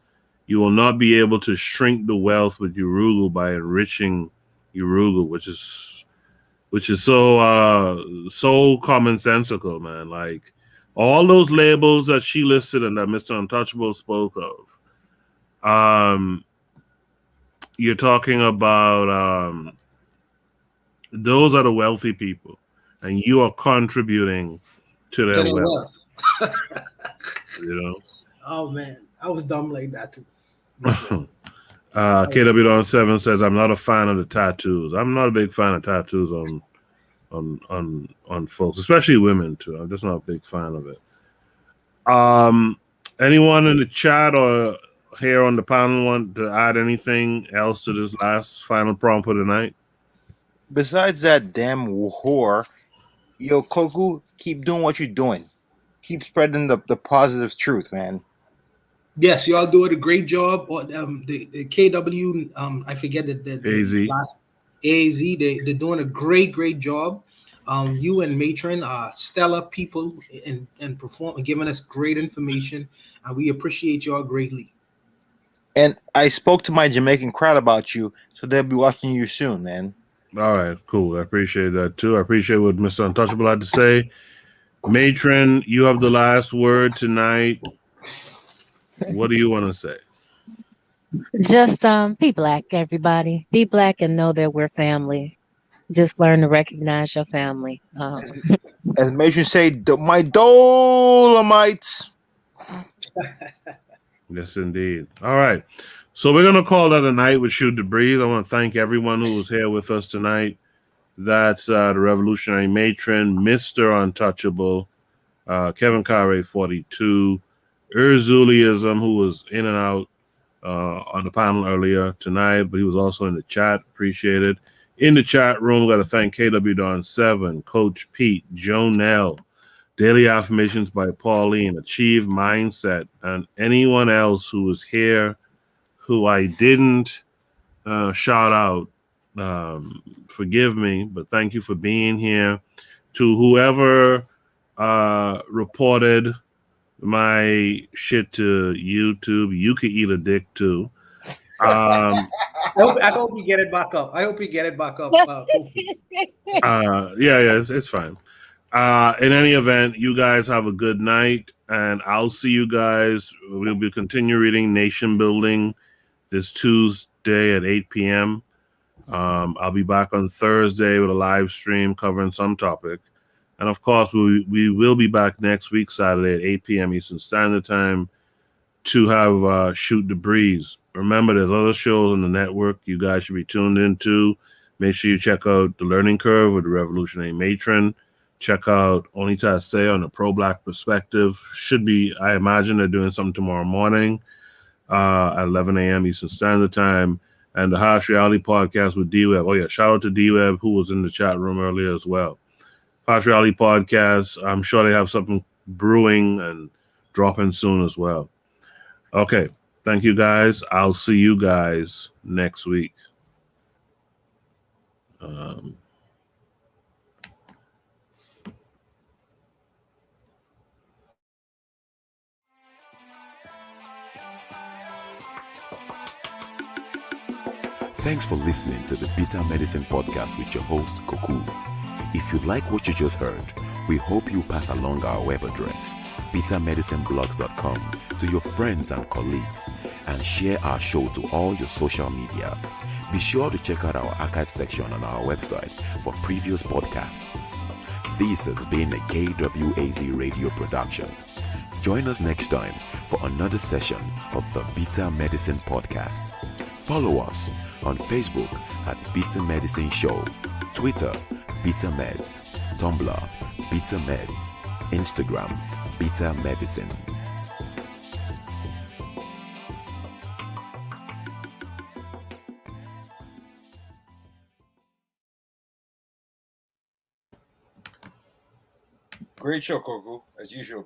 you will not be able to shrink the wealth with Urugu by enriching Urugu, which is so commonsensical, man. Like all those labels that she listed and that Mr. Untouchable spoke of, you're talking about those are the wealthy people, and you are contributing to their wealth. You know. Oh man, I was dumb like that too. KW7 says I'm not a fan of the tattoos. I'm not a big fan of tattoos on on folks, especially women too. I'm just not a big fan of it. Anyone in the chat or here on the panel want to add anything else to this last final prompt of the night? Besides that damn whore, yo, Koku, keep doing what you're doing. Keep spreading the positive truth, man. Yes, y'all doing a great job. The KW, I forget the AZ. last AZ. They're doing a great job. You and Matron are stellar people and giving us great information, and we appreciate y'all greatly. And I spoke to my Jamaican crowd about you, so they'll be watching you soon, man. All right, cool. I appreciate that too. I appreciate what Mr. Untouchable had to say. Matron, you have the last word tonight. What do you want to say? Just be black, everybody. Be black and know that we're family. Just learn to recognize your family. As Matron say, my Dolomites. Yes, indeed. All right. So we're going to call that a night with Shoot the Breeze. I want to thank everyone who was here with us tonight. That's the Revolutionary Matron, Mr. Untouchable, Kevin Carre 42, Urzuliism, who was in and out on the panel earlier tonight, but he was also in the chat. Appreciate it. In the chat room, we got to thank KW Don 7, Coach Pete, Jonelle, Daily Affirmations by Pauline, Achieve Mindset, and anyone else who was here who I didn't shout out. Forgive me, but thank you for being here. To whoever reported my shit to YouTube, you could eat a dick too. I hope you get it back up. It's fine. In any event, you guys have a good night, and I'll see you guys. We'll be continue reading Nation Building this Tuesday at 8 p.m. I'll be back on Thursday with a live stream covering some topic. And of course, we will be back next week, Saturday at 8 p.m. Eastern Standard Time to have Shoot the Breeze. Remember, there's other shows on the network you guys should be tuned into. Make sure you check out The Learning Curve with the Revolutionary Matron. Check out Only Say on the Pro-Black Perspective. Should be, I imagine they're doing something tomorrow morning at 11 a.m. Eastern Standard Time. And the Harsh Reality Podcast with D-Web. Oh, yeah, shout out to D-Web, who was in the chat room earlier as well. Harsh Reality Podcast, I'm sure they have something brewing and dropping soon as well. Okay, thank you guys. I'll see you guys next week. Thanks for listening to the Bitter Medicine Podcast with your host, Koku. If you like what you just heard, we hope you pass along our web address, bittermedicineblogs.com, to your friends and colleagues, and share our show to all your social media. Be sure to check out our archive section on our website for previous podcasts. This has been a KWAZ radio production. Join us next time for another session of the Bitter Medicine Podcast. Follow us on Facebook at Bitter Medicine Show, Twitter, Bitter Meds, Tumblr, Bitter Meds, Instagram, Bitter Medicine. Great show, Koku, as usual.